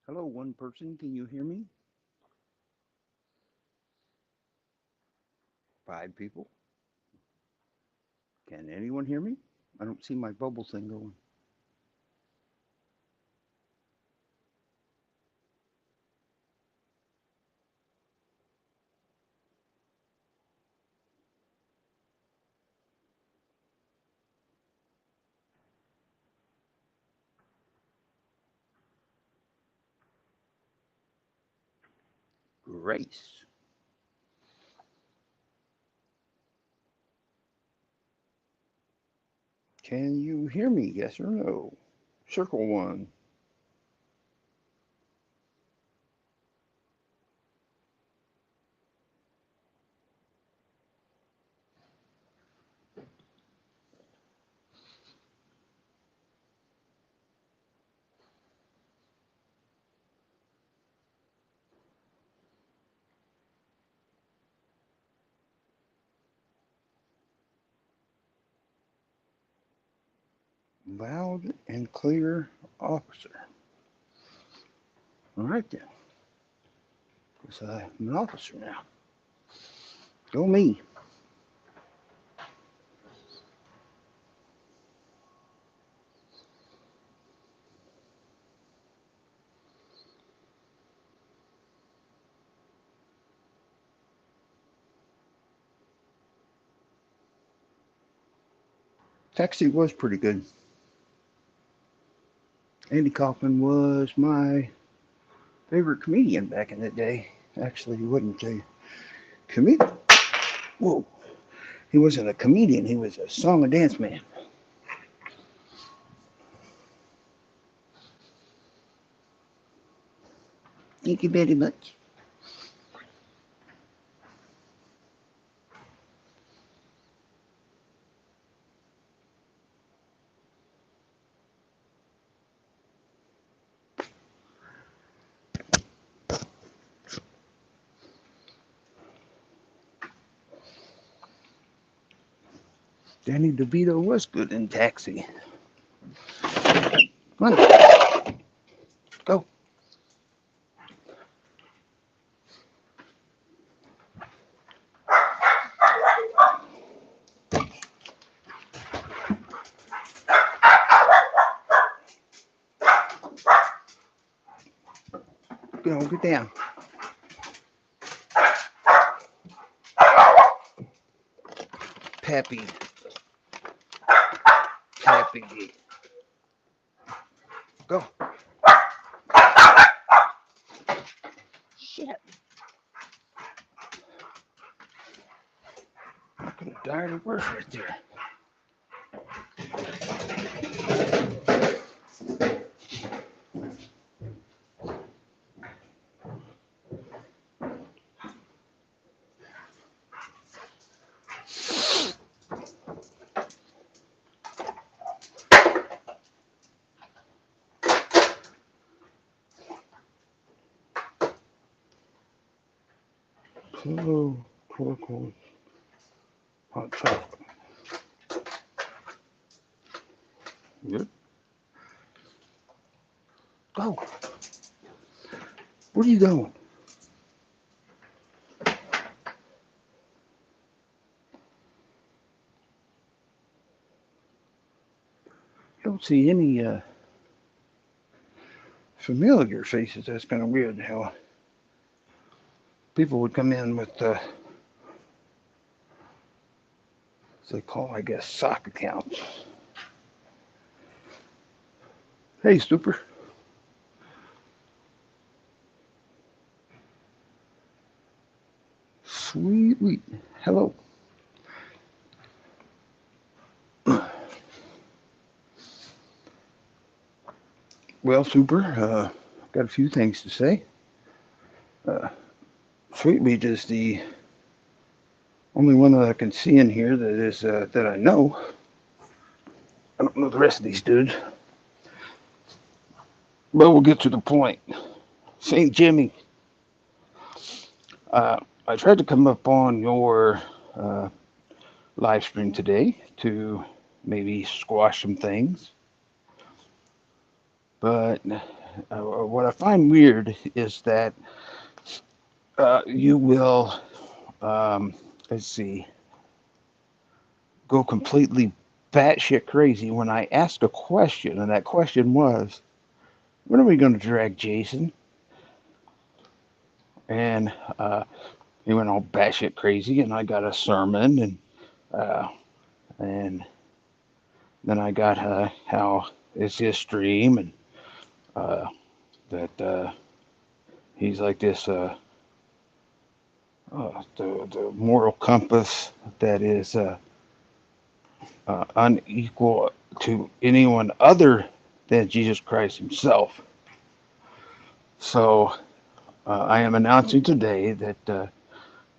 Hello, one person. Can you hear me? Five people. Can anyone hear me? I don't see my bubble thing going. Grace. Can you hear me? Yes or no? Circle one. Loud and clear, officer. All right then. Because I'm an officer now. Go me. Taxi was pretty good. Andy Kaufman was my favorite comedian back in the day. Actually, he wasn't a comedian. Whoa. He wasn't a comedian. He was a song and dance man. Thank you very much. Danny DeVito was good in Taxi. Come on, go. Go, get down. Pappy. Pappy. Go. Shit. I could have died of worse right there. Hello, turquoise, hot chocolate. Good. Go. Where are you going? I don't see any familiar faces. That's kind of weird how people would come in with, they call, I guess, sock accounts. Hey, Super. Sweet wheat. Hello. Well, Super, got a few things to say. Uh, Sweet wheat is the only one that I can see in here that is that I know. I don't know the rest of these dudes, but we'll get to the point. St. Jimmy, I tried to come up on your uh, live stream today to maybe squash some things, but what I find weird is that you will, um, let's see, go completely batshit crazy when I ask a question, and that question was, when are we going to drag Jason? And he went all batshit crazy, and I got a sermon, uh, and then I got how it's his stream, and uh, that he's like this the moral compass that is unequal to anyone other than Jesus Christ himself. So I am announcing today that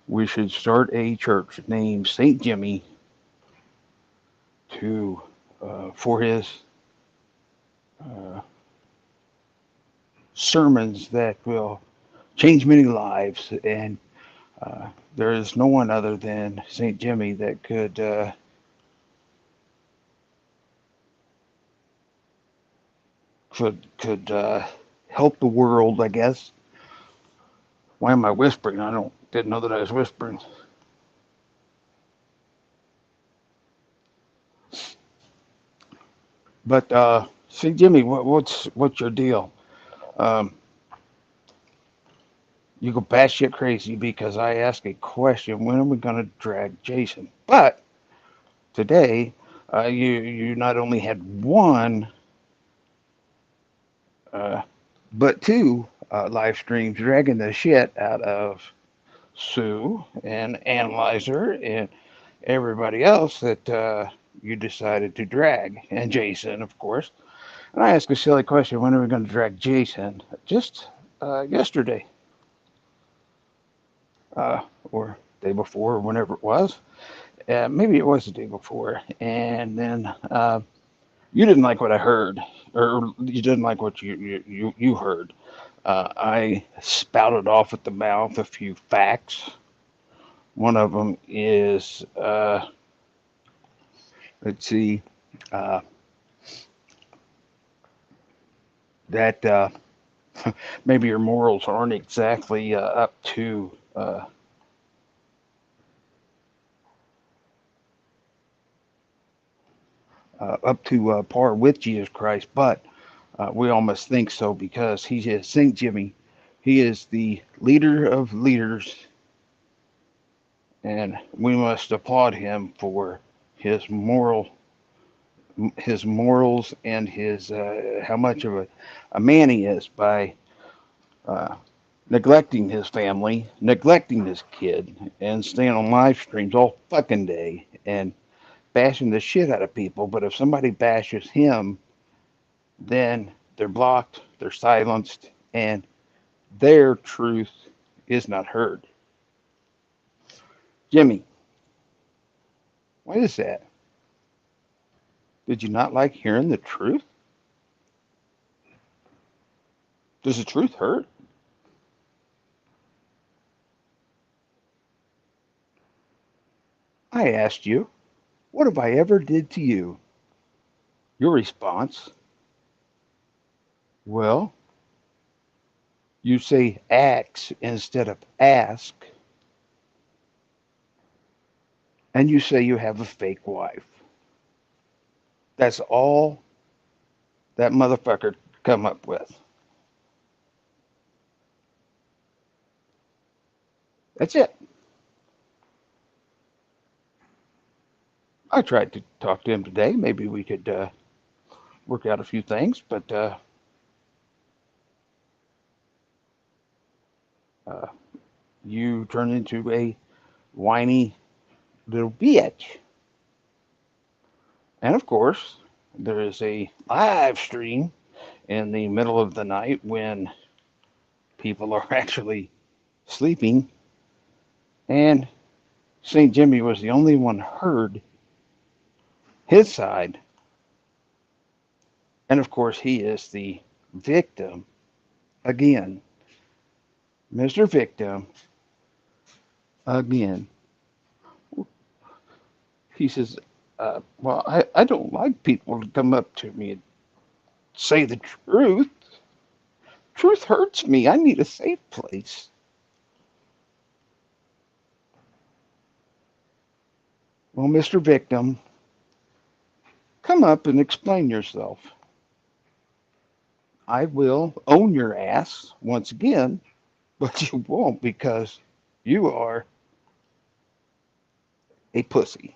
we should start a church named St. Jimmy to for his uh, sermons that will change many lives. And there is no one other than St. Jimmy that could help the world, I guess. Why am I whispering? I don't didn't know that I was whispering. But see, Jimmy, what's your deal? Um, you go batshit crazy because I ask a question. When are we going to drag Jason? But today, you not only had one, uh, but two live streams dragging the shit out of Sue and Analyzer and everybody else that you decided to drag, and Jason, of course. And I asked a silly question: when are we going to drag Jason? Just yesterday, or day before, or whenever it was. Maybe it was the day before, and then you didn't like what I heard, or you didn't like what you heard. I spouted off at the mouth a few facts. One of them is, let's see, uh, that maybe your morals aren't exactly up to par with Jesus Christ, but we all must think so because he is Saint Jimmy. He is the leader of leaders, and we must applaud him for his moral, his morals, and his how much of a man he is by uh, neglecting his family, neglecting his kid, and staying on live streams all fucking day and bashing the shit out of people. But if somebody bashes him, then they're blocked, they're silenced, and their truth is not heard. Jimmy, why is that? Did you not like hearing the truth? Does the truth hurt? I asked you, what have I ever did to you? Your response, well, you say ax instead of ask, and you say you have a fake wife. That's all that motherfucker come up with. That's it. I tried to talk to him today. Maybe we could work out a few things, but uh, you turn into a whiny little bitch. And of course, there is a live stream in the middle of the night when people are actually sleeping, and St. Jimmy was the only one heard his side. And of course, he is the victim again. Mr. Victim again. He says, well, I don't like people to come up to me and say the truth. Truth hurts me. I need a safe place. Well, Mr. Victim, come up and explain yourself. I will own your ass once again, but you won't because you are a pussy.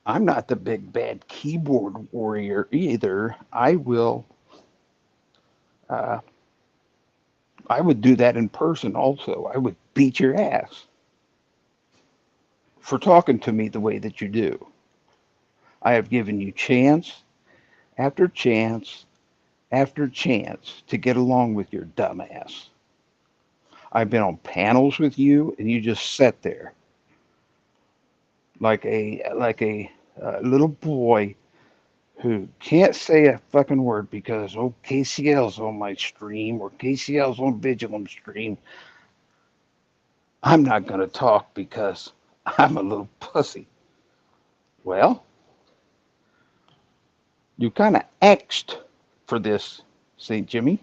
I'm not the big bad keyboard warrior either. Uh, I would do that in person also. I would beat your ass for talking to me the way that you do. I have given you chance after chance after chance to get along with your dumb ass. I've been on panels with you, and you just sat there like a little boy who can't say a fucking word because KCL's on my stream or KCL's on Vigilum stream. I'm not gonna talk because I'm a little pussy. Well, you kind of axed for this, St. Jimmy.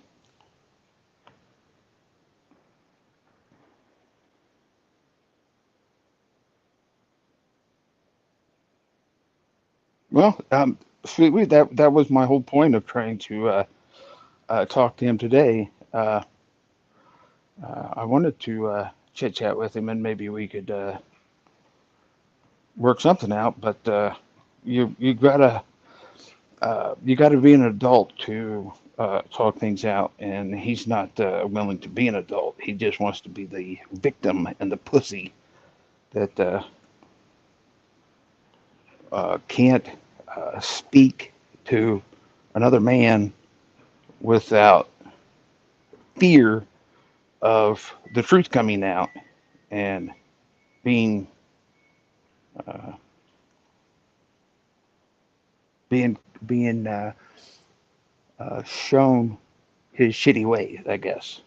Well, sweetly, that was my whole point of trying to talk to him today. I wanted to chit chat with him, and maybe we could work something out. But you gotta be an adult to talk things out, and he's not willing to be an adult. He just wants to be the victim and the pussy that can't speak to another man without fear of the truth coming out and being uh, being being shown his shitty ways, I guess.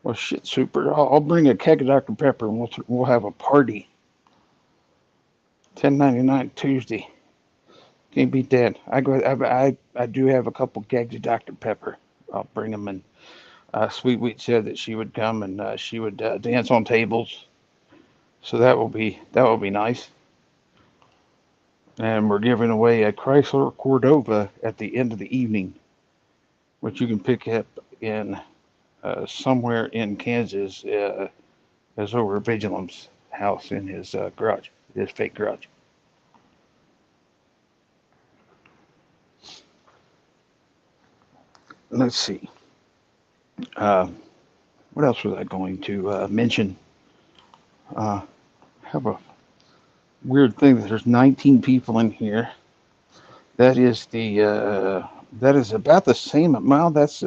Well, shit, super. I'll bring a keg of Dr. Pepper and we'll have a party. 10.99 Tuesday. Can't beat that. I do have a couple kegs of Dr. Pepper. I'll bring them in. Sweet Wheat said that she would come and she would dance on tables. So that will be nice. And we're giving away a Chrysler Cordova at the end of the evening, which you can pick up in somewhere in Kansas, as over at Vigilum's house in his garage, his fake garage. Let's see. Uh, what else was I going to mention? Uh, have a weird thing that there's 19 people in here. That is that is about the same amount. That's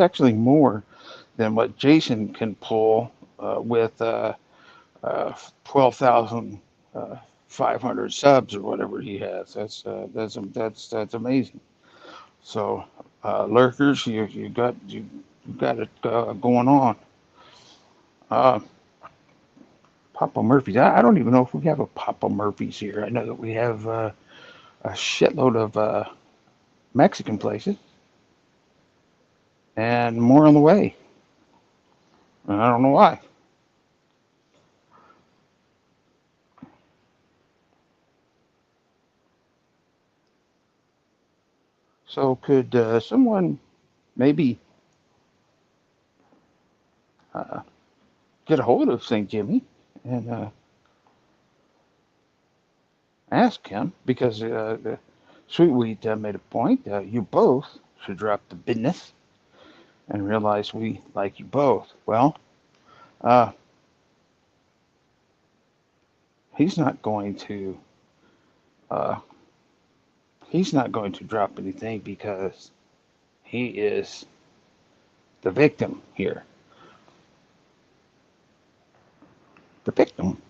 actually more than what Jason can pull with 12,500 subs or whatever he has. That's amazing. So lurkers, you got it going on. Uh, Papa Murphy's. I don't even know if we have a Papa Murphy's here. I know that we have a shitload of Mexican places and more on the way. And I don't know why. So could someone maybe uh, get a hold of St. Jimmy and ask him because Sweetwheat made a point. You both should drop the business and realize we like you both. Well, uh, he's not going to uh, he's not going to drop anything because he is the victim here. The victim.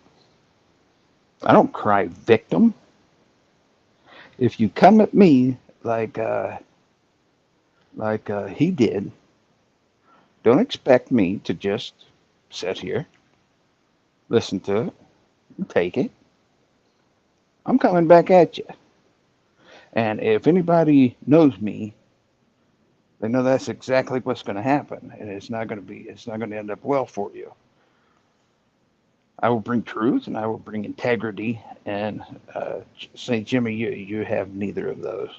I don't cry victim. If you come at me like he did, don't expect me to just sit here, listen to it, and take it. I'm coming back at you. And if anybody knows me, they know that's exactly what's going to happen, and it's not going to end up well for you. I will bring truth and I will bring integrity, and say, Jimmy, you have neither of those.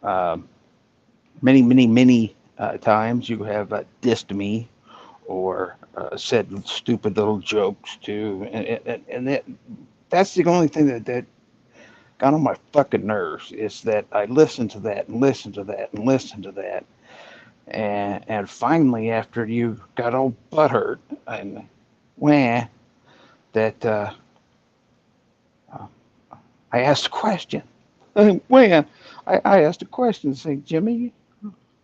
Um, many times you have dissed me or said stupid little jokes too, and that's the only thing that got on my fucking nerves is that I listened to that and listened to that and listened to that, and finally after you got all butthurt and wah that uh, I asked a question. When I asked a question, saying, Jimmy,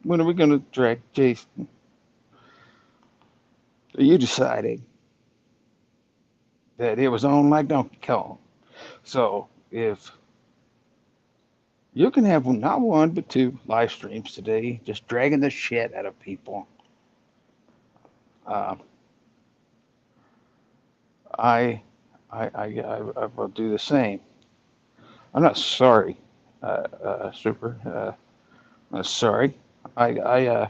when are we going to drag Jason? You decided that it was on like Donkey Kong. So if you can have not one but two live streams today, just dragging the shit out of people, uh, I, I will do the same. I'm not sorry, Super. I'm not sorry. I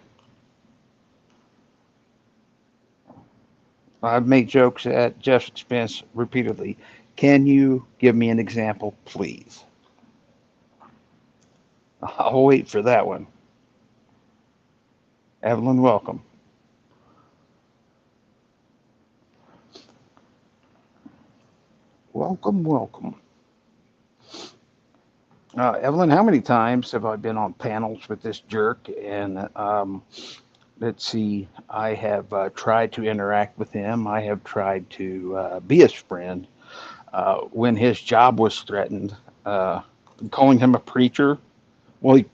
I've made jokes at Jeff's expense repeatedly. Can you give me an example, please? I'll wait for that one. Evelyn, welcome. Welcome, welcome. Evelyn, how many times have I been on panels with this jerk? And let's see, I have tried to interact with him. I have tried to be his friend. When his job was threatened, uh, calling him a preacher. Well, he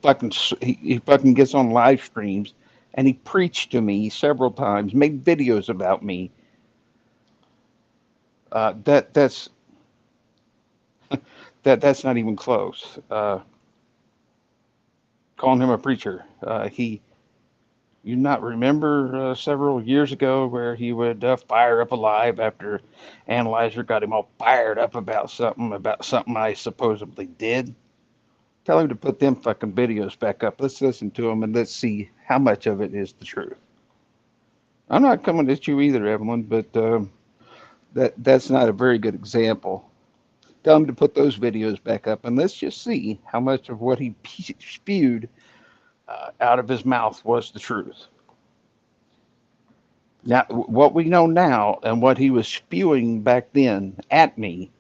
fucking gets on live streams and he preached to me several times, made videos about me. That's that's not even close. Calling him a preacher. He You not remember several years ago where he would fire up a live after Analyzer got him all fired up about something I supposedly did. Tell him to put them fucking videos back up. Let's listen to them and let's see how much of it is the truth. I'm not coming at you either, Evelyn, but that's not a very good example. Tell him to put those videos back up and let's just see how much of what he spewed out of his mouth was the truth. Now, what we know now and what he was spewing back then at me,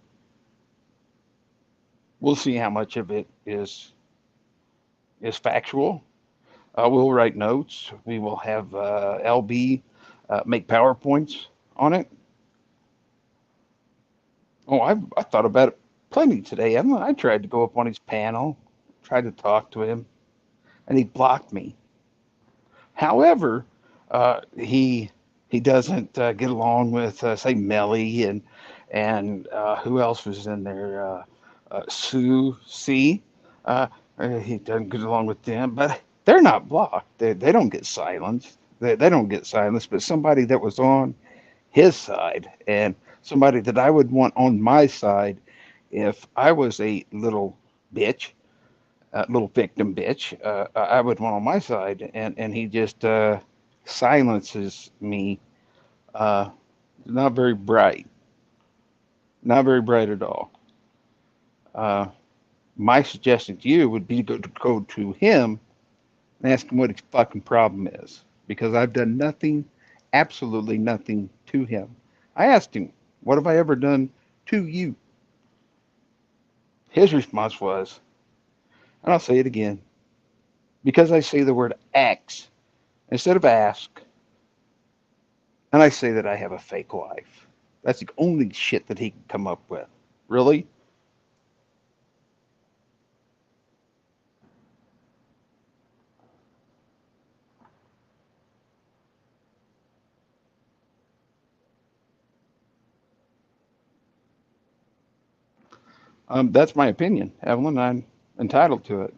we'll see how much of it is factual. We'll write notes. We will have LB make PowerPoints on it. Oh, I thought about it plenty today. I tried to go up on his panel, tried to talk to him, and he blocked me. However, he doesn't get along with say Melly and who else was in there? Sue C. Uh, he doesn't get along with them, but they're not blocked. They don't get silenced. They don't get silenced. But somebody that was on his side and somebody that I would want on my side if I was a little bitch, little victim bitch, I would want on my side, and he just silences me. Uh, Not very bright, not very bright at all. Uh, my suggestion to you would be to go to him and ask him what his fucking problem is, because I've done nothing, absolutely nothing to him. I asked him, "What have I ever done to you?" His response was, and I'll say it again, because I say the word "ax" instead of "ask," and I say that I have a fake life. That's the only shit that he can come up with. Really? That's my opinion, Evelyn. I'm entitled to it.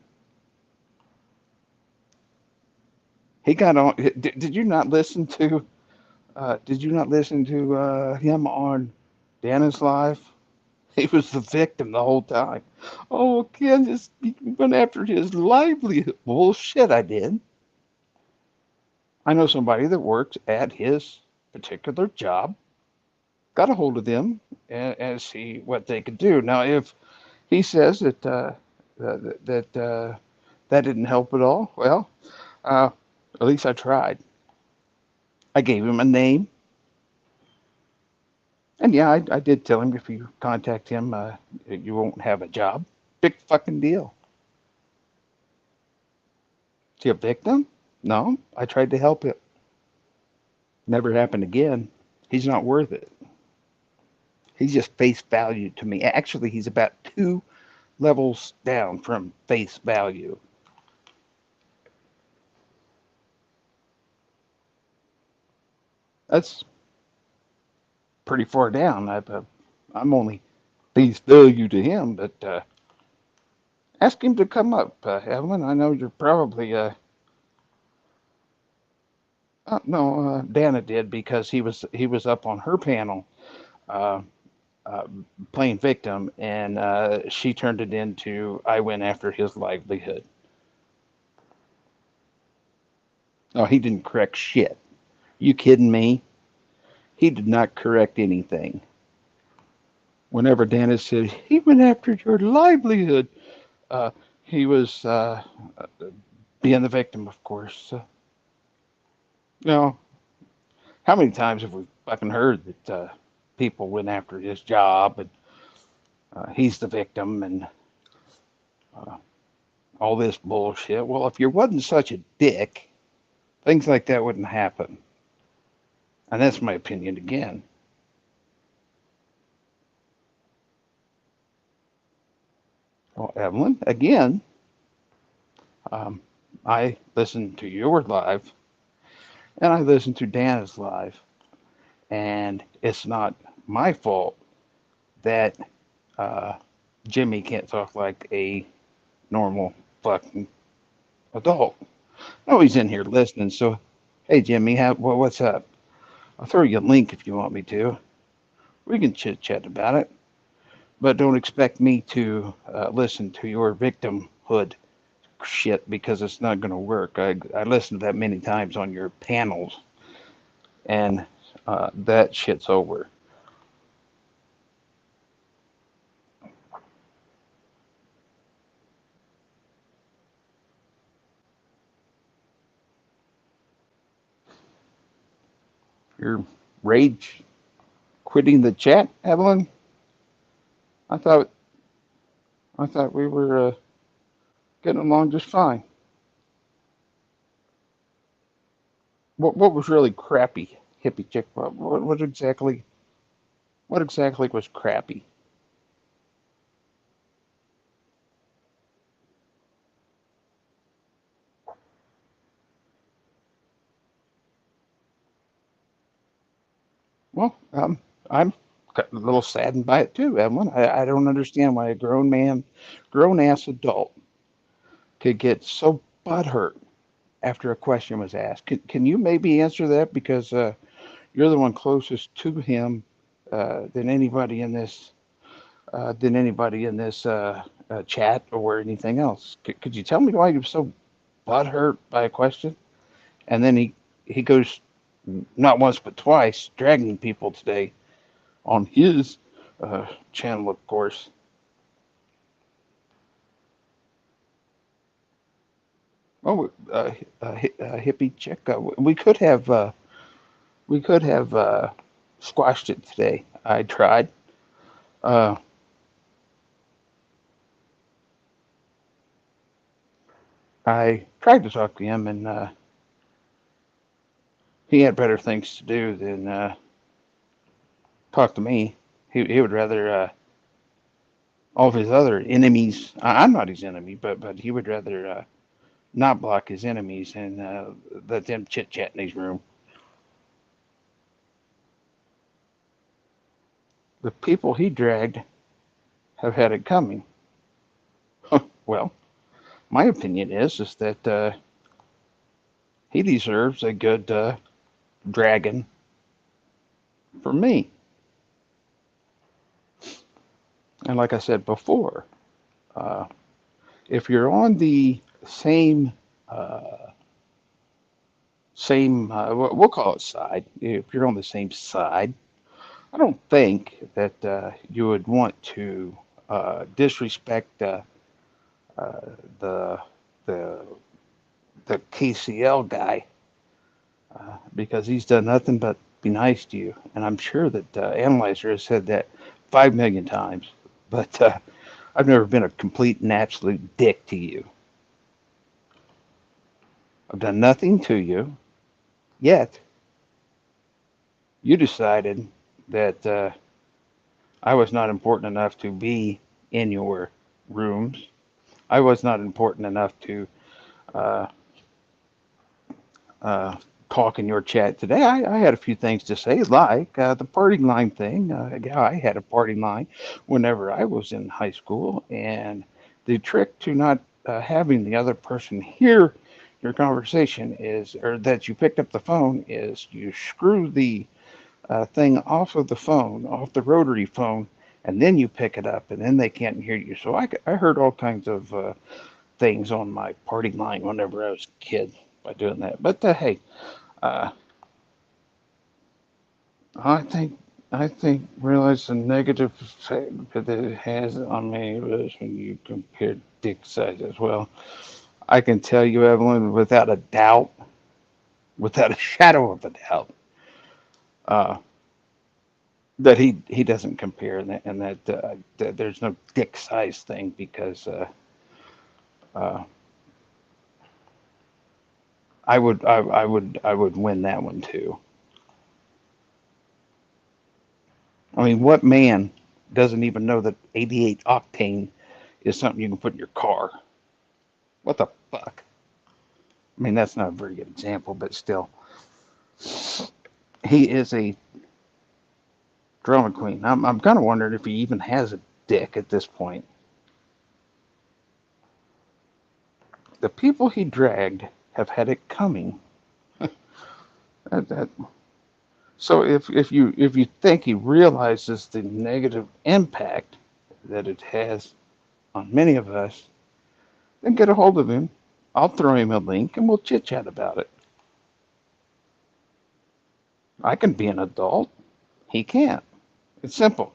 He got on. Did you not listen to? Did you not listen to him on Dana's live? He was the victim the whole time. Oh, Ken just went after his livelihood. Bullshit, I did. I know somebody that works at his particular job, got a hold of them and see what they could do. Now, if he says that didn't help at all, well, uh, at least I tried. I gave him a name, and yeah, I did tell him if you contact him, you won't have a job. Big fucking deal. Is he a victim? No, I tried to help him. Never happened again. He's not worth it. He's just face value to me. Actually, he's about two levels down from face value. That's pretty far down. I'm only face value to him, but ask him to come up, Evelyn. I know you're probably no, Dana did because he was up on her panel uh, uh, playing victim, and she turned it into I went after his livelihood. Oh, he didn't correct shit. You kidding me? He did not correct anything. Whenever Dana said he went after your livelihood, uh, he was being the victim, of course. You know, how many times have we fucking heard that people went after his job and he's the victim and uh, all this bullshit? Well, if you wasn't such a dick, things like that wouldn't happen. And that's my opinion again. Well, Evelyn, again, um, I listened to your live and I listened to Dana's live, and it's not my fault that uh, Jimmy can't talk like a normal fucking adult. No, he's in here listening. So, hey, Jimmy, what's up? I'll throw you a link if you want me to. We can chit chat about it, but don't expect me to listen to your victimhood shit because it's not going to work. I listened to that many times on your panels, and that shit's over. Your rage quitting the chat, Evelyn? I thought I thought we were getting along just fine. What was really crappy, hippie chick? What exactly was crappy? Well, I'm a little saddened by it too, Evelyn. I don't understand why a grown man, grown ass adult, could get so butthurt after a question was asked. Can you maybe answer that because you're the one closest to him than anybody in this chat or anything else? Could you tell me why he was so butthurt by a question? And then he goes not once but twice dragging people today on his channel, of course. Oh, hippie chick. We could have squashed it today. I tried. Uh, I tried to talk to him, and he had better things to do than talk to me. He would rather all of his other enemies. I'm not his enemy, but he would rather not block his enemies and let them chit chat in his room. The people he dragged have had it coming. Well, my opinion is that he deserves a good dragon from me. And like I said before, uh, if you're on the same we'll call it side. If you're on the same side, I don't think that you would want to disrespect uh, the the the KCL guy because he's done nothing but be nice to you. And I'm sure that Analyzer has said that 5 million times, but I've never been a complete and absolute dick to you. I've done nothing to you, yet you decided that I was not important enough to be in your rooms. I was not important enough to uh, uh, talk in your chat today. I had a few things to say, like the party line thing. Yeah, I had a party line whenever I was in high school, and the trick to not having the other person hear your conversation is, or that you picked up the phone, is you screw the thing off of the phone, off the rotary phone, and then you pick it up, and then they can't hear you. So I heard all kinds of things on my party line whenever I was a kid by doing that. But hey, uh, I think realize the negative effect that it has on me is when you compare dick sizes. Well, I can tell you, Evelyn, without a doubt, without a shadow of a doubt, uh, that he doesn't compare, and that there's no dick size thing because uh, I would win that one too. I mean, what man doesn't even know that 88 octane is something you can put in your car? What the fuck? I mean, that's not a very good example, but still, he is a drama queen. I'm kind of wondering if he even has a dick at this point. The people he dragged have had it coming. That, so if you think he realizes the negative impact that it has on many of us, then get a hold of him. I'll throw him a link and we'll chit chat about it. I can be an adult. He can't. It's simple.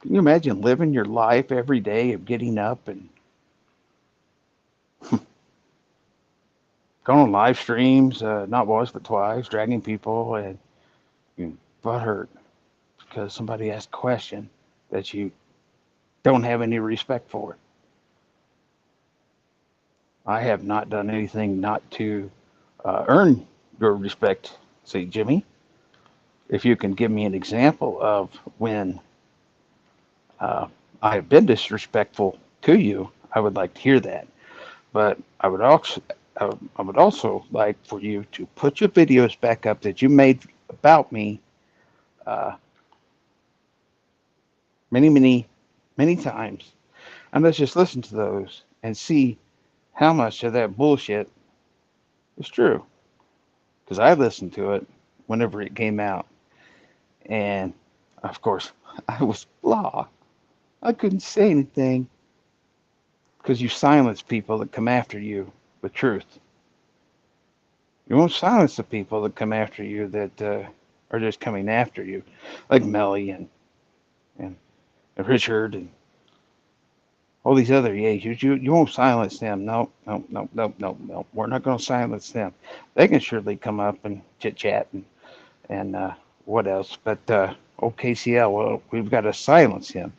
Can you imagine living your life every day of getting up and going on live streams, not once but twice, dragging people and you butt hurt because somebody asked a question that you don't have any respect for? I have not done anything not to earn your respect. Say, Jimmy, if you can give me an example of when uh, I have been disrespectful to you, I would like to hear that. But I would also like for you to put your videos back up that you made about me uh, many, many, many times, and let's just listen to those and see how much of that bullshit is true. Because I listened to it whenever it came out, and of course, I was blah. I couldn't say anything because you silence people that come after you with truth. You won't silence the people that come after you that are just coming after you, like Melly and Richard and all these other yahoos. You won't silence them. No, no, no, no, no, no. We're not going to silence them. They can surely come up and chit chat and what else. But OKCL, well, we've got to silence him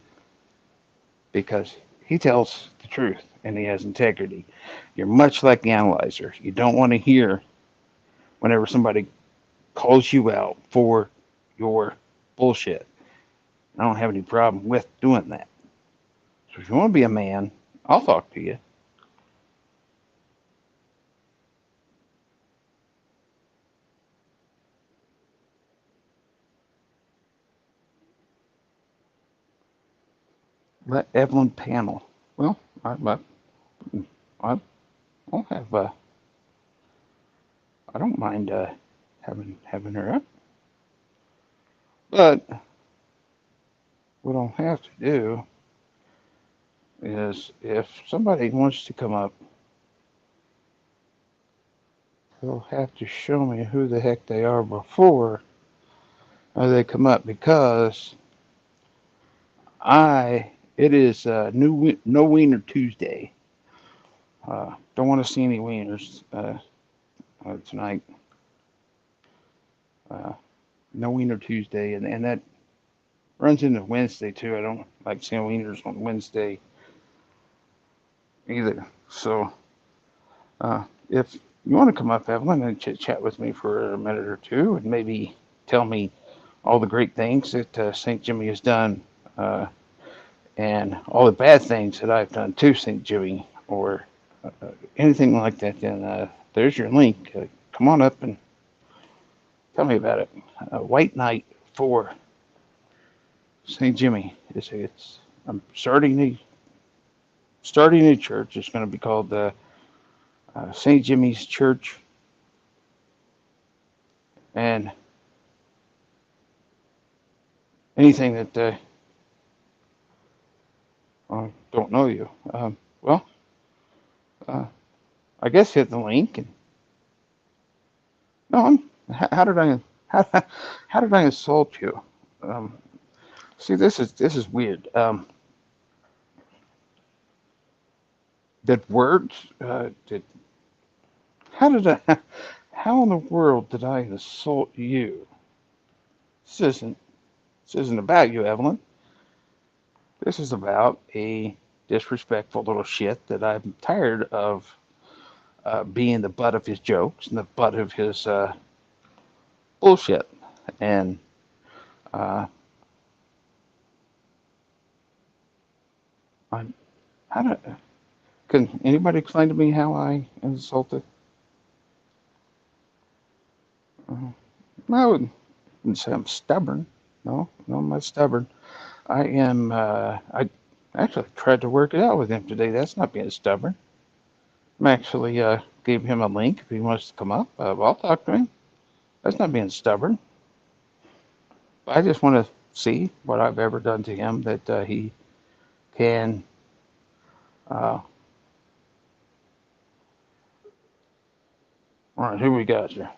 because he tells the truth and he has integrity. You're much like the analyzer. You don't want to hear whenever somebody calls you out for your bullshit. I don't have any problem with doing that. So if you want to be a man, I'll talk to you. Let Evelyn panel. Well, I don't have I don't mind having her up. But what I'll have to do is if somebody wants to come up, they'll have to show me who the heck they are before they come up because it is no Wiener Tuesday. Don't want to see any wieners tonight. Uh, no Wiener Tuesday, and that runs into Wednesday too. I don't like seeing wieners on Wednesday either. So if you want to come up, Evelyn, and chit chat with me for a minute or two, and maybe tell me all the great things that St. Jimmy has done, and all the bad things that I've done to St. Jimmy, or anything like that, then there's your link. Come on up and tell me about it. White Night for St. Jimmy. I'm starting a church. It's going to be called St. Jimmy's Church, and anything that don't know you, well, uh, I guess hit the link. And no, how did I how, how did I insult you? Um, See, this is weird. Did words? Did how did I? How in the world did I insult you? This isn't this isn't about you, Evelyn. This is about a disrespectful little shit that I'm tired of being the butt of his jokes and the butt of his bullshit. And uh, I'm how do, can anybody explain to me how I insulted? Uh, I wouldn't say I'm stubborn. No, no, I'm not stubborn. I am. I actually tried to work it out with him today. That's not being stubborn. I'm actually gave him a link if he wants to come up. I'll talk to him. That's not being stubborn. I just want to see what I've ever done to him that he can. Uh, all right, who we got here?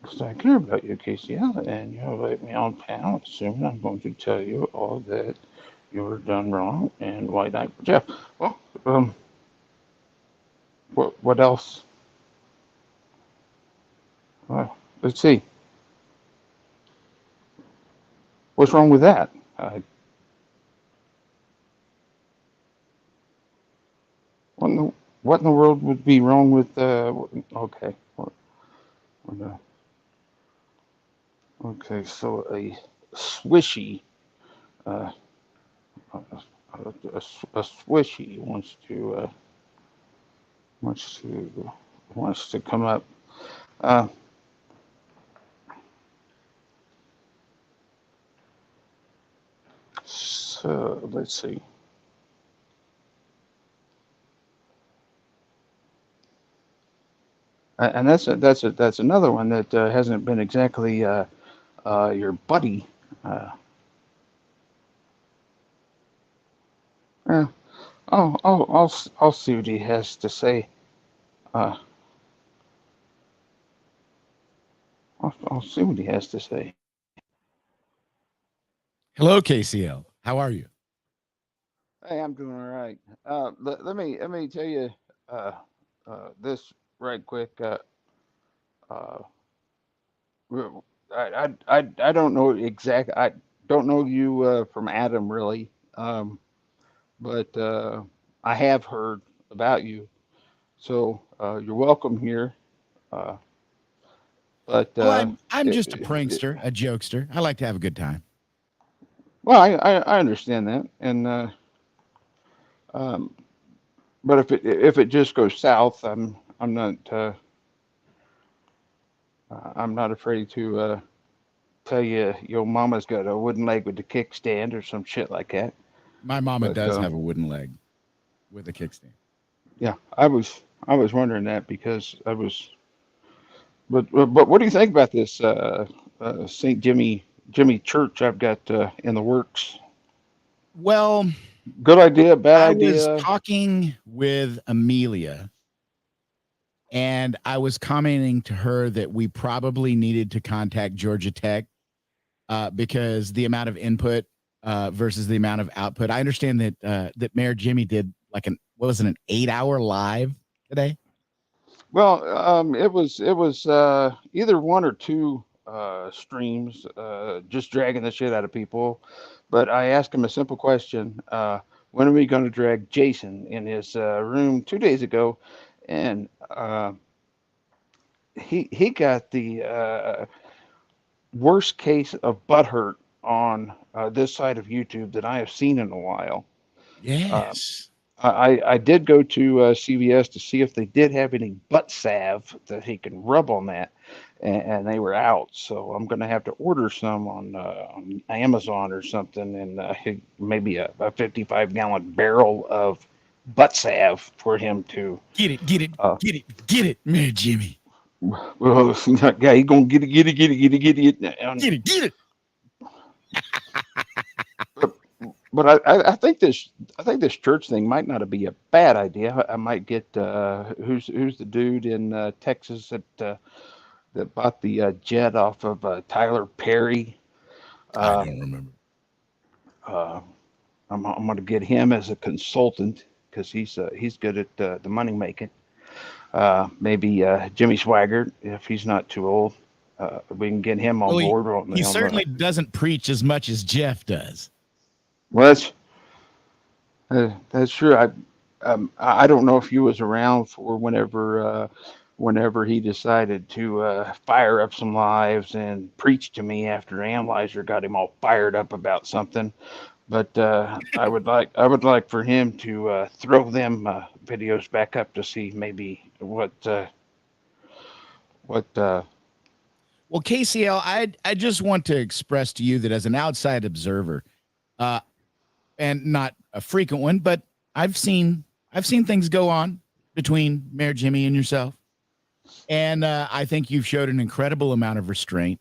Because I care about you, KCL, and you invite me on panel, assuming I'm going to tell you all that you're done wrong and why not Jeff. Well, what else? Let's see. What's wrong with that? What in the what in the world would be wrong with okay. What, okay, so a swishy uh, a, a swishy wants to wants to come up. Uh, so let's see. And that's another one that hasn't been exactly your buddy. Uh, eh, I'll see what he has to say. Uh, I'll see what he has to say. Hello, KCL. How are you? Hey, I'm doing all right. Let me tell you uh, this right quick. Uh, I don't know exact. I don't know you from Adam really, but I have heard about you. So you're welcome here. Uh, but Oh, I'm it, just a prankster, a jokester. I like to have a good time. well, I understand that, and um, but if it just goes south, I'm not afraid to tell you your mama's got a wooden leg with a kickstand or some shit like that. My mama But does have a wooden leg with a kickstand. yeah, I was wondering that because But what do you think about this St. Jimmy Church I've got in the works? Well, Good idea, bad I was idea? talking with Amelia and I was commenting to her that we probably needed to contact Georgia Tech because the amount of input versus the amount of output. I understand that that Mayor Jimmy did like what was it, an 8 hour live today? Well, it was either one or two streams, just dragging the shit out of people. But I asked him a simple question: when are we going to drag Jason in his room 2 days ago? And he got the worst case of butthurt on this side of YouTube that I have seen in a while. Uh, Yes. I did go to CVS to see if they did have any butt salve that he can rub on that, and they were out. So I'm going to have to order some on Amazon or something, and maybe a 55-gallon barrel of butt salve for him to. Get it, get it, Uh, get it, get it, Mayor Jimmy. well, yeah, he gonna get it. Get it, get it. But I think this church thing might not be a bad idea. I might get who's the dude in Texas that bought the jet off of Tyler Perry. I Uh, don't remember. uh, I'm going to get him as a consultant because he's good at the money making. Maybe Jimmy Swaggart if he's not too old. We can get him on Well, board he certainly doesn't preach as much as Jeff does. well, that's true. I don't know if you was around for whenever he decided to fire up some lives and preach to me after Analyzer got him all fired up about something. But I would like for him to throw them videos back up to see maybe what. Well, KCL, I just want to express to you that as an outside observer, uh, and not a frequent one, but I've seen things go on between Mayor Jimmy and yourself, and I think you've showed an incredible amount of restraint.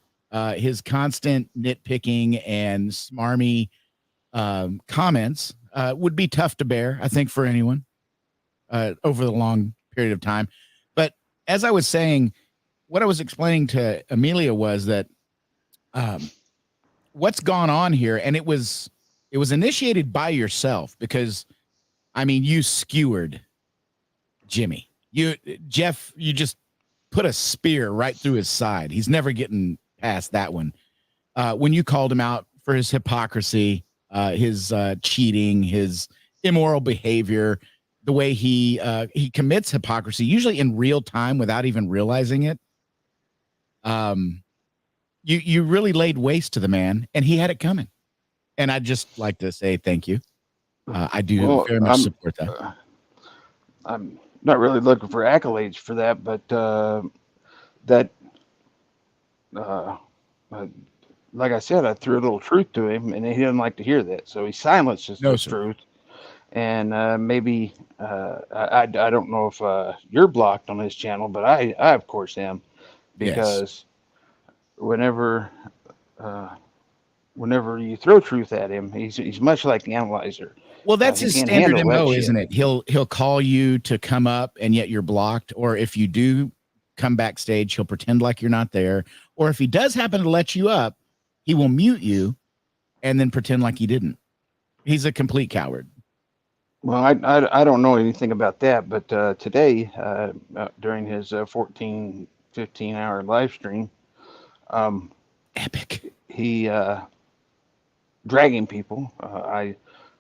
His constant nitpicking and smarmy comments would be tough to bear, I think, for anyone over the long period of time. But as I was saying, what I was explaining to Amelia was that um, what's gone on here, and it was initiated by yourself because I mean you skewered Jimmy. You just put a spear right through his side. He's never getting past that one. When you called him out for his hypocrisy, his cheating, his immoral behavior, the way he commits hypocrisy, usually in real time without even realizing it. Um, you really laid waste to the man, and he had it coming. And I'd just like to say thank you. I do Well, very much support that. I'm not really looking for accolades for that, but that uh, uh, like I said, I threw a little truth to him, and he didn't like to hear that, so he silences No, the sir. truth. And maybe I don't know if you're blocked on his channel, but I of course am Yes. because whenever uh, whenever you throw truth at him, he's much like the analyzer. Well, that's He his can't standard handle that MO, shit. isn't it? He'll call you to come up and yet you're blocked. Or if you do come backstage, he'll pretend like you're not there. Or if he does happen to let you up, he will mute you and then pretend like he didn't. He's a complete coward. Well, I don't know anything about that, but today during his 14, 15-hour live stream, um, Epic. he dragging people.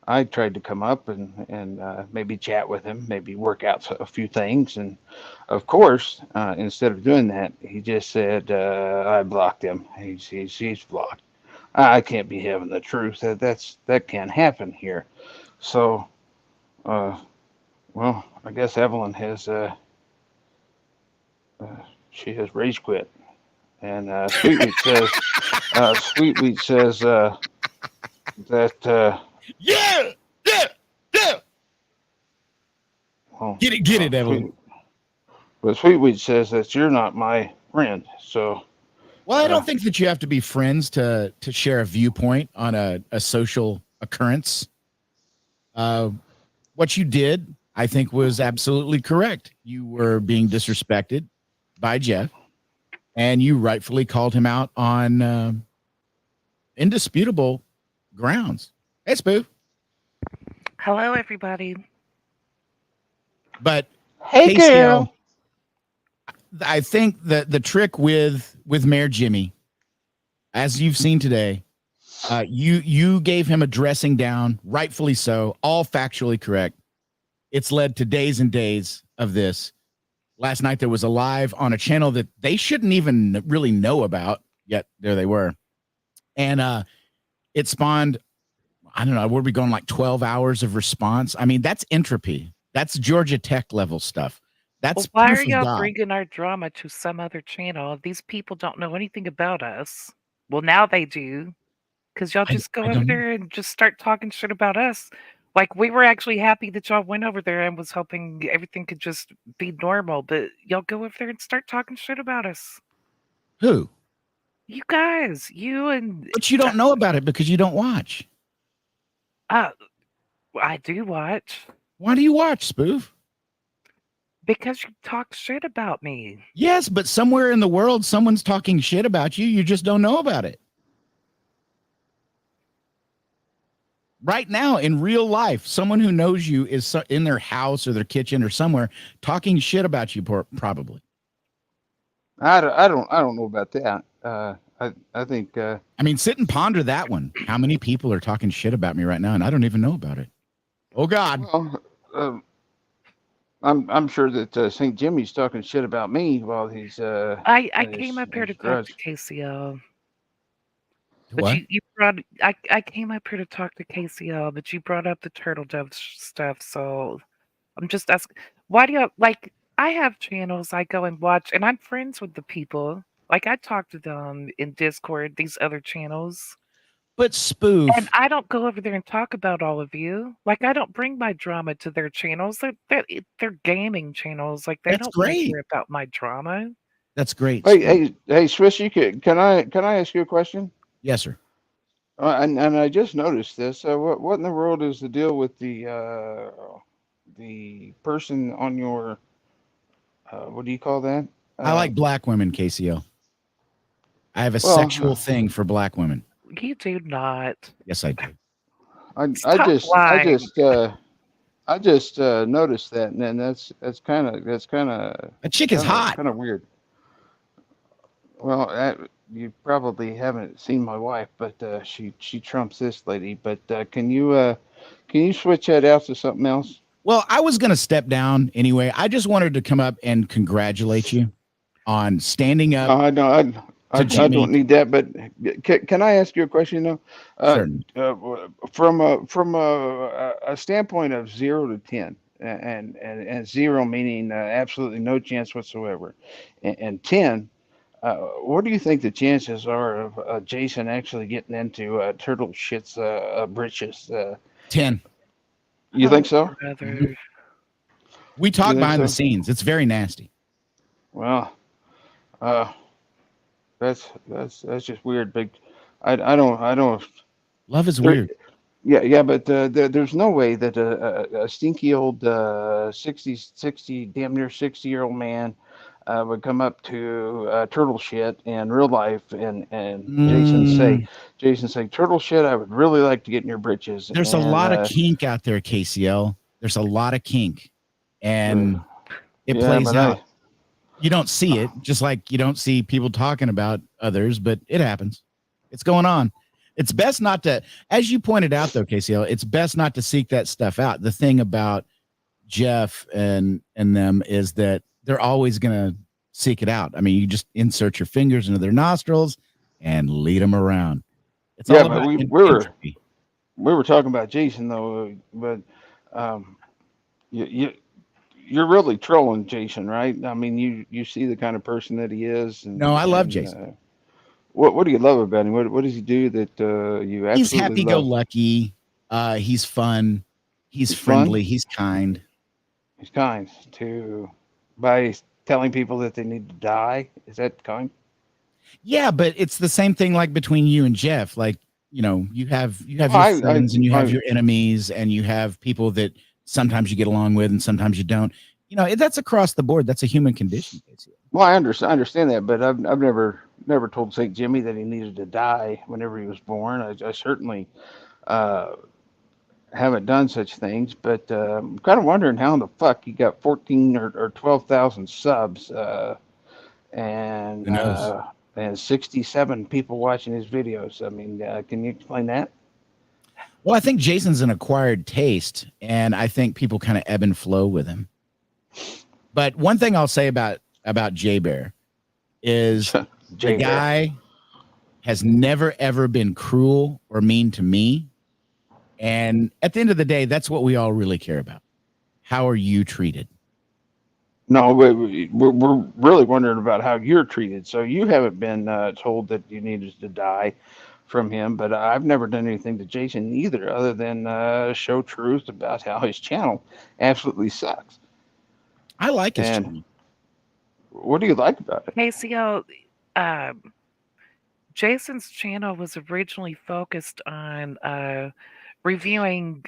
I tried to come up and maybe chat with him, maybe work out a few things, and of course, instead of doing that, he just said I blocked him. He's blocked. I can't be having the truth. That can't happen here. So, uh, well, I guess Evelyn has uh, she has rage quit, and Sweetwheat says that Yeah. Yeah. Yeah. well, Get it, uh, Evelyn. Sweet, but Sweetwheat says that you're not my friend. So, Well, I uh, don't think that you have to be friends to share a viewpoint on a social occurrence. Uh, what you did, I think, was absolutely correct. You were being disrespected by Jeff, and you rightfully called him out on indisputable grounds. Hey, Spoof. Hello, everybody. But hey, KCL, girl. I think that the trick with Mayor Jimmy, as you've seen today, you gave him a dressing down, rightfully so, all factually correct. It's led to days and days of this. Last night there was a live on a channel that they shouldn't even really know about, yet there they were. And it spawned, I don't know, where we going, like 12 hours of response? I mean, that's entropy. That's Georgia Tech level stuff. That's Well, why are proof of y'all God. bringing our drama to some other channel? These people don't know anything about us. Well, now they do, because y'all just I go over don't know. there and just start talking shit about us. Like, we were actually happy that y'all went over there and was hoping everything could just be normal, but y'all go over there and start talking shit about us. Who? You guys, you and But you don't know about it because you don't watch. uh, I do watch Why do you watch, Spoof? because you talk shit about me. Yes, but somewhere in the world, someone's talking shit about you. You just don't know about it. Right now, in real life, someone who knows you is in their house or their kitchen or somewhere talking shit about you, probably. I don't know about that. I think. I mean, sit and ponder that one. How many people are talking shit about me right now, and I don't even know about it? Oh God! Well, I'm sure that St. Jimmy's talking shit about me while he's I in came up in here his to talk to garage. KCL. But What? you brought I came up here to talk to KCL, but you brought up the turtle dove stuff, so I'm just asking, why do you like? I have channels I go and watch, and I'm friends with the people. Like I talk to them in Discord, these other channels, But and Spoof, I don't go over there and talk about all of you. Like I don't bring my drama to their channels. They're gaming channels. Like they that's don't want to great. hear about my drama. That's great, Hey, Spoof. Swiss, you can I ask you a question? Yes, sir. And I just noticed this. What in the world is the deal with the person on your what do you call that? I Uh, like black women, KCO. I have a sexual well, thing for black women. You do not. Yes, I do. Stop lying. I just noticed that, and then That chick is hot. kind of weird. Well, you probably haven't seen my wife, but she trumps this lady. But can you switch that out to something else? Well, I was going to step down anyway. I just wanted to come up and congratulate you on standing No, up to I don't Jimmy. need that. But can I ask you a question though? Certainly. From a standpoint of 0 to 10, and zero meaning absolutely no chance whatsoever, and 10. What do you think the chances are of Jason actually getting into Turtle Shit's britches? 10. You Oh, think so? Mhm. brother. We You talk think behind the so? scenes. It's very nasty. Well, uh, that's just weird. But I don't. Love is There, weird. yeah, but there's no way that a stinky old 60 damn near 60-year-old man would come up to turtle shit in real life and Mm, Jason say, turtle shit, I would really like to get in your britches. there's a And lot of kink out there, KCL. There's a lot of kink, uh, and it yeah, plays but out. You don't see it, just like you don't see people talking about others, but it happens. It's going on. It's best not to, as you pointed out, though, KCL, it's best not to seek that stuff out. The thing about Jeff and them is that they're always going to seek it out. I mean, you just insert your fingers into their nostrils and lead them around. It's yeah, all but about entropy. we were talking about Jason though, but um, you you're really trolling Jason, right? I mean, you see the kind of person that he is, No, I love and Jason. what do you love about him? What does he do that you He's absolutely happy go love? lucky. He's fun. He's He's fun. friendly. He's kind. He's kind to by telling people that they need to die. Is that kind? Yeah, but it's the same thing like between you and Jeff. Like, you have Well, your I, friends and you have I, your enemies and you have people that sometimes you get along with and sometimes you don't. That's across the board. That's a human condition, basically. well, I understand that, but I've never told Saint Jimmy that he needed to die whenever he was born. I certainly uh, haven't done such things, but I'm kind of wondering how in the fuck he got 14 or 12,000 subs and Who knows? uh, and 67 people watching his videos. I mean, can you explain that? Well, I think Jason's an acquired taste, and I think people kind of ebb and flow with him. But one thing I'll say about Jay Bear is the Jay Bear. guy has never ever been cruel or mean to me. And at the end of the day, that's what we all really care about. How are you treated? No, we're really wondering about how you're treated. So you haven't been told that you needed to die from him, but I've never done anything to Jason either, other than show truth about how his channel absolutely sucks. I like his And channel. what do you like about it? KCO, um, Jason's channel was originally focused on reviewing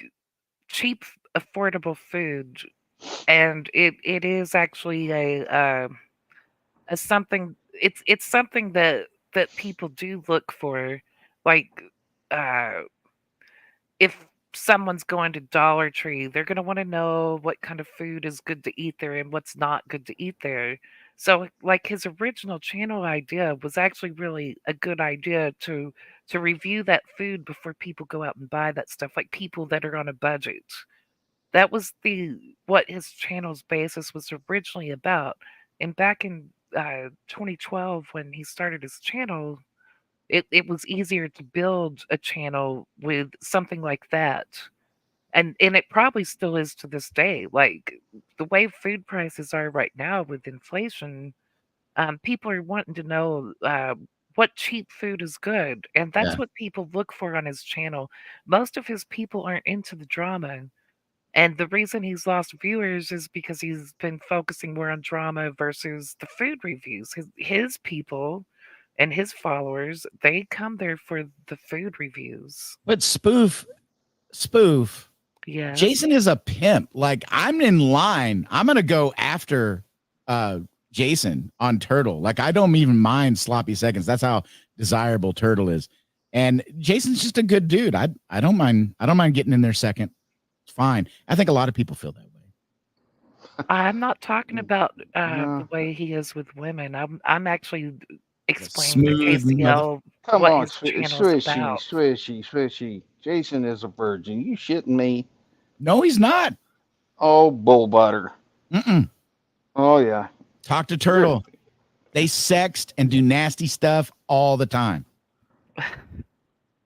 cheap, affordable food, and it is actually a something. It's something that people do look for, like uh, if someone's going to Dollar Tree, they're going to want to know what kind of food is good to eat there and what's not good to eat there. So like his original channel idea was actually really a good idea to review that food before people go out and buy that stuff, like people that are on a budget. That was the what his channel's basis was originally about. And back in 2012 when he started his channel, it was easier to build a channel with something like that. And it probably still is to this day. Like the way food prices are right now with inflation, people are wanting to know what cheap food is good, and that's Yeah. what people look for on his channel. Most of his people aren't into the drama, and the reason he's lost viewers is because he's been focusing more on drama versus the food reviews. His people and his followers, they come there for the food reviews. But spoof, Yes. Jason is a pimp. Like I'm in line. I'm gonna go after uh Jason on Turtle. Like I don't even mind sloppy seconds. That's how desirable Turtle is. And Jason's just a good dude. I don't mind getting in there second. It's fine. I think a lot of people feel that way. I'm not talking about the No, way he is with women. I'm actually The explaining to smooth mother. KCL come what on, his channel is swishy, about. swishy, swishy. Jason is a virgin. You shitting me? No, he's not. Oh, bull butter. Mm-mm. Oh yeah. Talk to You're Turtle. They sext and do nasty stuff all the time.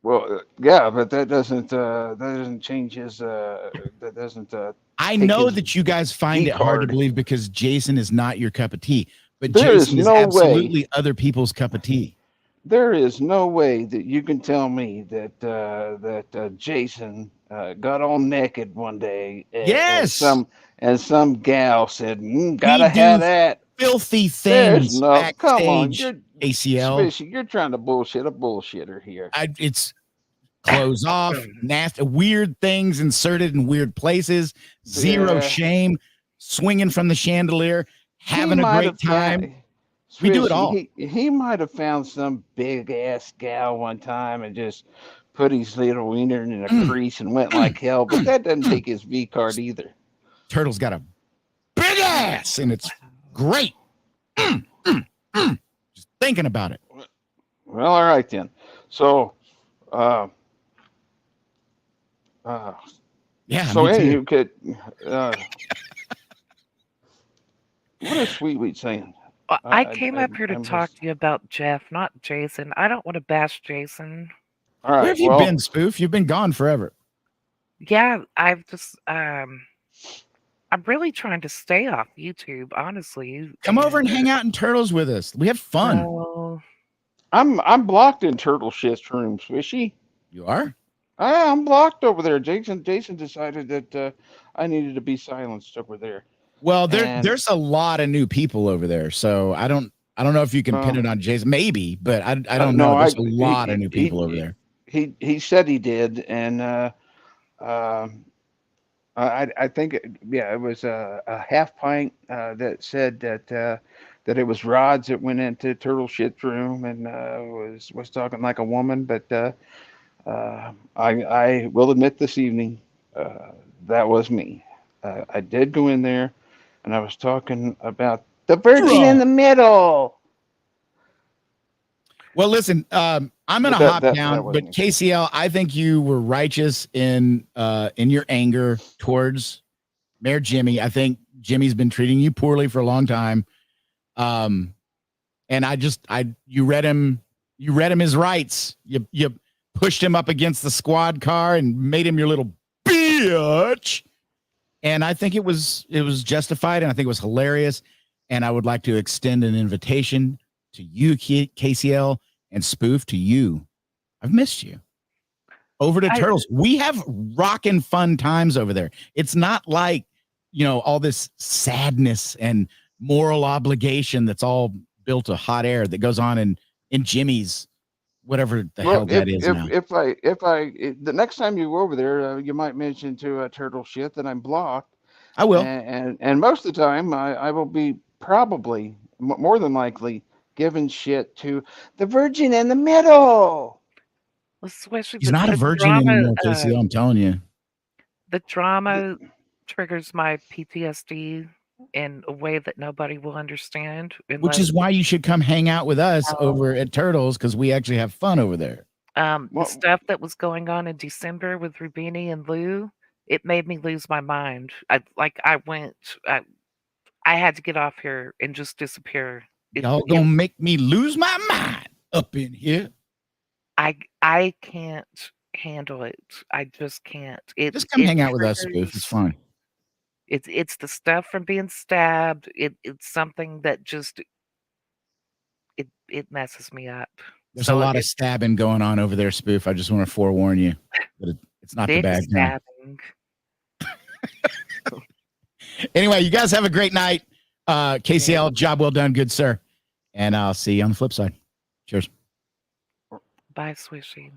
well, yeah, but that doesn't change his that doesn't I take know his that you guys find V it hard to card. believe because Jason is not your cup of tea, but There is Jason is no way. absolutely other people's cup of tea. There is no way that you can tell me that Jason got all naked one day Yes, and some gal said, we "Gotta have do that." filthy There's things no. Come on, backstage, you're ACL. Swishy. You're trying to bullshit a bullshitter here. It's clothes off, nasty, weird things inserted in weird places, zero Yeah, shame, swinging from the chandelier, he having a might great have time. found. We do it Swishy, all. he might have found some big ass gal one time and just put his little wiener in a Mm, crease and went mm, like hell, but mm, that doesn't mm. take his V card either. Turtle's got a big ass, and it's great. Mm, mm, mm. Just thinking about it. Well, all right then. So, uh, uh, Yeah, so me too. anywho, what is Sweet Wheat saying? Well, I, I I, came I, up here to I talk missed. to you about Jeff, not Jason. I don't want to bash Jason. All Where right. have you Well, been, Spoof? You've been gone forever. Yeah, I've just I'm really trying to stay off YouTube, honestly. Come over And and hang out in Turtles with us. We have fun. no, I'm blocked in Turtle Shit's room, Swishy. You are? I'm blocked over there. Jason decided that I needed to be silenced over there. Well, And there's a lot of new people over there, so I don't know if you can pin uh, it on Jason. Maybe, but I don't know. no, There's a lot of new people over there. he said he did, and um I think yeah, it was a half pint that said that it was rods that went into Turtle Shit's room and was talking like a woman. But I will admit this evening uh, that was me. I did go in there and I was talking about the virgin in Draw. the middle. Well, listen, I'm But gonna hop that down, was but me. KCL, I think you were righteous in your anger towards Mayor Jimmy. I think Jimmy's been treating you poorly for a long time. Um, and I you read him his rights. You pushed him up against the squad car and made him your little bitch. And I think it was justified, and I think it was hilarious. And I would like to extend an invitation to you, KCL, and Spoof, to you. I've missed you. Over to I Turtles. We have rockin' fun times over there. It's not like, all this sadness and moral obligation that's all built of hot air that goes on in Jimmy's, whatever the Well, hell that is now. the next time you go over there, you might mention to Turtle Shit that I'm blocked. I will. And most of the time I will be probably more than likely giving shit to the virgin in the middle. especially He's not a virgin anymore, uh, KCL. I'm telling you. the Th- drama triggers my PTSD in a way that nobody will understand Which unless is why you should come hang out with us over at Turtles, because we actually have fun over there. the well, stuff that was going on in December with Rubini and Lou, it made me lose my mind. I had to get off here and just disappear. Y'all It gonna make me lose my mind up in here. I can't handle it. I just can't. Just come It hang out with us, Spoof. It's triggers. fun. It's the stuff from being stabbed. It's something that just it messes me up. There's a So lot of it stabbing going on over there, Spoof. I just want to forewarn you that it's not the Big bad kind. stabbing. Anyway, you guys have a great night. KCL, job well done, good sir. And I'll see you on the flip side. Cheers. Bye, Swishy.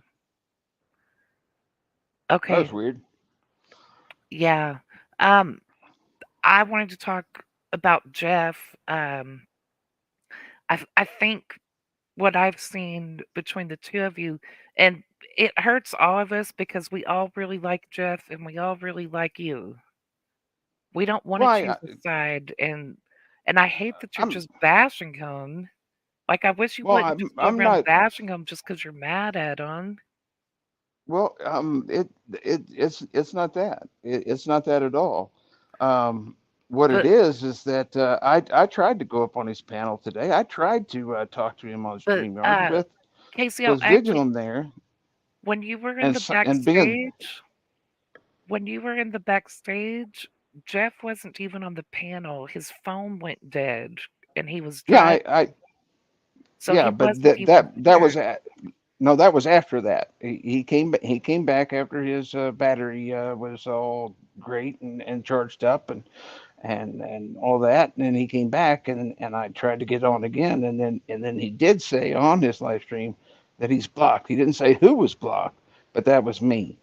that was Okay, weird. yeah. Um, I wanted to talk about Jeff. I think what I've seen between the two of you, and it hurts all of us because we all really like Jeff and we all really like you. We don't want to Why? choose a side, and I hate that you're I'm just bashing him. Like, I wish you well. wouldn't just go I'm around not. bashing him just because 'cause you're mad at him. Well, it's not that. It's not that at all. What it But is that I tried to go up on his panel today. I tried to talk to him on but, StreamYard with KCL, actually, Vigilum there, when you were in and the and being backstage when you were in the backstage, Jeff wasn't even on the panel. His phone went dead, and he was yeah, driving, so he yeah, but wasn't even that there. was no, that was after that. He came back after his battery was all great and charged up and all that. And then he came back and I tried to get on again. And then he did say on his live stream that he's blocked. He didn't say who was blocked, but that was me.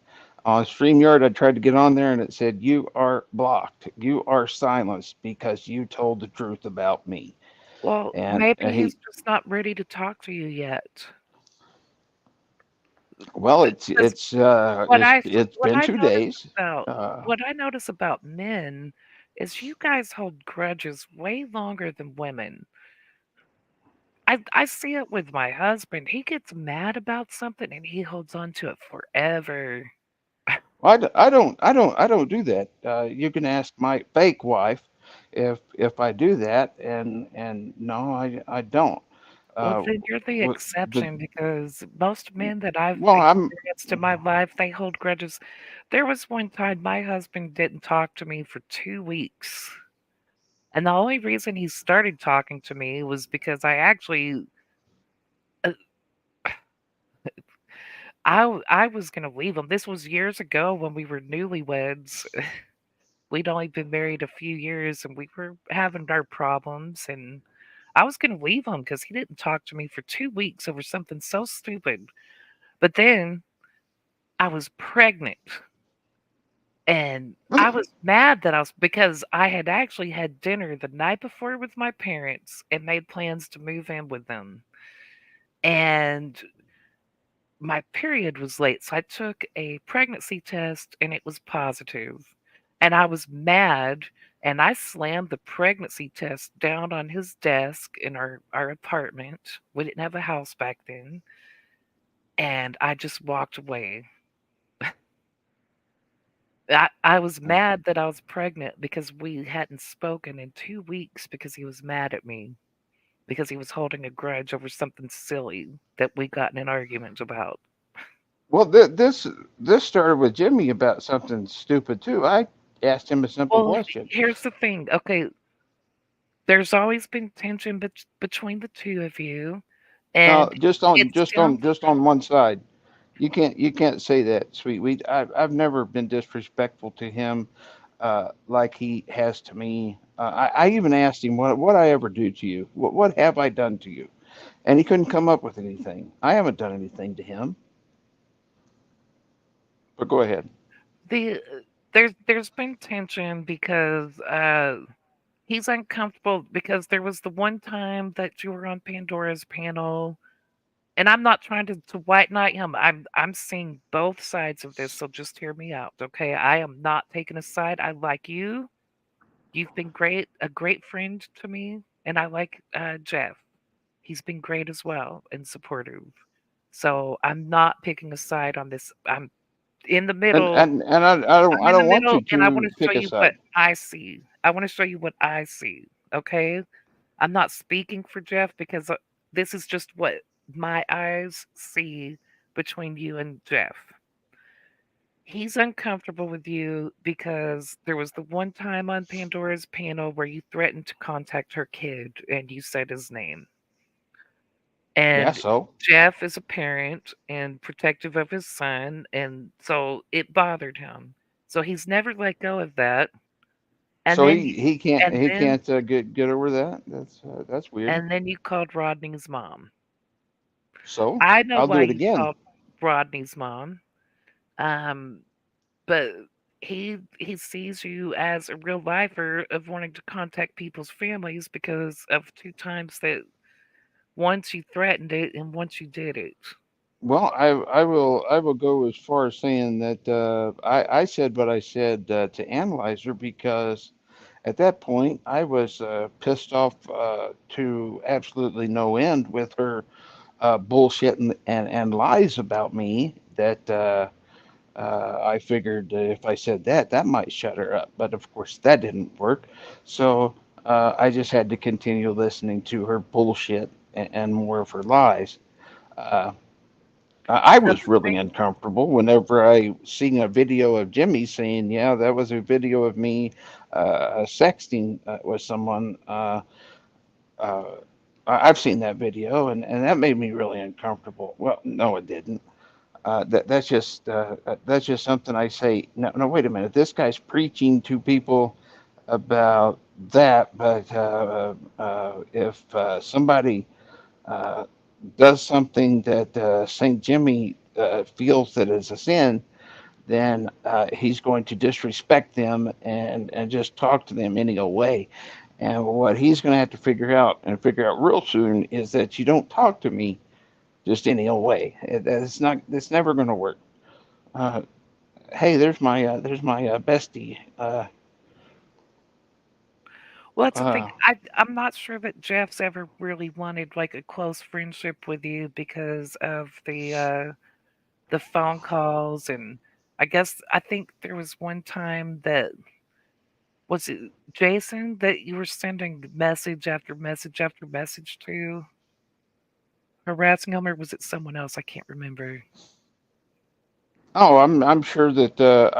On StreamYard, I tried to get on there and it said, "You are blocked. You are silenced because you told the truth about me." Well, And maybe he's he, just not ready to talk to you yet. well, Because it's what been I two notice days. about Uh, what I notice about men is you guys hold grudges way longer than women. I see it with my husband. He gets mad about something and he holds on to it forever. I don't do that. You can ask my fake wife if I do that, and no, I don't. Well, Uh, then you're the the exception because most men that I've well, I'm experienced in my life, they hold grudges. There was one time my husband didn't talk to me for 2 weeks. And the only reason he started talking to me was because uh, I was gonna leave him. This was years ago when we were newlyweds. we'd only been married a few years and we were having our problems. And I was going to leave him because he didn't talk to me for 2 weeks over something so stupid. But then I was pregnant. And I was mad that I was because I had actually had dinner the night before with my parents and made plans to move in with them. And my period was late, so I took a pregnancy test and it was positive. And I was mad and I slammed the pregnancy test down on his desk in our apartment. We didn't have a house back then. And I just walked away. I was mad that I was pregnant because we hadn't spoken in 2 weeks because he was mad at me because he was holding a grudge over something silly that we got in an argument about. Well, this started with Jimmy about something stupid too. I asked him a simple Well, question. here's the thing. Okay, there's always been tension between the two of you, No, and it sounds just on one side. You can't say that, sweet. I've never been disrespectful to him, like he has to me. I even asked him what I ever do to you. What have I done to you? And he couldn't come up with anything. I haven't done anything to him. But go ahead. the there's been tension because he's uncomfortable because there was the one time that you were on Pandora's panel. And I'm not trying to white knight him. I'm seeing both sides of this, so just hear me out, okay? I am not taking a side. I like you. You've been great, a great friend to me, and I like Jeff. He's been great as well and supportive. So I'm not picking a side on this. I'm in the middle. I'm I in the don't want middle, you and I want to to show pick a you what side. I see. I want to show you what I see. Okay? I'm not speaking for Jeff because this is just what my eyes see between you and Jeff. He's uncomfortable with you because there was the one time on Pandora's panel where you threatened to contact her kid and you said his name. Yeah, And so Jeff is a parent and protective of his son, and so it bothered him. So he's never let go of that. And so then you, and he then can't get over that. That's weird. and then you called Rodney's mom. So I know I'll why do it you again. called Rodney's mom. Um, but he sees you as a real lifer of wanting to contact people's families because of 2 times that once you threatened it and once you did it. Well, I will go as far as saying that I said what I said to analyze her because at that point I was pissed off to absolutely no end with her bullshit and lies about me that I figured if I said that, that might shut her up. But of course, that didn't work. So I just had to continue listening to her bullshit and more of her lies. Uh, I So was the really thing, uncomfortable whenever I seen a video of Jimmy saying, "Yeah, that was a video of me sexting with someone." Uh, I've seen that video, and that made me really uncomfortable. Well, no, it didn't. That's just something I say. No, no, wait a minute. This guy's preaching to people about that, but if somebody uh, does something that Saint Jimmy feels that is a sin, then he's going to disrespect them and just talk to them any old way. And what he's going to have to figure out real soon is that you don't talk to me just any old way. It's not. It's never going to work. Uh, hey, there's my bestie. well, that's the thing. Uh, I'm not sure that Jeff's ever really wanted like a close friendship with you because of the phone calls. And I think there was one time that was it Jason that you were sending message after message after message to, harassing him, or was it someone else? I can't remember. oh, I'm sure that the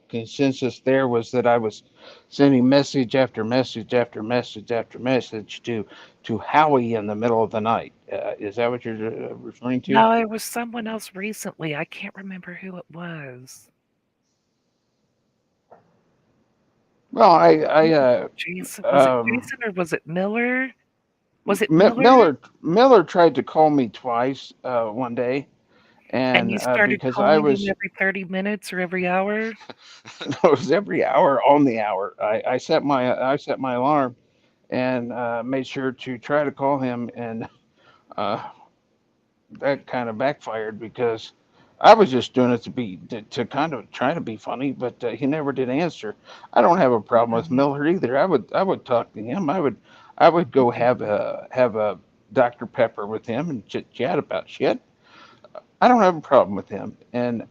consensus there was that I was sending message after message after message after message to Howie in the middle of the night. Is that what you're referring to? No, it was someone else recently. I can't remember who it was. Well, Jason, was it um, Jason or was it Miller? Was it Miller? Miller tried to call me twice one day, And and you started because I calling him was every 30 minutes or every hour? it was every hour on the hour. I set my alarm and made sure to try to call him, and uh, that kind of backfired because I was just doing it to kind of try to be funny, but he never did answer. I don't have a problem with Um, Miller either. I would talk to him. I would go okay. have a Dr. Pepper with him and chit chat about shit. I don't have a problem with him, and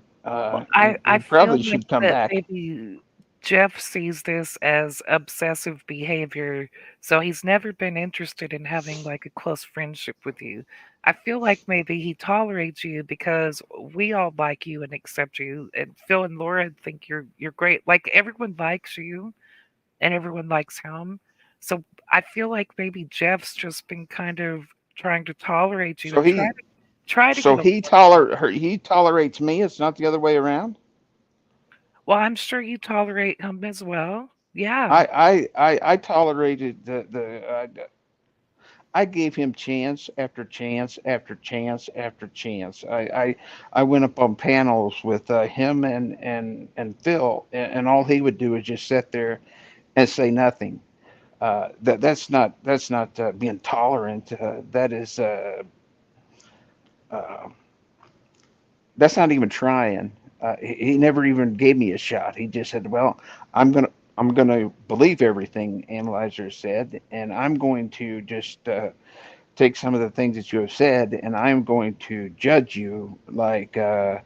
Well, I he feel probably like should come that back. maybe Jeff sees this as obsessive behavior, so he's never been interested in having like a close friendship with you. I feel like maybe he tolerates you because we all like you and accept you, and Phil and Laura think you're great. Like everyone likes you and everyone likes him. So I feel like maybe Jeff's just been kind of trying to tolerate you So and he try to so get along he with you. he tolerates me. It's not the other way around. Well, I'm sure you tolerate him as well. Yeah. I tolerated I gave him chance after chance after chance after chance. I went up on panels with him and Phil, and all he would do is just sit there and say nothing. That's not being tolerant. That is uh, that's not even trying. He never even gave me a shot. He just said, "Well, I'm gonna I'm gonna believe everything Analyzer said, and I'm going to just take some of the things that you have said, and I'm going to judge you uh,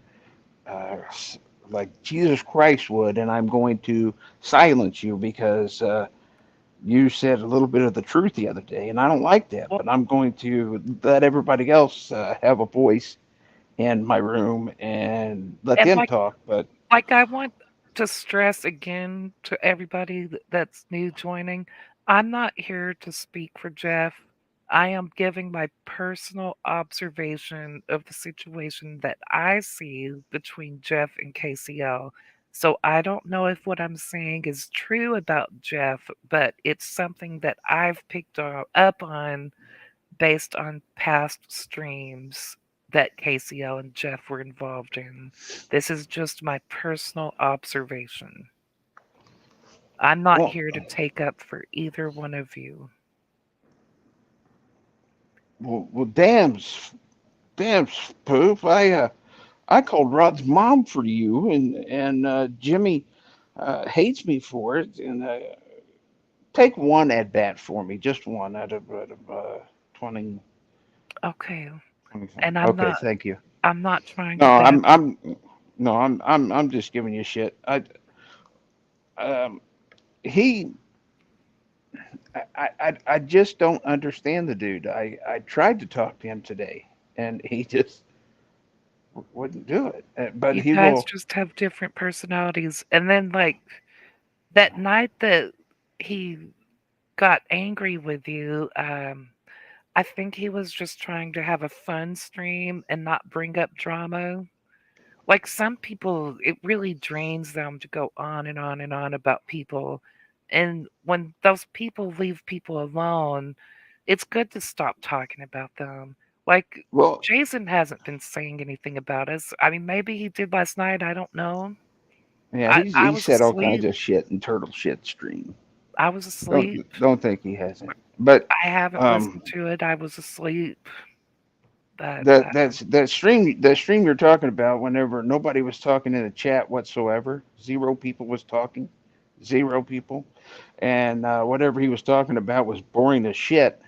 like Jesus Christ would, and I'm going to silence you because you said a little bit of the truth the other day, and I don't like that. Well, But I'm going to let everybody else have a voice in my room and let and them talk." But I want to stress again to everybody that's new joining, I'm not here to speak for Jeff. I am giving my personal observation of the situation that I see between Jeff and KCL. So I don't know if what I'm saying is true about Jeff, but it's something that I've picked up on based on past streams that KCL and Jeff were involved in. This is just my personal observation. I'm not well, here to take up for either one of you. damn, damn, spoof. I called Rod's mom for you, and Jimmy hates me for it. And take one at bat for me, just one out of 20, Okay. 20 something. And Okay, thank you. I'm not trying to No, bash. I'm just giving you shit. Um, he, I just don't understand the dude. I tried to talk to him today, and he just wouldn't do it. But You he guys will. just have different personalities. And then like that night that he got angry with you, I think he was just trying to have a fun stream and not bring up drama. Like some people, it really drains them to go on and on and on about people. And when those people leave people alone, it's good to stop talking about them. Like Well, Jason hasn't been saying anything about us. I mean, maybe he did last night. I don't know. yeah, I he was said all kinds asleep. of shit in Turtle Shit Stream. I was asleep. Don't think he hasn't. But I haven't listened um, to it. I was asleep. But that stream you're talking about, whenever nobody was talking in the chat whatsoever, zero people was talking, zero people, and whatever he was talking about was boring as shit.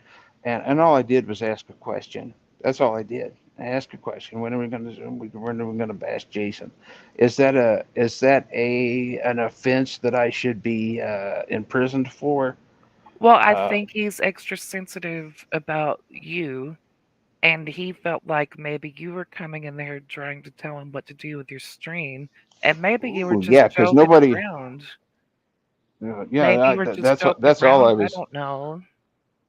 And all I did was ask a question. That's all I did. I asked a question. When are we going to Zoom? When are we going to bash Jason? Is that a an offense that I should be imprisoned for? well, I Uh, think he's extra sensitive about you. And he felt like maybe you were coming in there trying to tell him what to do with your stream, and maybe you were ooh, just yeah, because joking nobody. around. Yeah, Maybe you were just joking that's all I around, I was. don't know.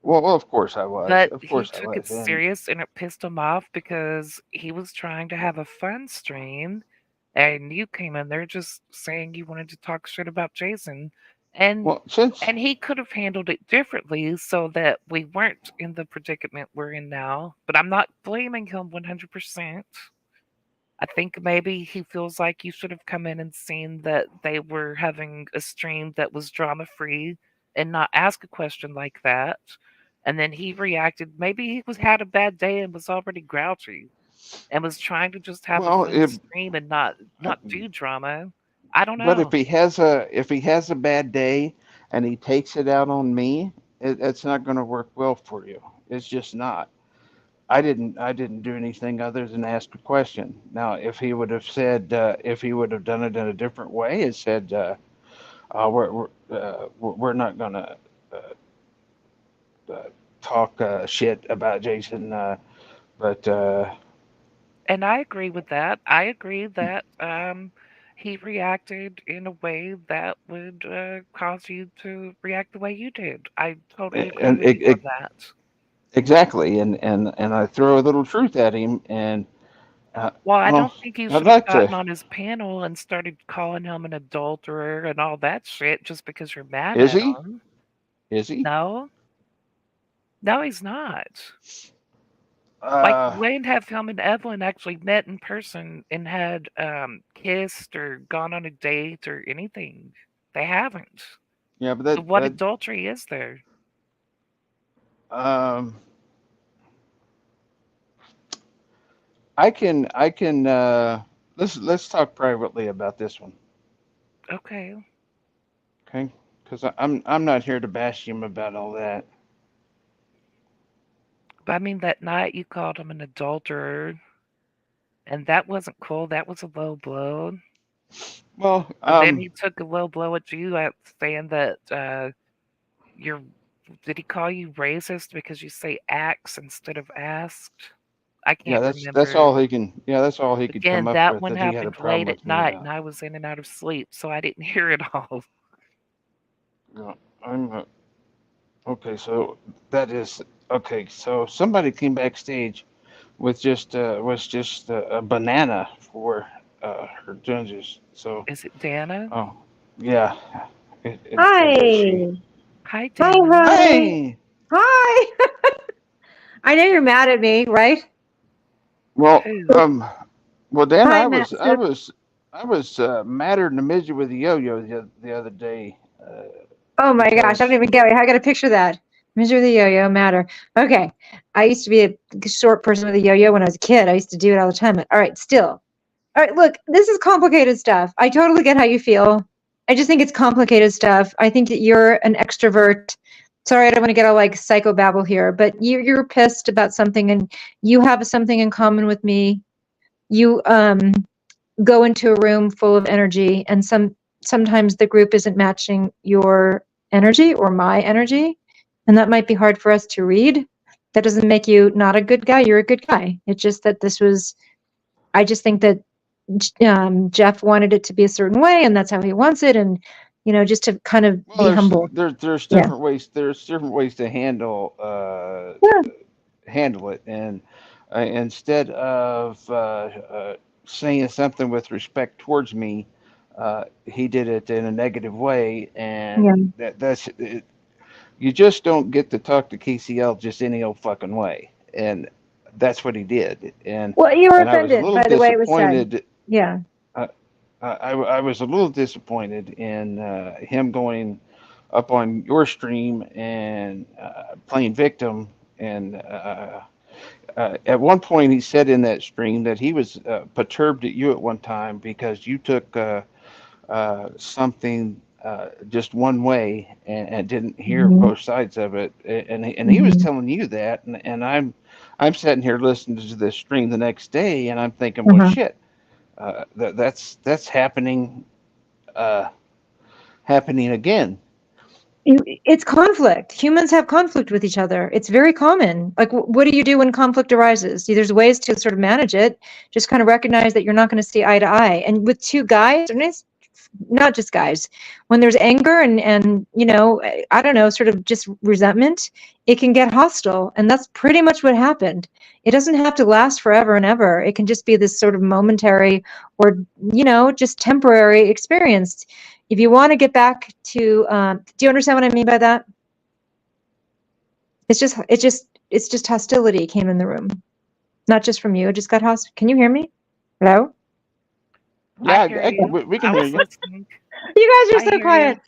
Well, of course I was. But Of he course I took it was. And serious and it pissed him off because he was trying to have a fun stream and you came in there just saying you wanted to talk shit about Jason. And Well, since and he could have handled it differently so that we weren't in the predicament we're in now. But I'm not blaming him 100%. I think maybe he feels like you should have come in and seen that they were having a stream that was drama free and not ask a question like that. And then he reacted. Maybe he was had a bad day and was already grouchy and was trying to just have a well, fun if stream and not do drama. I don't but know. if he has a bad day and he takes it out on me, it's not going to work well for you. It's just not. I didn't do anything other than ask a question. Now, if he would have said, if he would have done it in a different way, and said, we're not going to uh, talk shit about Jason, but And I agree with that. I agree that he reacted in a way that would cause you to react the way you did. I totally agree and with you on that. exactly, and I throw a little truth at him, and Well, I well, don't think you I'd should have like to. gotten on his panel and started calling him an adulterer and all that shit just because you're mad Is at he? him. Is he? No, no, he's not. Like, Uh, when have him and Evelyn actually met in person and had kissed or gone on a date or anything? They haven't. yeah, but So what adultery is there? um, I can let's talk privately about this one, Okay. okay? Because I'm not here to bash him about all that. But I mean, that night you called him an adulterer, and that wasn't cool. That was a low blow. Well, But then he took a low blow at you at saying that you're. Did he call you racist because you say ax instead of asked? I yeah, can't that's remember. all he can. Yeah, that's all he could come Again, up that with one that he had a happened problem late at with me night, and about. I was in and out of sleep, so I didn't hear it all. Yeah, I'm okay. So that is okay. So somebody came backstage with just was just a banana for her judges. So Is it Dana? oh yeah, I guess she. Hi. Hi, Hi, Dana. honey. Hey, Hi. I know you're mad at me, right? well Who? well Dan, Hi, I Master. was I was madder than a midget with a yo-yo the other day Oh my gosh, I don't because even get it. I got to picture that. Measure the yo-yo matter. Okay. I used to be a short person with a yo-yo when I was a kid. I used to do it all the time. All right, still. All right, look, this is complicated stuff. I totally get how you feel. I just think it's complicated stuff. I think that you're an extrovert. Sorry, I don't want to get all like psychobabble here, but you're pissed about something and you have something in common with me. You go into a room full of energy and sometimes the group isn't matching your energy or my energy, and that might be hard for us to read. That doesn't make you not a good guy. You're a good guy. It's just that this was, I just think that Jeff wanted it to be a certain way and that's how he wants it, and just to kind of well be humble. there's Yeah. different ways to Yeah. handle it, and instead of saying something with respect towards me, he did it in a negative way, Yeah. and that's it. You just don't get to talk to KCL just any old fucking way, and that's what he did, Well, you were and I was a offended little by the way it was said. disappointed. Yeah. uh, I was a little disappointed in him going up on your stream and playing victim. And at one point, he said in that stream that he was perturbed at you at one time because you took something just one way and didn't hear Hmm. both sides of it. And he was Hmm. telling you that, and I'm sitting here listening to this stream the next day, and I'm thinking, well, Uh-huh. shit, that's happening uh, happening again. It's conflict. Humans have conflict with each other. It's very common. Like, what do you do when conflict arises? There's ways to sort of manage it. Just kind of recognize that you're not going to see eye to eye. And with two guys, and it's not just guys, when there's anger and I don't know, sort of just resentment, it can get hostile. And that's pretty much what happened. It doesn't have to last forever and ever. It can just be this sort of momentary or just temporary experience. If you want to get back to, do you understand what I mean by that? It's just hostility came in the room, not just from you. It just got hostile. Can you hear me? Hello? I Yeah, hear you. we can I hear was you. listening. You guys I are so hear you. quiet.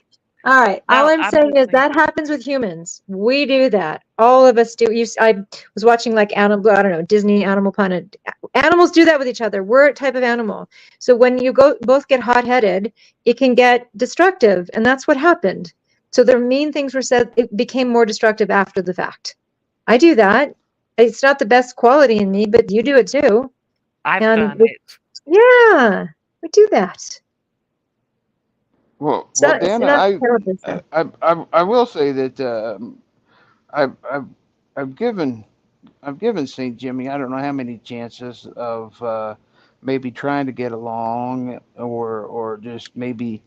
All right. All No, I'm I'm saying is listening. that happens with humans. We do that. All of us do. I was watching like animal, I don't know, Disney Animal Planet. Animals do that with each other. We're a type of animal. So when you both get hot-headed, it can get destructive, and that's what happened. So the mean things were said. It became more destructive after the fact. I do that. It's not the best quality in me, but you do it too. I've And done it. yeah, we do that. It's Dana, not terrible stuff. I will say that I've I've I've given St. Jimmy, I don't know how many chances of maybe trying to get along, or just maybe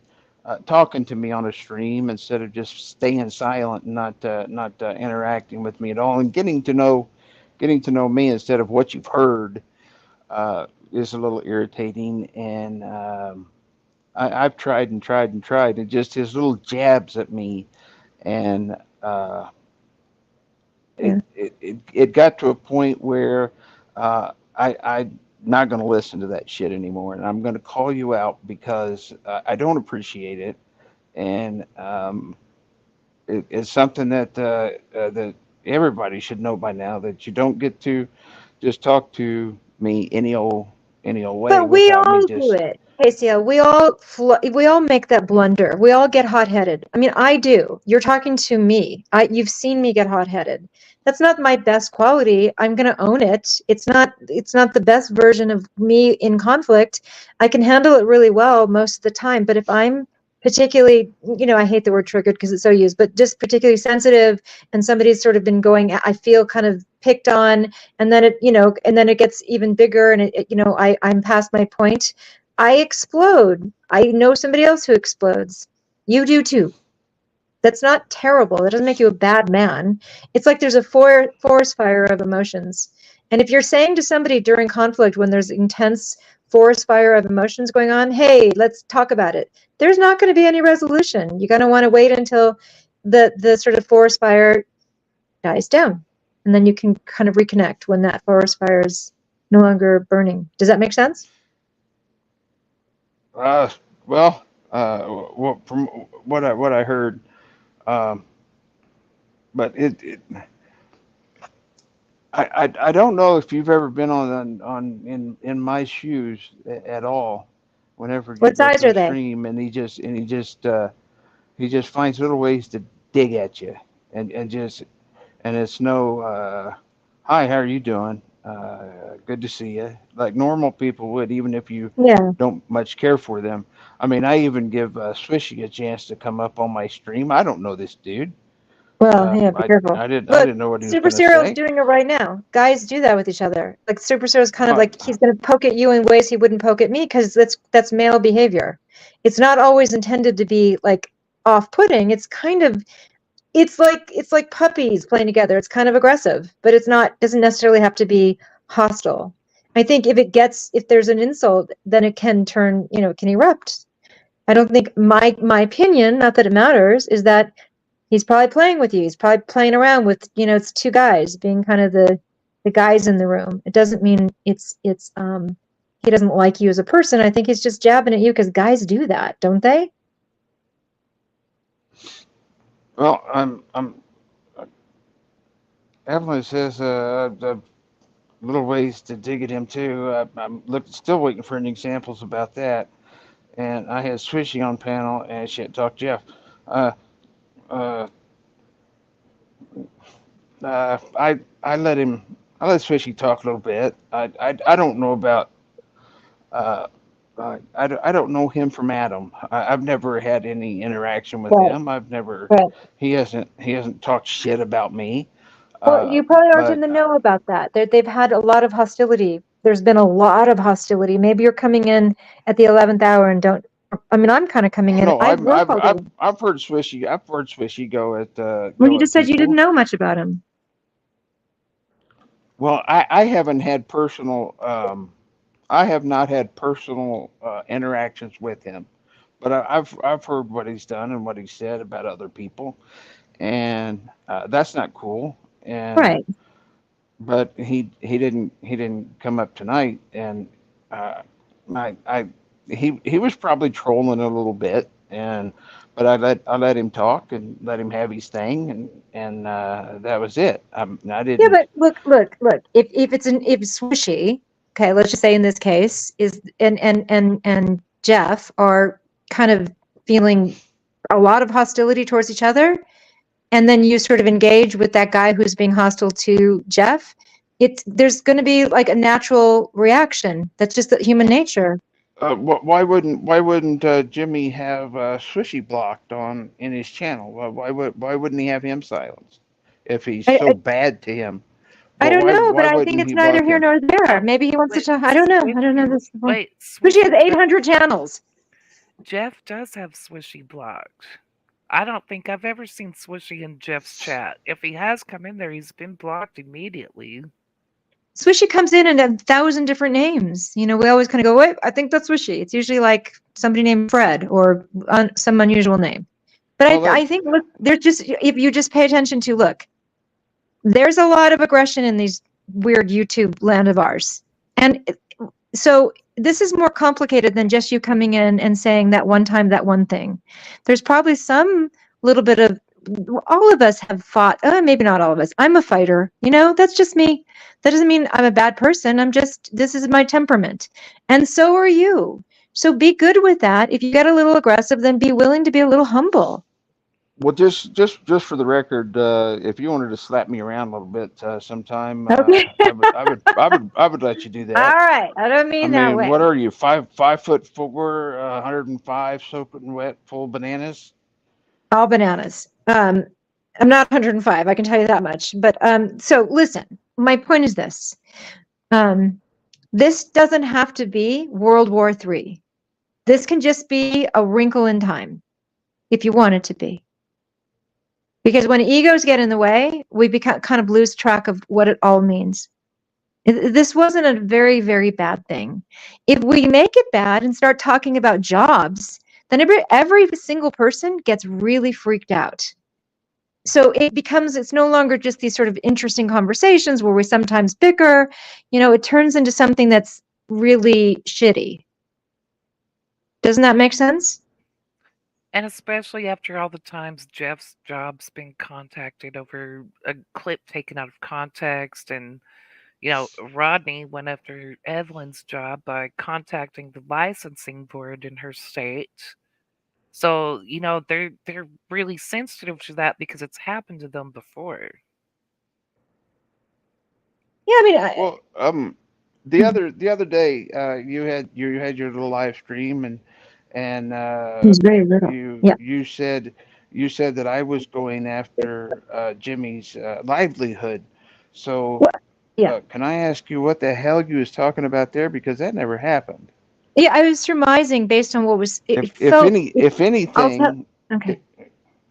talking to me on a stream instead of just staying silent and not interacting with me at all, and getting to know me instead of what you've heard is a little irritating. And I've tried and tried and tried, and just his little jabs at me, and Yeah. it got to a point where I'm not going to listen to that shit anymore, and I'm going to call you out because I don't appreciate it, and it's something that everybody should know by now, that you don't get to just talk to me any old way But we without me all do just. it, Casey. We all make that blunder. We all get hot-headed. I mean, I do. You're talking to me. You've seen me get hot-headed. That's not my best quality. I'm going to own it. It's not the best version of me in conflict. I can handle it really well most of the time, but if I'm particularly, I hate the word triggered because it's so used, but just particularly sensitive, and somebody's sort of been going, I feel kind of picked on, and then it gets even bigger, and I'm past my point. I explode. I know somebody else who explodes. You do too. That's not terrible. That doesn't make you a bad man. It's like there's a forest fire of emotions. And if you're saying to somebody during conflict, when there's intense forest fire of emotions going on, hey, let's talk about it, there's not going to be any resolution. You're going to want to wait until the sort of forest fire dies down, and then you can kind of reconnect when that forest fire is no longer burning. Does that make sense? Uh, well, from what I heard, um, but I don't know if you've ever been on in my shoes at all. Whenever you What go size to a are they? stream, and he just finds little ways to dig at you, and just and it's no hi, how are you doing? Good to see you. Like normal people would, even if you Yeah. don't much care for them. I mean, I even give Swishy a chance to come up on my stream. I don't know this dude. Well, yeah, be careful. I Look, didn't know what he was Super gonna Serial's say. doing it right now. Guys do that with each other. Like Super Serial's kind of Uh, like he's going to poke at you in ways he wouldn't poke at me because that's male behavior. It's not always intended to be like off-putting. It's like puppies playing together. It's kind of aggressive, but it's not doesn't necessarily have to be hostile. I think if there's an insult, then it can turn, it can erupt. I don't think my opinion, not that it matters, is that he's probably playing with you. He's probably playing around with, it's two guys being kind of the guys in the room. It doesn't mean it's he doesn't like you as a person. I think he's just jabbing at you because guys do that, don't they? well, I'm Evelyn says the little ways to dig at him too. Still waiting for any examples about that. And I had Swishy on panel, and she had talked Jeff. Uh, uh, I let him. I let Swishy talk a little bit. I don't know about. Uh, I don't know him from Adam. I've never had any interaction with Right, him. I've never. right. He hasn't talked shit about me. Well, Uh, you probably aren't in but the know about that. They've had a lot of hostility. There's been a lot of hostility. Maybe you're coming in at the 11th hour and don't. I mean, I'm kind of coming oh in. no, I work all day. I've heard Swishy Well, you go at just said you didn't people. know much about him. Well, I haven't had personal. I have not had personal interactions with him, but I've heard what he's done and what he said about other people, and that's not cool. And Right. but he didn't come up tonight, and uh, I he was probably trolling a little bit, and but I let him talk and let him have his thing, and that was it. I Yeah, didn't. but look. If it's swishy, okay, let's just say in this case is and Jeff are kind of feeling a lot of hostility towards each other, and then you sort of engage with that guy who's being hostile to Jeff. There's going to be like a natural reaction. That's just the human nature. Why wouldn't Jimmy have Swishy blocked on in his channel? Why wouldn't he have him silenced if he's I, so I bad to him? I Well, don't why know, but why I think wouldn't it's he neither block here him? nor there. Oh, Maybe he wants to wait, talk. I don't know. I don't know this. Swishy has Swishy, 800 channels. Jeff does have Swishy blocked. I don't think I've ever seen Swishy in Jeff's chat. If he has come in there, he's been blocked immediately. Swishy comes in 1,000 different names. You know, we always kind of go, wait, I think that's Swishy. It's usually like somebody named Fred or some unusual name. But Well, I think, look, there's just, if you just pay attention to, look, there's a lot of aggression in these weird YouTube land of ours. And so this is more complicated than just you coming in and saying that one time, that one thing. There's probably some little bit of, all of us have fought, maybe not all of us. I'm a fighter, you know, that's just me. That doesn't mean I'm a bad person. This is my temperament. And so are you. So be good with that. If you get a little aggressive, then be willing to be a little humble. well, just for the record, if you wanted to slap me around a little bit sometime, Okay. I would let you do All that. right. I don't I mean that mean, way. what are you, 5 foot 4, 105, soaking wet, full of bananas? All bananas. I'm not 105, I can tell you that much. But so listen, my point is this. Um, this doesn't have to be World War III. This can just be a wrinkle in time if you want it to be. Because when egos get in the way, we become kind of lose track of what it all means. This wasn't a very, very bad thing. If we make it bad and start talking about jobs, then every single person gets really freaked out. So it's no longer just these sort of interesting conversations where we sometimes bicker. You know, it turns into something that's really shitty. Doesn't that make sense? And especially after all the times Jeff's job's been contacted over a clip taken out of context, and Rodney went after Evelyn's job by contacting the licensing board in her state. So, they're really sensitive to that because it's happened to them before. Yeah, I mean, Well, the other day, you had your little live stream, and he's very little. you Yeah. you said you said that I was going after Jimmy's livelihood. So, Well, yeah. can I ask you what the hell you was talking about there? Because that never happened. Yeah, I was surmising based on what was, it If if felt, any if I'll tell, anything okay.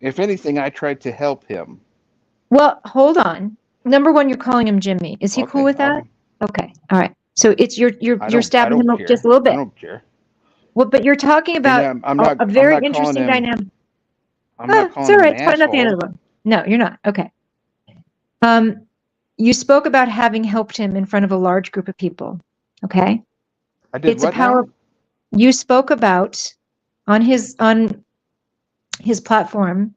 if anything, I tried to help him. Well, hold on. Number one, you're calling him Jimmy. Is he cool Okay, with that? Okay. All right. So it's I you're don't I stabbing don't him up just care. a little I bit. don't care. Well, but you're talking And about I'm a not I'm very not calling interesting him dynamic. I'm not It's calling all him right. an It's fine. Not the end of asshole. the world. No, you're not. Okay. Um, you spoke about having helped him in front of a large group of people. Okay. I did It's a what now? power. You spoke about on his platform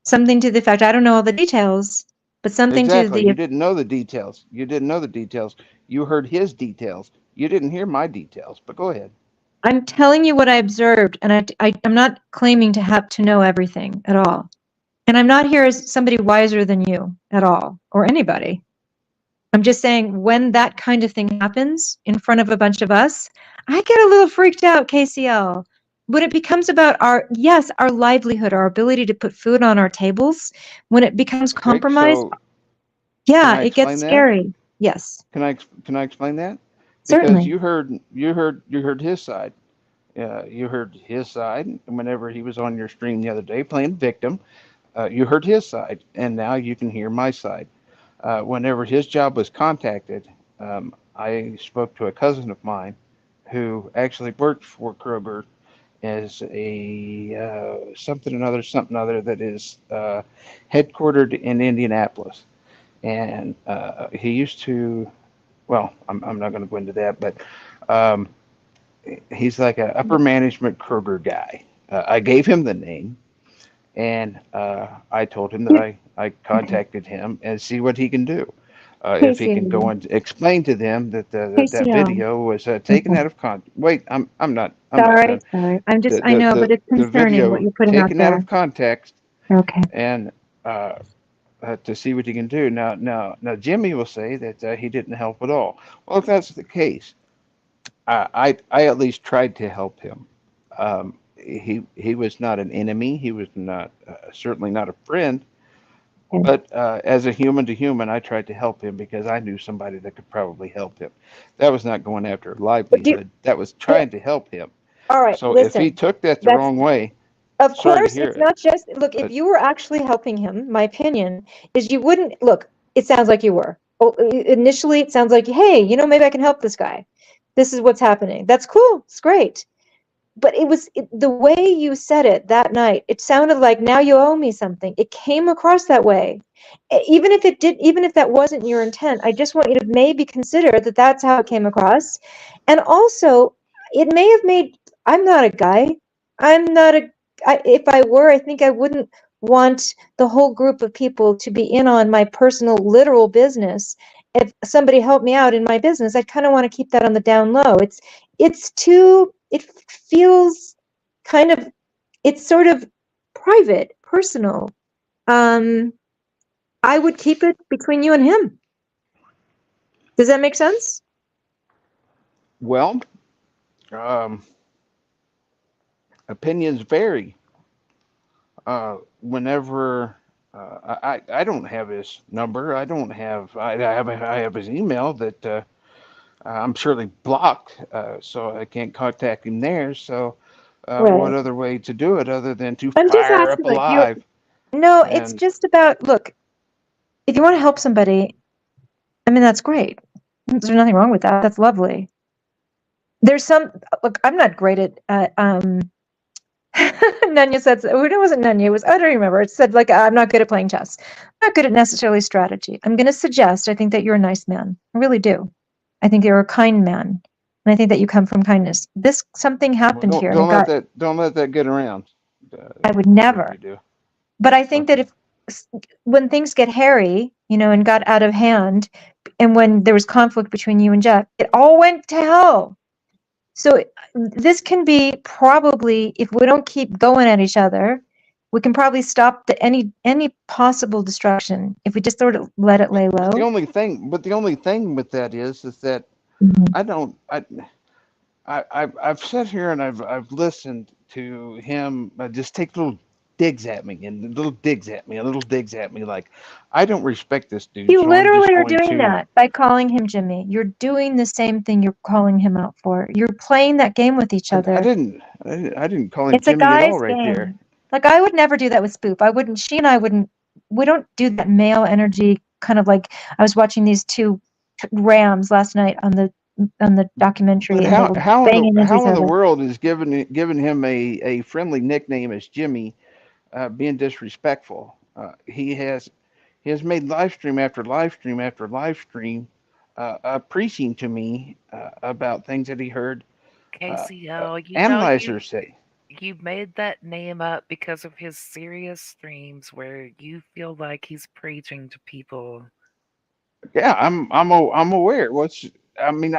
something to the effect. I don't know all the details, but something to Exactly. the. You didn't know the details. You didn't know the details. You heard his details. You didn't hear my details. But go ahead. I'm telling you what I observed, and I'm not claiming to have to know everything at all. And I'm not here as somebody wiser than you at all, or anybody. I'm just saying when that kind of thing happens in front of a bunch of us, I get a little freaked out, KCL. When it becomes about our livelihood, our ability to put food on our tables, when it becomes Okay. compromised, So can yeah, I it gets explain that? scary. Yes, Can I explain that? Because certainly. you heard his side. You heard his side whenever he was on your stream the other day playing victim. You heard his side, and now you can hear my side. Whenever his job was contacted, I spoke to a cousin of mine who actually worked for Kroger, is a something other that is headquartered in Indianapolis, and he used to. Well, I'm not going to go into that, but um, he's like an upper management Kroger guy. I gave him the name, and I told him that I contacted him and see what he can do. If he can go KCO. and explain to them that that KCO. video was taken Okay. out of context. Wait, I'm not Sorry, done. sorry. I The know, but it's the concerning what video you're putting out taken out there. of context, Okay. and uh, to see what he can do. Now, Jimmy will say that he didn't help at all. Well, if that's the case, I at least tried to help him. He was not an enemy. He was not certainly not a friend. Okay. But as a human to human, I tried to help him because I knew somebody that could probably help him. That was not going after a But do livelihood. That was well, trying to help him. all right, So if he listen. took that the That's wrong way, of sorry to course, hear it's it. not just look, if But you were actually helping him, my opinion is you wouldn't look, it sounds like you were. Oh, initially it sounds like, hey, maybe I can help this guy. This is what's happening. That's cool. It's great. But the way you said it that night, it sounded like now you owe me something. It came across that way. Even if that wasn't your intent, I just want you to maybe consider that that's how it came across. And also, it may have made, I'm not a guy. I'm not a, if I were, I think I wouldn't want the whole group of people to be in on my personal, literal business. If somebody helped me out in my business, I'd kind of want to keep that on the down low. It feels kind of, it's sort of private, personal. Um, I would keep it between you and him. Does that make sense? well, um, opinions vary. Whenever I don't have his number, I have his email that I'm surely blocked, so I can't contact him there. So, what Right. other way to do it other than to I'm just fire asking, up a like, you, live? no, it's And just about, look, if you want to help somebody, I mean, that's great. There's nothing wrong with that. That's lovely. There's some, look, I'm not great at Nunya said, oh, it wasn't Nunya, it was, I don't remember. It said, like, I'm not good at playing chess. I'm not good at necessarily strategy. I'm going to suggest, I think that you're a nice man. I really do. I think you're a kind man. And I think that you come from kindness. Something well, happened here and it got, don't let that get around. I would Whatever never. you do. But I think that Okay. if, when things get hairy, and got out of hand, and when there was conflict between you and Jeff, it all went to hell. So this can be probably, if we don't keep going at each other, we can probably stop any possible destruction if we just sort of let it lay But low. the only thing with that is that Mhm. I don't I've sat here and I've listened to him just take little digs at me and little digs at me and little digs at me like I don't respect this dude, You so I'm just literally are going doing to. that by calling him Jimmy. You're doing the same thing you're calling him out for. You're playing that game with each I other. didn't I didn't call him It's a Jimmy at all guy's right there. game. Like, I would never do that with Spoop. I wouldn't, she and I wouldn't, we don't do that male energy kind of like, I was watching these two rams last night on the But documentary and they were banging into each how in the other. world is giving him a friendly nickname as Jimmy being disrespectful? He has made live stream after live stream after live stream, preaching to me about things that he heard KCL, analyzers say. you made that name up because of his serious streams where you feel like he's preaching to people. Yeah, I'm aware. I mean,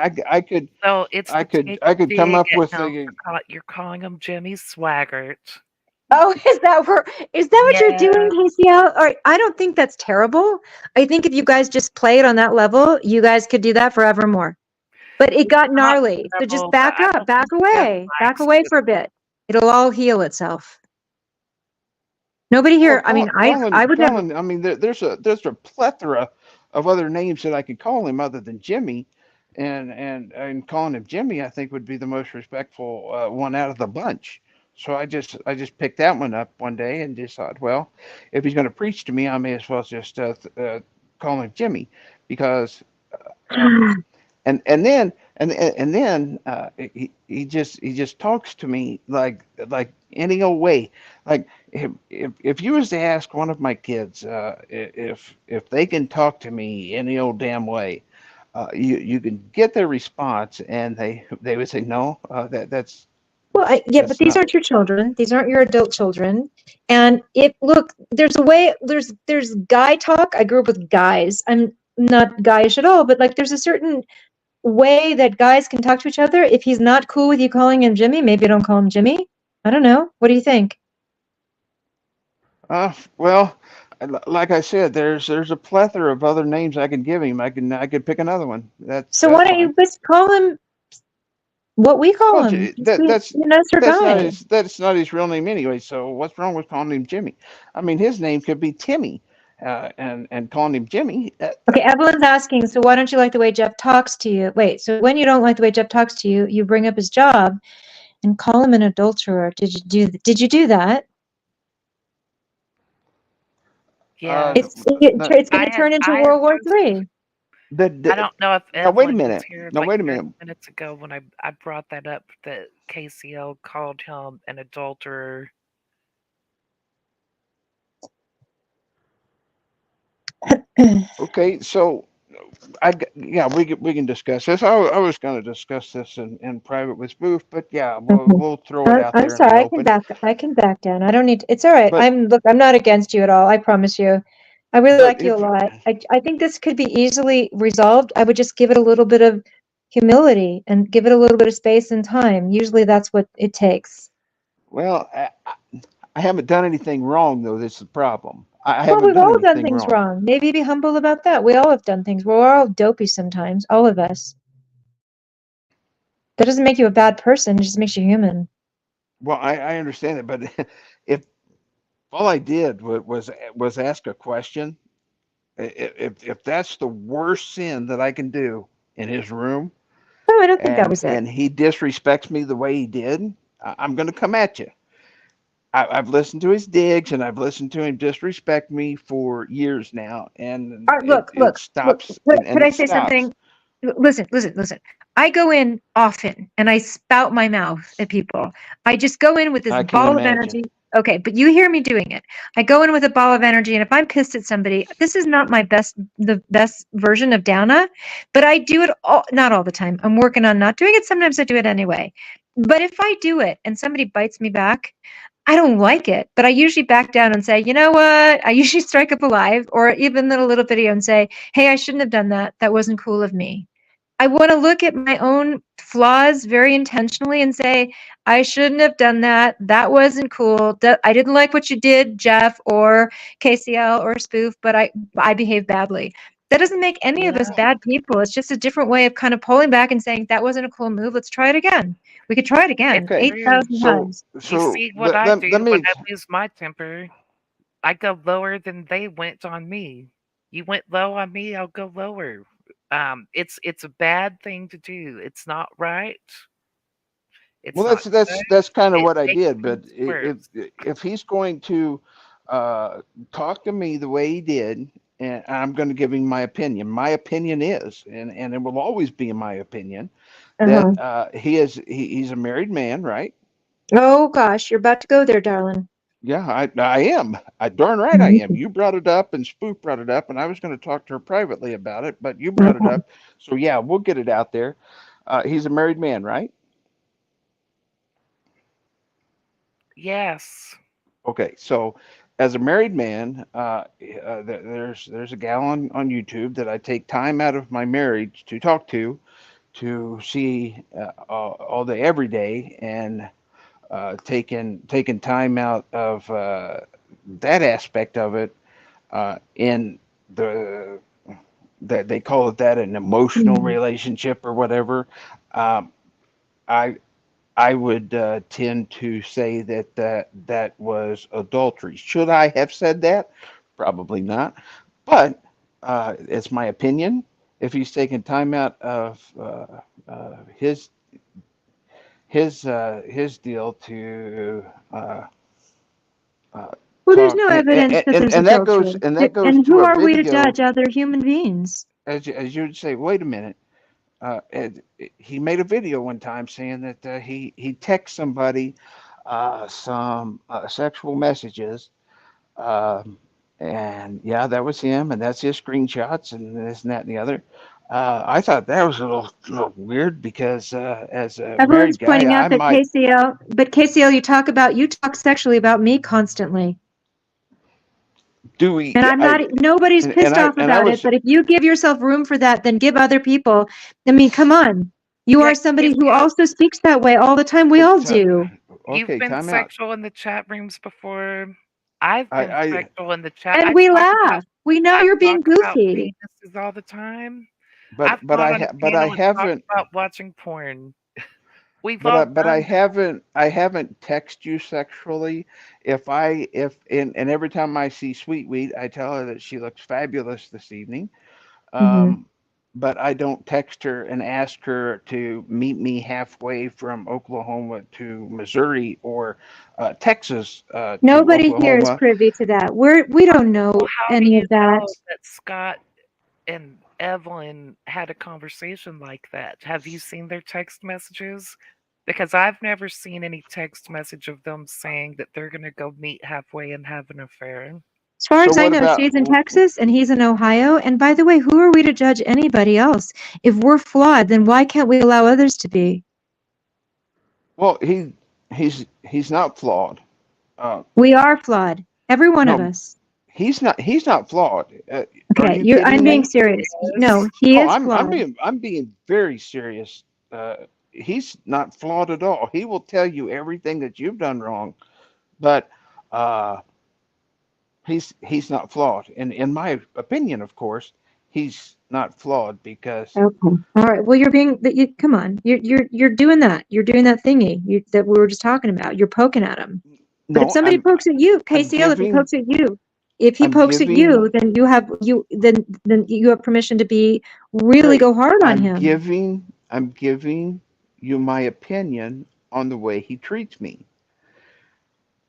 So it's to take a I could come dig up at with him a. for you're calling him Jimmy Swaggart. Oh, is that what you're doing, Yeah, KCL? All right, I don't think that's terrible. I think if you guys just play it on that level, you guys could do that forevermore. But it it's got not gnarly. So just terrible, but back I up, don't think he ever back likes away you. for a bit. It'll all heal itself. Nobody Well, here, I mean, I would never. Colin. I mean, there's a plethora of other names that I could call him other than Jimmy, and calling him Jimmy, I think would be the most respectful one out of the bunch. So I just picked that one up one day and just thought, well, if he's going to preach to me, I may as well just call him Jimmy, because uh, um, And then he just talks to me like any old way. Like if you was to ask one of my kids if they can talk to me any old damn way, you can get their response, and they would say no. Well, yeah, but that's these not. aren't your children. These aren't your adult children. And if look, there's a way. There's guy talk. I grew up with guys. I'm not guyish at all, but like there's a certain way that guys can talk to each other. If he's not cool with you calling him Jimmy, maybe don't call him Jimmy. I don't know. What do you think? Well, like I said, there's a plethora of other names I could give him. I could pick another one. That's So why that's don't fine. you just call him what we call Well, him? Just that be a nicer guy. that's not his real name anyway. So what's wrong with calling him Jimmy? I mean, his name could be Timmy, and calling him Jimmy. Okay, Evelyn's asking, so why don't you like the way Jeff talks to you? Wait, so when you don't like the way Jeff talks to you, you bring up his job and call him an adulterer. Did you do that? Uh, Yes. no, It's going to turn into I had World War posted. III. I don't know if now wait a Evelyn was minute. here Now like wait a 30 minute. minutes ago when I brought that up that KCL called him an adulterer. Okay, so yeah, we can discuss this. I was going to discuss this in private with Spoof, but yeah, Mhm. we'll throw it out I'm there in the sorry. open. I can back down. I don't need. It's all right. But Look. I'm not against you at all. I promise you. I really but like you a if lot. I think this could be easily resolved. I would just give it a little bit of humility and give it a little bit of space and time. Usually, that's what it takes. well, I haven't done anything wrong though. That's the problem. I Well, haven't we've done all done anything things wrong. wrong. Maybe be humble about that. We all have done things. We're all dopey sometimes. All of us. That doesn't make you a bad person. It just makes you human. Well, I understand it, but if all I did was ask a question, if that's the worst sin that I can do in his room, No, I don't think that and was it. he disrespects me the way he did, I'm going to come at you. I've listened to his digs, and I've listened to him disrespect me for years now, and All right, look, it look. stops, and Could I it say stops. something? Listen. I go in often and I spout my mouth at people. I just go in with this I can ball of imagine. energy. Okay, but you hear me doing it. I go in with a ball of energy, and if I'm pissed at somebody, this is not the best version of Downa, but I do it all, not all the time. I'm working on not doing it. Sometimes I do it anyway. But if I do it and somebody bites me back, I don't like it, but I usually back down and say, you know what? I usually strike up a live or even little video and say, hey, I shouldn't have done that. That wasn't cool of me. I want to look at my own flaws very intentionally and say, I shouldn't have done that. That wasn't cool. I didn't like what you did, Jeff or KCL or Spoof, but I behaved badly. That doesn't make any of us Yeah. bad people. It's just a different way of kind of pulling back and saying, that wasn't a cool move. Let's try it again. We could try it It's again Okay, true. 8,000 so times. You so see what I do let when me. I lose my temper. I go lower than they went on me. You went low on me, I'll go lower. It's a bad thing to do. It's not right. Well, It's not good. that's kind of It what I makes did. But things worse. if he's going to talk to me the way he did, and I'm going to give him my opinion. My opinion is, and it will always be my opinion, that Uh-huh. he's a married man, right? Oh gosh, you're about to go there, darling. Yeah, I am. I darn right I am. Mhm. You brought it up, and Spook brought it up, and I was going to talk to her privately about it, but you brought it Okay. up. So yeah, we'll get it out there. He's a married man, right? Yes. Okay, so as a married man, there's a gal on YouTube that I take time out of my marriage to talk to see all day every day, and taking time out of that aspect of it in the that they call it that an emotional Mhm. relationship or whatever. Um, I I would tend to say that was adultery. Should I have said that? Probably not. But it's my opinion. If he's taking time out of his deal to uh, Well, there's talk, no evidence that there's and adultery. that goes And to who a are we to video, judge other human beings? as you would say. Wait a minute. he made a video one time saying that he texted somebody some sexual messages, um, and yeah, that was him, and that's his screenshots, and this and that and the other. I thought that was a little weird because as a Everyone's married guy, pointing I out that might, KCL, but KCL, you talk sexually about me constantly. do we, And I'm not, I, nobody's and pissed I, off and I about it, was, but if you give yourself room for that, then give other people. I mean, come on. You Yeah, are somebody who KCL, also speaks that way all the time. We all it's, do. you've okay, been time out. sexual in the chat rooms before. I've been I, sexual in the chat. And we laugh. We know I you're being talk about goofy. penises all the time. I've but gone I, on a but I panel and talked haven't. about watching porn. We've all But done that. I haven't texted you sexually. And every time I see Sweet Wheat, I tell her that she looks fabulous this evening. Hmm. Um, but I don't text her and ask her to meet me halfway from Oklahoma to Missouri or Texas to Nobody here is Oklahoma. privy to that. We don't know Well, how do any you of that. know that Scott and Evelyn had a conversation like that? Have you seen their text messages? Because I've never seen any text message of them saying that they're going to go meet halfway and have an affair. As far So as I what know, about? she's in Texas and he's in Ohio. And by the way, who are we to judge anybody else? If we're flawed, then why can't we allow others to be? Well, he's not flawed. Uh, We are flawed. Every one of no, us. he's not flawed. Are Okay, you I'm kidding being me? serious. No, Yes. he Oh, is flawed. I'm being very serious. He's not flawed at all. He will tell you everything that you've done wrong, but uh, he's not flawed. And in my opinion, of course, he's not flawed because Okay. All right. Well, you're being that you come on. You're doing that. You're doing that thingy that we were just talking about. You're poking at him. But if no, somebody pokes at you, I'm KCL, if he giving pokes at you, if he I'm pokes at giving you, then then you have permission to be really great. go hard on him. I'm giving you my opinion on the way he treats me.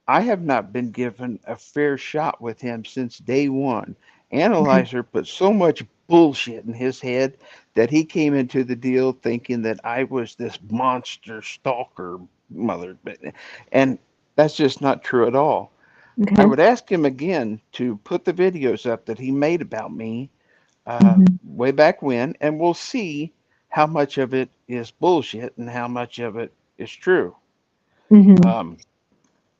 I have not been given a fair shot with him since day one. Okay. Analyzer put so much bullshit in his head that he came into the deal thinking that I was this monster stalker mother. And that's just not true at all. I Okay. would ask him again to put the videos up that he made about me Hmm. way back when, and we'll see how much of it is bullshit and how much of it is true. Hmm. Um,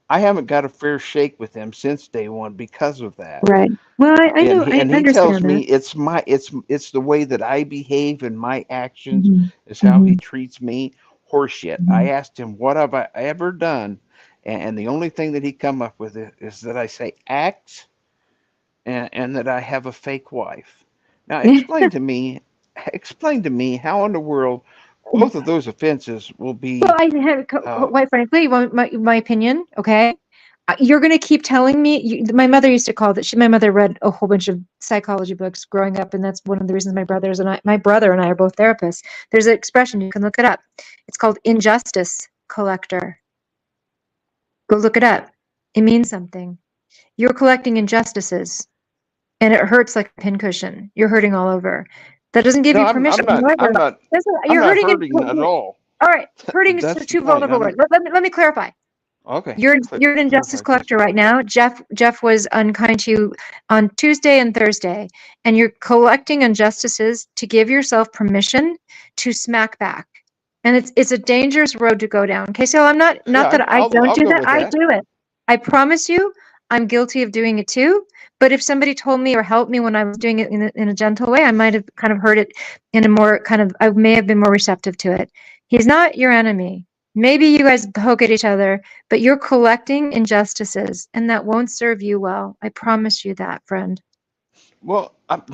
I haven't got a fair shake with him since day one because of that. Right. Well, I And know. he I and he tells understand me that. it's the way that I behave and my actions Hmm. is how he Hmm. treats me. Horseshit. I Hmm. asked him what have I ever done, and the only thing that he come up with is that I say acts and that I have a fake wife. Now explain to me how in the world both of those offenses will Well, be I have, uh, quite frankly, you want my opinion, okay? You're going to keep telling me. My mother used to call that. My mother read a whole bunch of psychology books growing up, and that's one of the reasons my brother and I are both therapists. There's an expression you can look it up. It's called injustice collector. Go look it up. It means something. You're collecting injustices, and it hurts like a pincushion. You're hurting all over. That doesn't give no, you permission. However, I'm you're not hurting in. hurting at all. All right, hurting is That's the too point. vulnerable word. Let me clarify. Okay. You're an injustice Clarify, please. collector right now. Jeff was unkind to you on Tuesday and Thursday, and you're collecting injustices to give yourself permission to smack back. And it's a dangerous road to go down. Okay, so I'm not Yeah, that I don't I'll do go that. with I that. do it. I promise you, I'm guilty of doing it too. But if somebody told me or helped me when I was doing it in a gentle way, I might have kind of heard it in a more kind of, I may have been more receptive to it. He's not your enemy. Maybe you guys poke at each other, but you're collecting injustices, and that won't serve you well. I promise you that, friend. Well, I'm,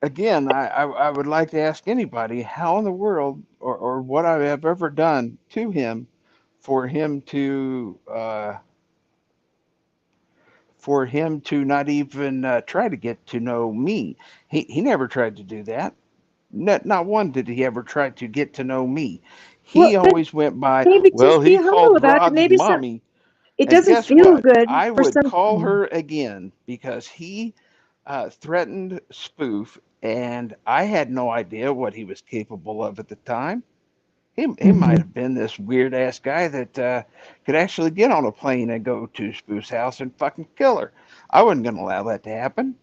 again, I would like to ask anybody how in the world or what I have ever done to him for him to not even try to get to know me. He never tried to do that. Not one did he ever try to get to know me. He Well, then always went by, maybe well, just be he humble called about it. Rod's Maybe some, mommy. it And doesn't guess feel what? good I for would some. call her again because he threatened spoof and I had no idea what he was capable of at the time. He might Mhm. have been this weird ass guy that could actually get on a plane and go to Spoo's house and fucking kill her. I wasn't going to allow that to happen.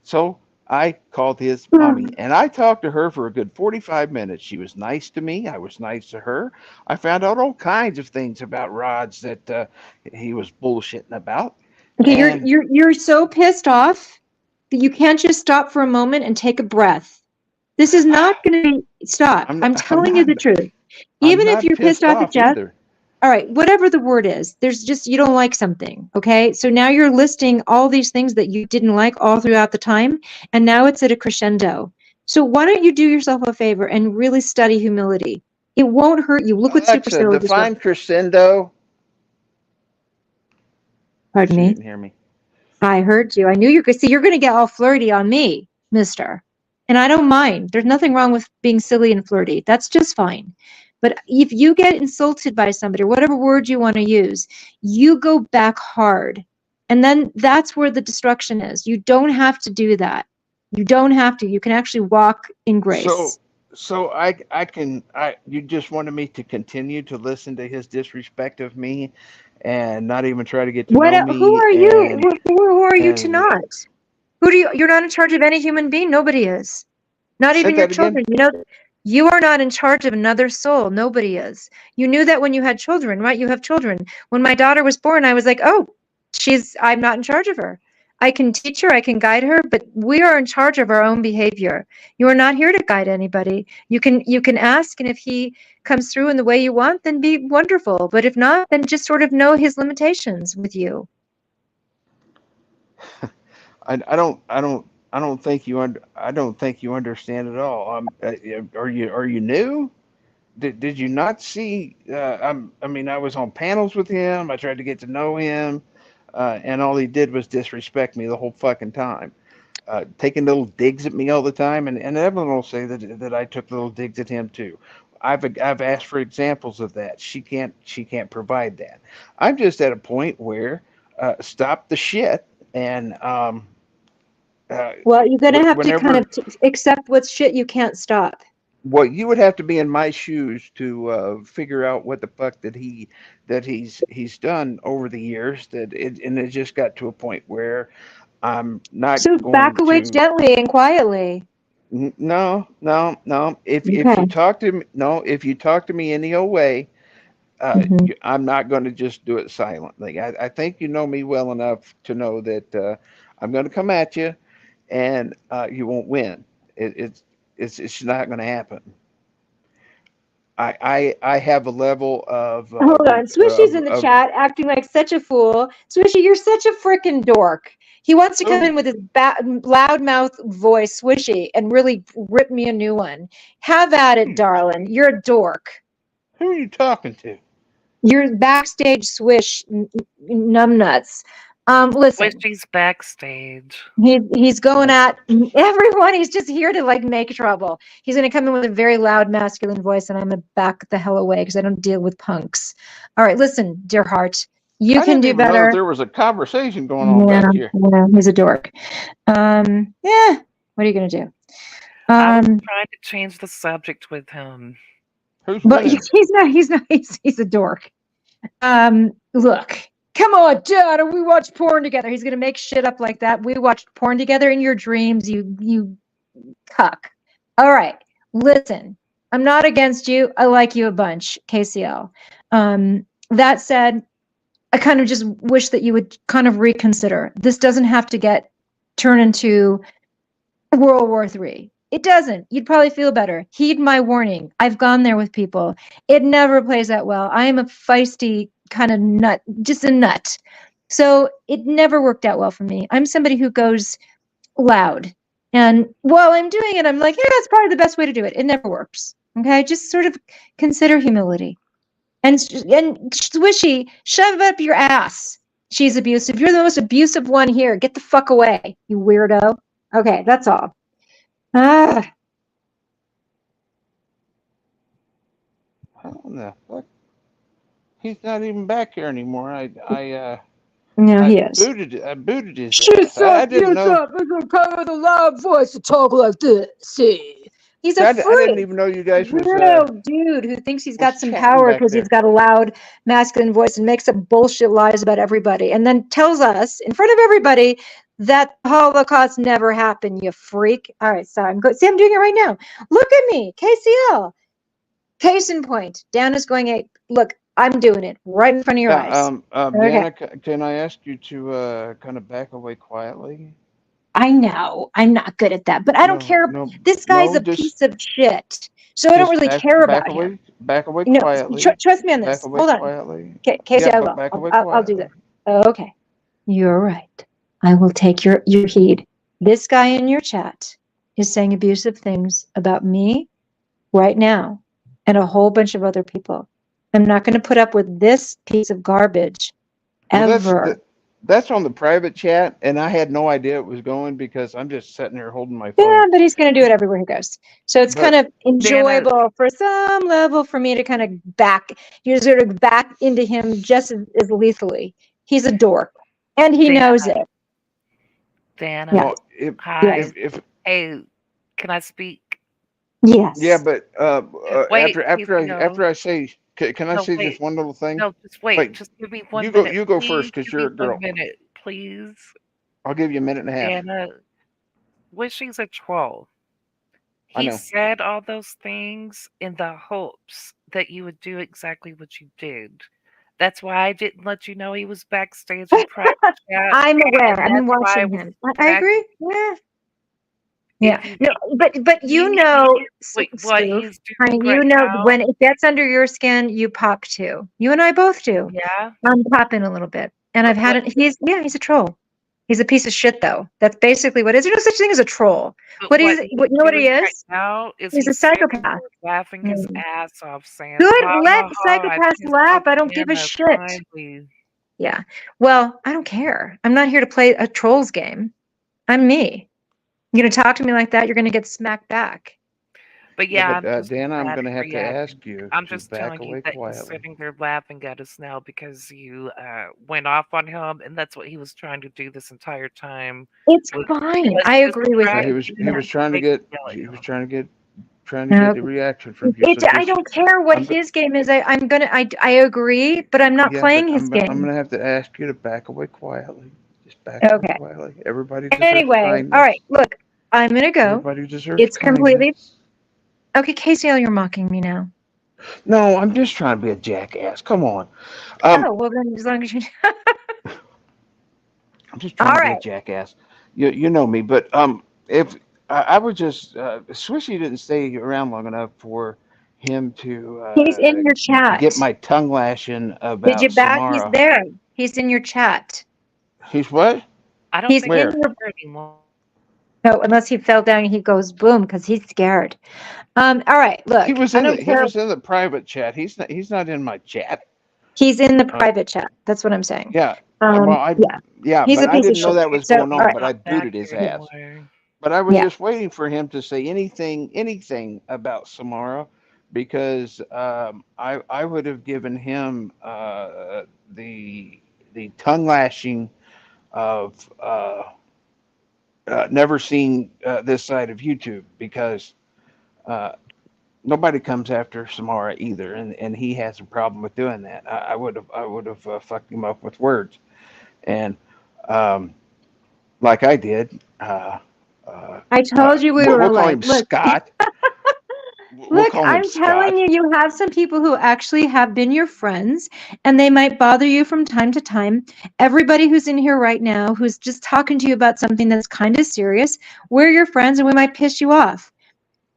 So I called his mommy and I talked to her for a good 45 minutes. She was nice to me. I was nice to her. I found out all kinds of things about Rods that he was bullshitting about. Okay, And you're so pissed off that you can't just stop for a moment and take a breath. This is not going to be stop. I'm not, I'm telling you the truth. I'm Even if not you're pissed pissed off at off Jeff, either. all right, whatever the word is, there's just you don't like something, okay? So now you're listing all these things that you didn't like all throughout the time, and now it's at a crescendo. So why don't you do yourself a favor and really study humility? It won't hurt you. Look what Super Alexa, Silly just wrote. define crescendo. Pardon She me. didn't hear me. I heard you. I knew you're going to see. You're going to get all flirty on me, Mister. And I don't mind. There's nothing wrong with being silly and flirty. That's just fine. But if you get insulted by somebody, or whatever word you want to use, you go back hard. And then that's where the destruction is. You don't have to do that. You don't have to. You can actually walk in So grace. I you just wanted me to continue to listen to his disrespect of me and not even try to get to know Who me are you? Who are you to and not? Who do you? You're not in charge of any human being. Nobody is. Not say even your that again. children. You know, you are not in charge of another soul. Nobody is. You knew that when you had children, right? You have children. When my daughter was born, I was like, oh, I'm not in charge of her. I can teach her, I can guide her, but we are in charge of our own behavior. You are not here to guide anybody. You can ask, and if he comes through in the way you want, then be wonderful. But if not, then just sort of know his limitations with you. I don't think I don't think you understand at all. Are you new? Did you not see? I mean, I was on panels with him. I tried to get to know him, and all he did was disrespect me the whole fucking time, taking little digs at me all the time. And Evelyn will say that I took little digs at him too. I've asked for examples of that. She can't provide that. I'm just at a point where stop the shit and uh, Well, you're going to have to kind whenever of accept what shit you can't stop. well, you would have to be in my shoes to figure out what the fuck that he's done over the years. And it just got to a point where I'm not So back going away to. gently and quietly. No, no, no. If you Okay. talk to me, no, if you talk to me any old way, Hmm. I'm not going to just do it silently. I think you know me well enough to know that I'm going to come at you, and you won't win. It, it's it's not going to happen. I have a level of Hold on. Swishy's in the chat acting like such a fool. Swishy, you're such a frickin' dork. He wants to come who in with his loudmouth voice, Swishy, and really rip me a new one. Have at it, darling. You're a dork. who are you talking to? You're backstage swish numbnuts. Wish Listen, she's backstage. he's going Uh, at everyone. He's just here to like make trouble. He's going to come in with a very loud masculine voice, and I'm going to back the hell away because I don't deal with punks. All right, listen, dear heart, you I can didn't do even know that better. there was a conversation going on Yeah, back here. yeah, he's a dork. Yeah, what are you going to do? I was Um, trying to change the subject with him. Who's but with him? he's a dork. Look, come on, Dad, we watch porn together. He's gonna make shit up like that. We watched porn together in your dreams, you cuck. All right, listen, I'm not against you. I like you a bunch, KCL. That said, I kind of just wish that you would kind of reconsider. This doesn't have to get turned into World War III. It doesn't. You'd probably feel better. Heed my warning. I've gone there with people. It never plays that well. I am a feisty kind of nut, just a nut. So it never worked out well for me. I'm somebody who goes loud. And while I'm doing it, I'm like, yeah, that's probably the best way to do it. It never works. Okay. Just sort of consider humility. And Swishy, shove it up your ass. She's abusive. You're the most abusive one here. Get the fuck away, you weirdo. Okay, that's all. Ah, How in the fuck? He's not even back here anymore. I No, he is. I booted his Shut ass. I up, didn't you know. up. I'm gonna come with a loud voice to talk like this. See? He's a I didn't freak. even know you guys Weirdo dude who thinks he's got was some chatting power back because he's there. got a loud masculine voice and makes up bullshit lies about everybody and then tells us in front of everybody that the Holocaust never happened, you freak. All right, sorry. See, I'm doing it right now. Look at me, KCL. Case in point. Dan is going ape. Look, I'm doing it right in front of your Yeah, eyes. Okay. Deanna, can I ask you to kind of back away quietly? I know I'm not good at that, but I don't No, care. no, This guy's no. a piece of shit. So I don't Just really care about him. back away No, quietly, trust me on back this. away Hold on. quietly. Okay, Yeah, Casey, I but will. back away I'll do quietly. that. Okay. You're right. I will take your heed. This guy in your chat is saying abusive things about me right now and a whole bunch of other people. I'm not going to put up with this piece of garbage Well, ever. that's on the private chat, and I had no idea it was going because I'm just sitting here holding my Yeah, phone. but he's going to do it everywhere he goes. So it's kind But of Dana, enjoyable for some level for me to kind of you sort of back into him just as lethally. He's a dork and he knows Dana, it. Dana. Yes. well, if Yes. Hi. if Hey, can I speak? yeah, Yes. but Wait, after I say, can I No, say just wait. one little thing? No, just wait. Wait, Just give me 1 minute. you go first Please because give you're me a one girl. minute. Please. I'll give you a minute and a half. Dana, Wishy's a troll. I He know. said all those things in the hopes that you would do exactly what you did. That's why I didn't let you know he was backstage in private chat, I'm and aware. I've been that's why I watching was him. I back. agree. Yeah. Yeah. If you No, but he you needs know, wait, what Stu, he's doing honey, you right know now, when it gets under your skin, you pop too. You and I both do. yeah. I'm popping a little bit. And I've But had what it. He's a troll. He's a piece of shit though. That's basically what is. There's no such thing as a troll. but what he's What you know what he doing right is? now is He's a he's sitting psychopath. there laughing his Mm. ass off, saying, Good, "Ha let ha ha! I psychopaths pissed laugh. off I don't give a Anna shit. finally." Yeah. Well, I don't care. I'm not here to play a trolls game. I'm me. You're gonna talk to me like that, you're gonna get smacked back. But Yeah, yeah, but I'm just Dana, I'm bad going at to have to reacting. ask you I'm to just back telling you away that he's quietly. sitting there laughing at us now because you went off on him, and that's what he was trying to do this entire time. It's Was fine. was I just agree with So try you. he Yeah. was trying to make get me yell at trying to get No. the reaction from you. So I just don't care what I'm go- his game is. I agree, but I'm not yeah, but playing his I'm game. going to have to ask you to back away quietly. Just back away Okay. quietly. Everybody deserves Anyway, all right. kindness. Look, I'm gonna go. Everybody deserves It's completely kindness. okay, KCL, you're mocking me now. No, I'm just trying to be a jackass. Come on. Um, Oh, well then as long as you I'm just all trying to be a right. jackass. You know me, but if I would just Swishy didn't stay around long enough for him to He's in your get chat. my tongue lashing Did you about back? He's Samara. there. He's in your chat. He's what? I don't He's think in he's Where? your there anymore. no, unless he fell down and he goes boom because he's scared. All right, look, I don't He care. was in the private chat. He's not in my chat. He's in the Uh, private chat. That's what I'm saying. yeah. Well, Yeah, yeah, he's but a I piece of didn't know shit. that was So, going all He's on. right, But I not back booted his here yeah, ass. anymore. But I was yeah. just waiting for him to say anything about Samara, because I would have given him the tongue lashing of never seen this side of YouTube, because uh, nobody comes after Samara either, and he has a problem with doing that. I would have fucked him up with words, and um, like I did. I told you we were We'll call alike. him Look, Scott. We'll look, call him I'm telling Scott. you, you have some people who actually have been your friends, and they might bother you from time to time. Everybody who's in here right now, who's just talking to you about something that's kind of serious, we're your friends, and we might piss you off.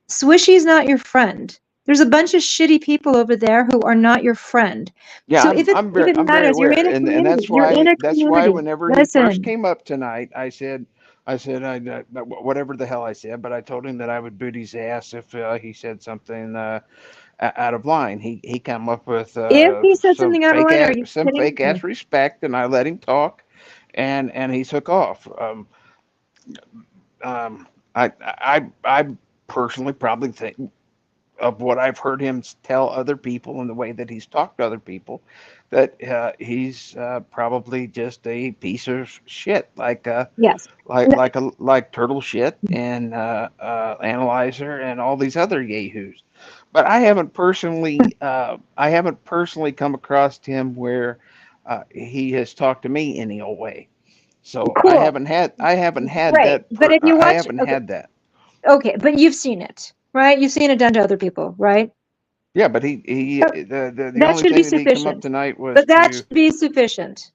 Swishy's not your friend. There's a bunch of shitty people over there who are not your friend. Yeah, So if it I'm very matters, you're aware, in a and community. You're in a that's why community. whenever he first Listen, came up tonight, I said whatever the hell I said, but I told him that I would boot his ass if he said something out of line. He came up with if he said something out of line, are you some kidding fake me? ass respect, and I let him talk, and he took off. Um, I personally probably think. of what I've heard him tell other people and the way that he's talked to other people, that he's probably just a piece of shit, Yes. No, like Turtle Shit and Analyzer and all these other yahoos. But I haven't personally come across him where he has talked to me any old way. So cool. I haven't had Right. that But if you I watch, haven't okay, had that. okay, but you've seen it, right? You've seen it done to other people, right? Yeah, but So the that only should be thing that he come up sufficient. tonight was But that to should be sufficient.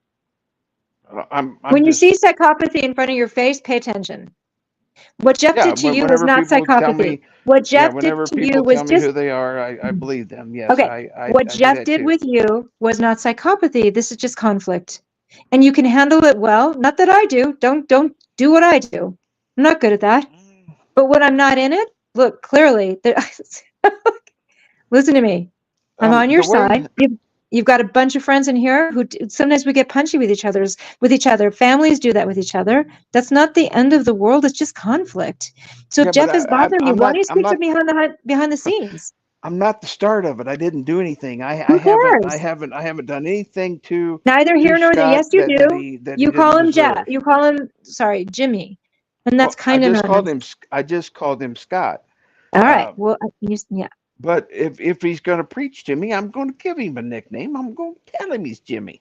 I'm When you just see psychopathy in front of your face, pay attention. What Jeff yeah. did to you was Whenever not people tell psychopathy. me What yeah, Jeff did whenever to you people was tell me just who they are, I believe them. Yes, okay. What I do Jeff that did too. with you was not psychopathy. This is just conflict. And you can handle it well. Not that I do. Don't do what I do. I'm not good at that. But when I'm not in it, look, clearly, listen to me. I'm on your The way side. You've got a bunch of friends in here who sometimes we get punchy with each other. Families do that with each other. That's not the end of the world. It's just conflict. So if yeah, but Jeff is bothering you, why don't you I'm speak to not me behind the scenes? I'm not the start of it. I didn't do anything. Who cares? I haven't done anything Neither to here nor there. Scott Yes, you do. that he You didn't call him Jeff. deserve. You call him, sorry, Jimmy. And that's Well, kind of not nice. I just called him Scott. All right. Uh, Well, yeah. but if he's going to preach to me, I'm going to give him a nickname. I'm going to tell him he's Jimmy.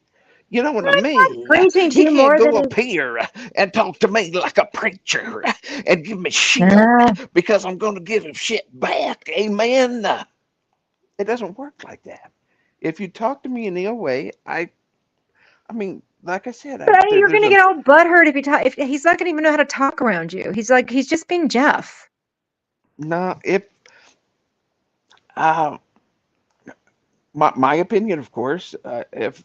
You know what I mean? Preaching to He you can't more go than up here and talk to me like a preacher and give me shit uh, because I'm going to give him shit back. Amen. It doesn't work like that. If you talk to me in the way, I mean, like I said, but you're there's gonna a get all butthurt if if he's not gonna even know how to talk around you. He's just being Jeff. no. If uh, my opinion, of course, if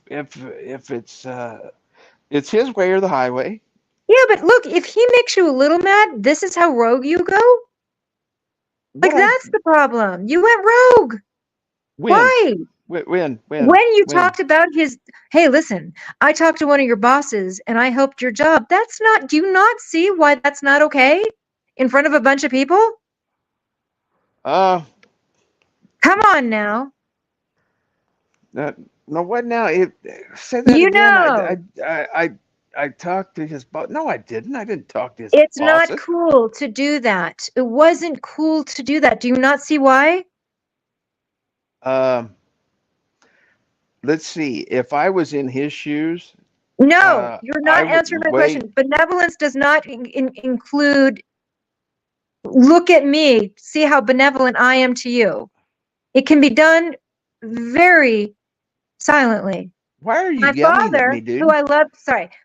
it's his way or the highway. Yeah, but look, if he makes you a little mad, this is how rogue you go? Like, What I that's the problem. You went rogue. win Why? win When you win. talked about hey, listen, I talked to one of your bosses and I helped your job. Do you not see why that's not okay in front of a bunch of people? Uh, Come on now. no, no what now? Say that You again. know, I talked to his boss. No, I didn't. I didn't talk to his it's not bosses. cool to do that. It wasn't cool to do that. Do you not see why? Um, let's see. If I was in his shoes, No, you're I not would answering my wait. question. Benevolence does not include, look at me, see how benevolent I am to you. It can be done very silently. Why are you My yelling at father, me, dude?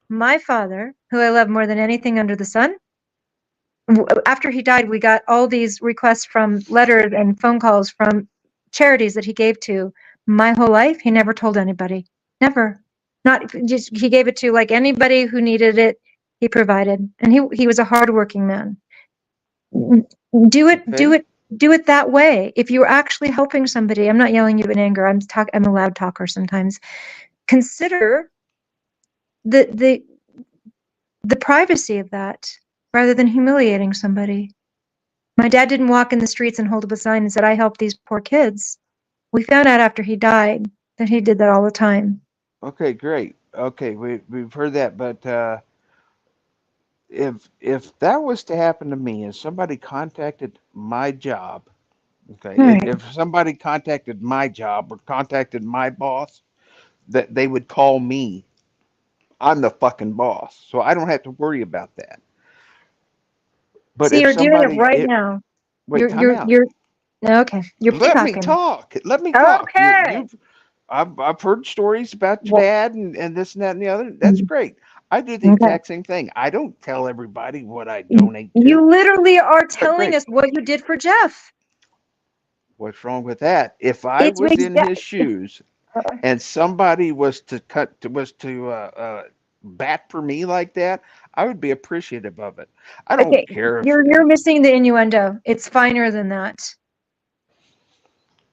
my father, who I love more than anything under the sun, after he died, we got all these requests from letters and phone calls from charities that he gave to. My whole life, he never told anybody. Never. Not just, he gave it to like anybody who needed it, he provided. And he was a hardworking man. Do it, do Okay. it, do it that way. If you're actually helping somebody, I'm not yelling you in anger. I'm a loud talker sometimes. Consider the the the privacy of that rather than humiliating somebody. My dad didn't walk in the streets and hold up a sign and said, I help these poor kids. We found out after he died that he did that all the time. Okay, great. Okay, we've heard that, but if that was to happen to me and somebody contacted my job, okay, All right. if somebody contacted my job or contacted my boss, that they would call me. I'm the fucking boss, so I don't have to worry about that. But See, if you're doing it somebody, right it now. wait, time out. You're okay. You're Let me peacocking. talk. Let me talk. Okay. I've heard stories about your Well, dad and this and that and the other. That's great. I do the okay. exact same thing. I don't tell everybody what I donate to, You literally are but telling great. us what you did for Jeff. What's wrong with that? If I It's was in his exact. shoes and somebody was to bat for me like that, I would be appreciative of it. I don't Okay. care if. You're missing the innuendo. It's finer than that.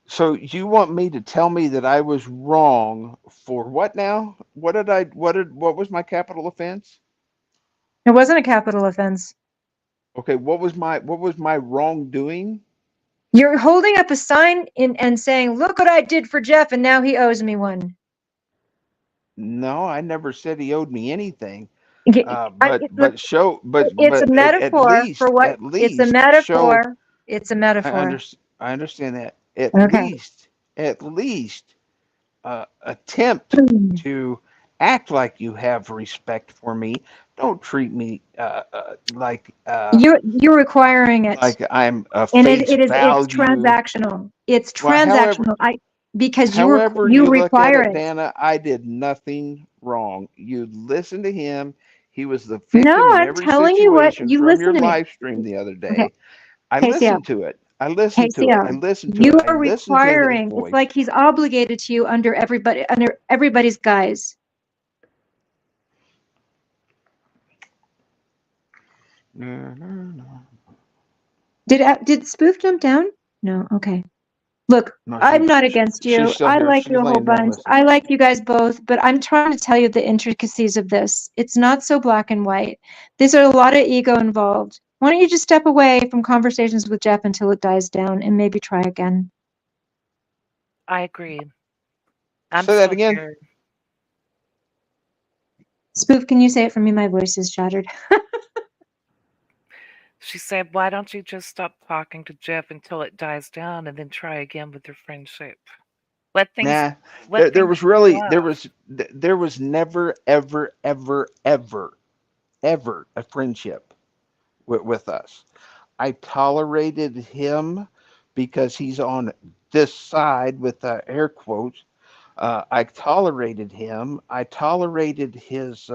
So you want me to tell me that I was wrong for what now? What was my capital offense? It wasn't a capital offense. Okay, what was my wrongdoing? You're holding up a sign and saying, "Look what I did for Jeff, and now he owes me one." No, I never said he owed me anything. Look, it's a But metaphor for what? at It's a least show. metaphor. It's a metaphor. I understand that. Okay. At least attempt to act like you have respect for me. Don't treat me like You're requiring it, like I'm a and face it's value. transactional. It's Well, transactional. Because however you you look at require it, it. Dana, I did nothing wrong. You listened to him. He was the No, victim in I'm every telling you what. situation You from listen your to me. live stream the other Okay, day. I KCO. listened to it. I listened to it. I KCO. listened to You it. I are listened to his requiring. It's voice. like he's obligated to you under everybody's guise. No, no, no. Did Spoof jump down? No. Okay. Look, No, I'm not against she's you. still I here. like She's you a whole laying down bunch. listening. I like you guys both, but I'm trying to tell you the intricacies of this. It's not so black and white. There's a lot of ego involved. Why don't you just step away from conversations with Jeff until it dies down and maybe try again? I agree. I'm Say that still again. here. Spoof, can you say it for me? My voice is shattered. She said, "Why don't you just stop talking to Jeff until it dies down and then try again with your friendship? Let things Nah, let there things was cool really off." there was never ever a friendship with us. I tolerated him because he's on this side with air quotes. I tolerated him. I tolerated his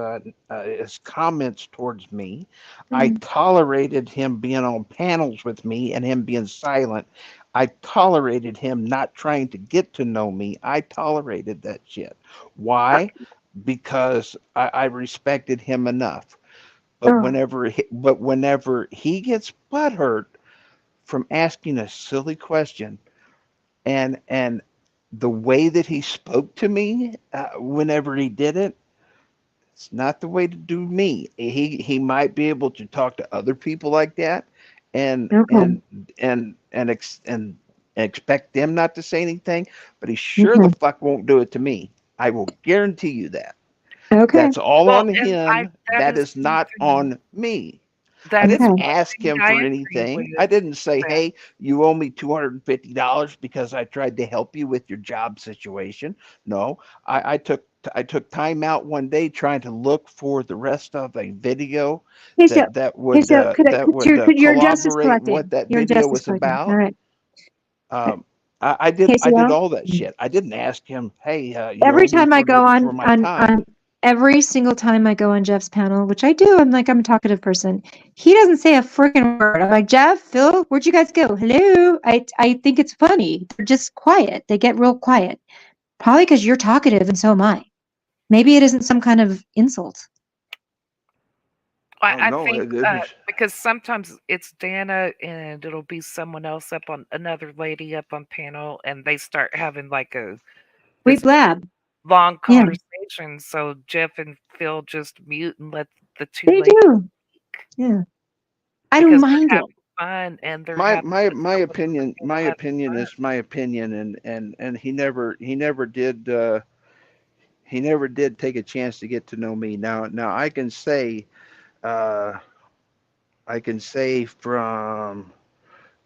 comments towards me. I tolerated him being on panels with me and him being silent. I tolerated him not trying to get to know me. I tolerated that shit. Why? Because I respected him enough. Oh, But whenever he gets butthurt from asking a silly question, and the way that he spoke to me whenever he did it, it's not the way to do me. He might be able to talk to other people like that, and okay. and and expect them not to say anything, but he sure the Okay. fuck won't do it to me. I will guarantee you that. Okay. That's all Well, on and him. that That is is not something on me. I that is didn't Okay. one ask thing him I for agree anything. I with didn't say, that. "Hey, you owe me $250 because I tried to help you with your job situation." No, I took time out one day trying to look for the rest of a video KCO. KCO, that would could you're justice corroborate what collecting. that You're video justice was collecting. All about. right. Um, I did KCO. all that shit. I didn't ask him, "Hey, you Every owe me time I go for my time." on every single time I go on Jeff's panel, which I do, I'm a talkative person. He doesn't say a freaking word. I'm like, Jeff, Phil, where'd you guys go? Hello. I think it's funny. They're just quiet. They get real quiet. Probably because you're talkative and so am I. Maybe it isn't some kind of insult. Oh I no, think it was. because sometimes it's Dana and it'll be someone else up on another lady up on panel, and they start having like We this blab. long Yeah, conversation. So Jeff and Phil just mute and let the two they ladies do. speak Yeah. I don't because they're mind it. having fun and they're having fun telling My Dana having opinion fun. is my opinion, and he never did take a chance to get to know me. Now uh I can say from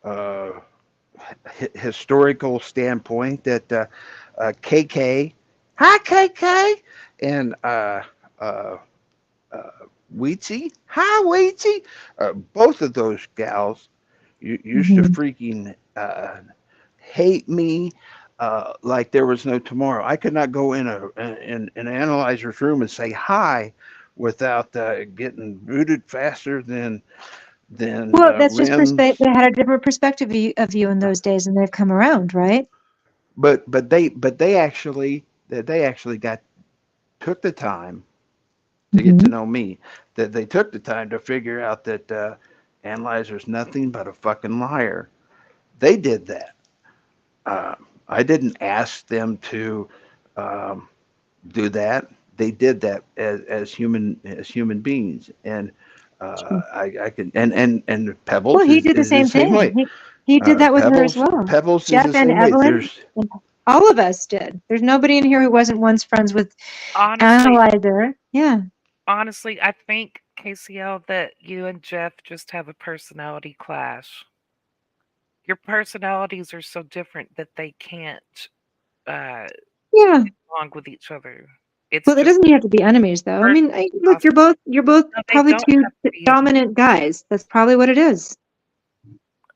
uh historical standpoint that KK, hi KK, and uh uh Weezy, hi Weezy, both of those gals used to Mhm. freaking hate me like there was no tomorrow. I could not go in in an analyzer's room and say hi without getting booted faster than Well, that's just perspective. rims. They had a different perspective of you in those days, and they've come around, right? But they actually got took the time to get to Hmm. know me. That they took the time to figure out that analyzer's nothing but a fucking liar. They did that. Uh, I didn't ask them to um, do that. They did that as human beings, and I can and Pebbles Well, he did the is the same same thing. way. He did that with her as well. Pebbles is Jeff the and same way. Evelyn, all of us did. There's nobody in here who wasn't once friends with Honestly, Analyzer. Yeah. honestly, I think KCL that you and Jeff just have a personality clash. Your personalities are so different that they can't uh, Yeah. get along with each other. It's Well, it just doesn't have to be enemies, though. I mean, look, impossible. you're both No, they probably don't two have to be enemies. dominant guys. That's probably what it is.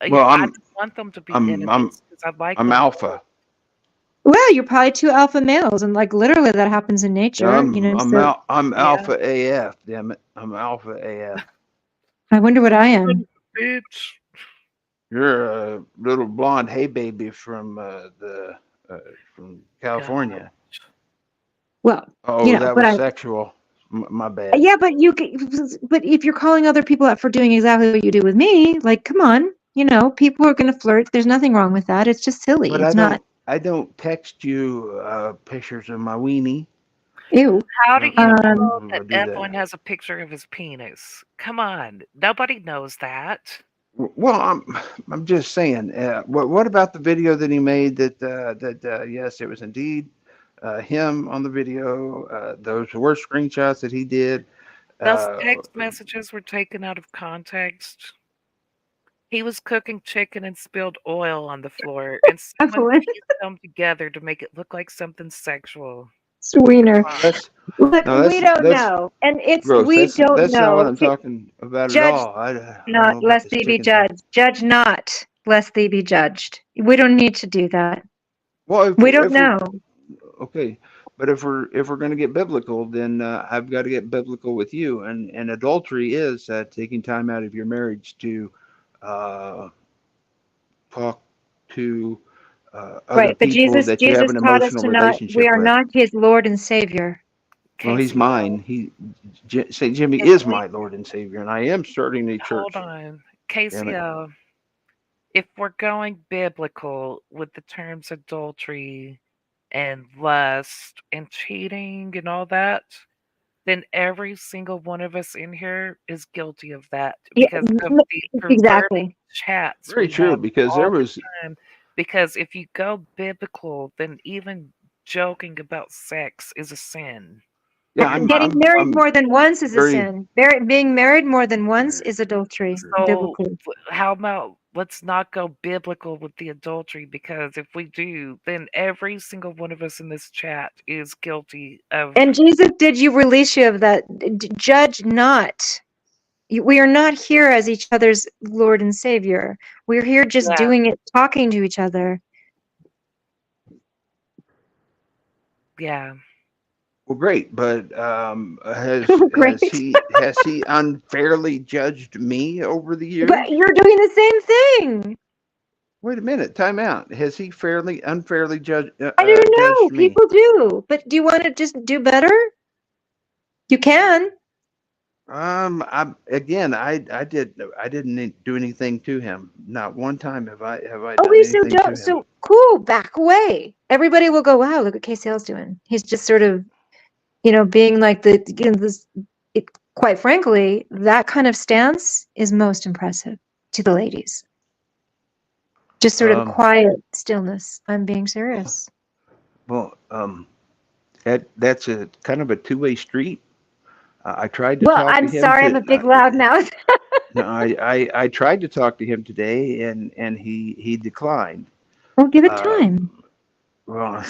Well, I don't want them to be I'm enemies because I like I'm them. alpha. Well, you're probably two alpha males, and like literally that happens in nature. You know, so I'm Yeah. alpha AF. Damn it, I'm alpha AF. I wonder what I am. Bitch. You're a little blonde hay baby from from California. Well, Oh, you know, that but was sexual. My bad. yeah, but but if you're calling other people out for doing exactly what you do with me, like, come on, you know, people are going to flirt. There's nothing wrong with that. It's just silly. But It's not. I don't text you pictures of my weenie. Ew. How do you I know don't that do that. Evelyn has a picture of his penis? Come on, nobody knows that. Well, I'm just saying. What about the video that he made? Yes, it was indeed him on the video. Those were screenshots that he did. Those Uh, text messages were taken out of context. He was cooking chicken and spilled oil on the floor, and someone Evelyn. pieced them together to make it look like something sexual. Wiener. Come on. that's Look, no, we don't that's know, and it's gross. we don't That's not what know. I'm talking about at Judge all. I don't not, know about lest this thee be chicken thing. judged. Judge not, lest thee be judged. We don't need to do that. Well, We don't if we're know. okay, but if we're going to get biblical, then I've got to get biblical with you. And adultery is taking time out of your marriage to uh, talk to other Right, but people that you have Jesus an taught us emotional to not. We relationship are with. not His Lord and Savior. Well, he's KCO, mine. St. Jimmy if is we my Lord and Savior, and I am starting a hold church. on, Damn it. KCO, if we're going biblical with the terms adultery and lust and cheating and all that, then every single one of us in here is guilty of that Yeah, because of the perverted exactly. Very chats we true, have because there all was the time. Because if you go biblical, then even joking about sex is a sin. yeah. Getting married I'm more than once is a very sin. Being married more than once is adultery, So biblically. how about let's not go biblical with the adultery because if we do, then every single one of us in this chat is guilty of. And Jesus, did you release you of that? Judge not. We are not here as each other's Lord and Savior. We're here just Yeah, doing it, talking to each other. yeah. well, great, but Great. has he unfairly judged me over the years? But you're doing the same thing. Wait a minute, time out. Has he unfairly I don't know. judged me? People do. But do you want to just do better? You can. I didn't do anything to him. Not one time have I done Okay, so anything to don't. him. So cool. Back away. Everybody will go, wow, look what KCL's doing. He's just sort of, being like this. Quite frankly, that kind of stance is most impressive to the ladies. Just sort of Um, quiet stillness. I'm being serious. well, that's a kind of a two-way street. I tried to Well, talk to I'm him sorry, I'm a big loud mouth. no, I tried to talk to him today, and he declined. Well, give it Um, time. well,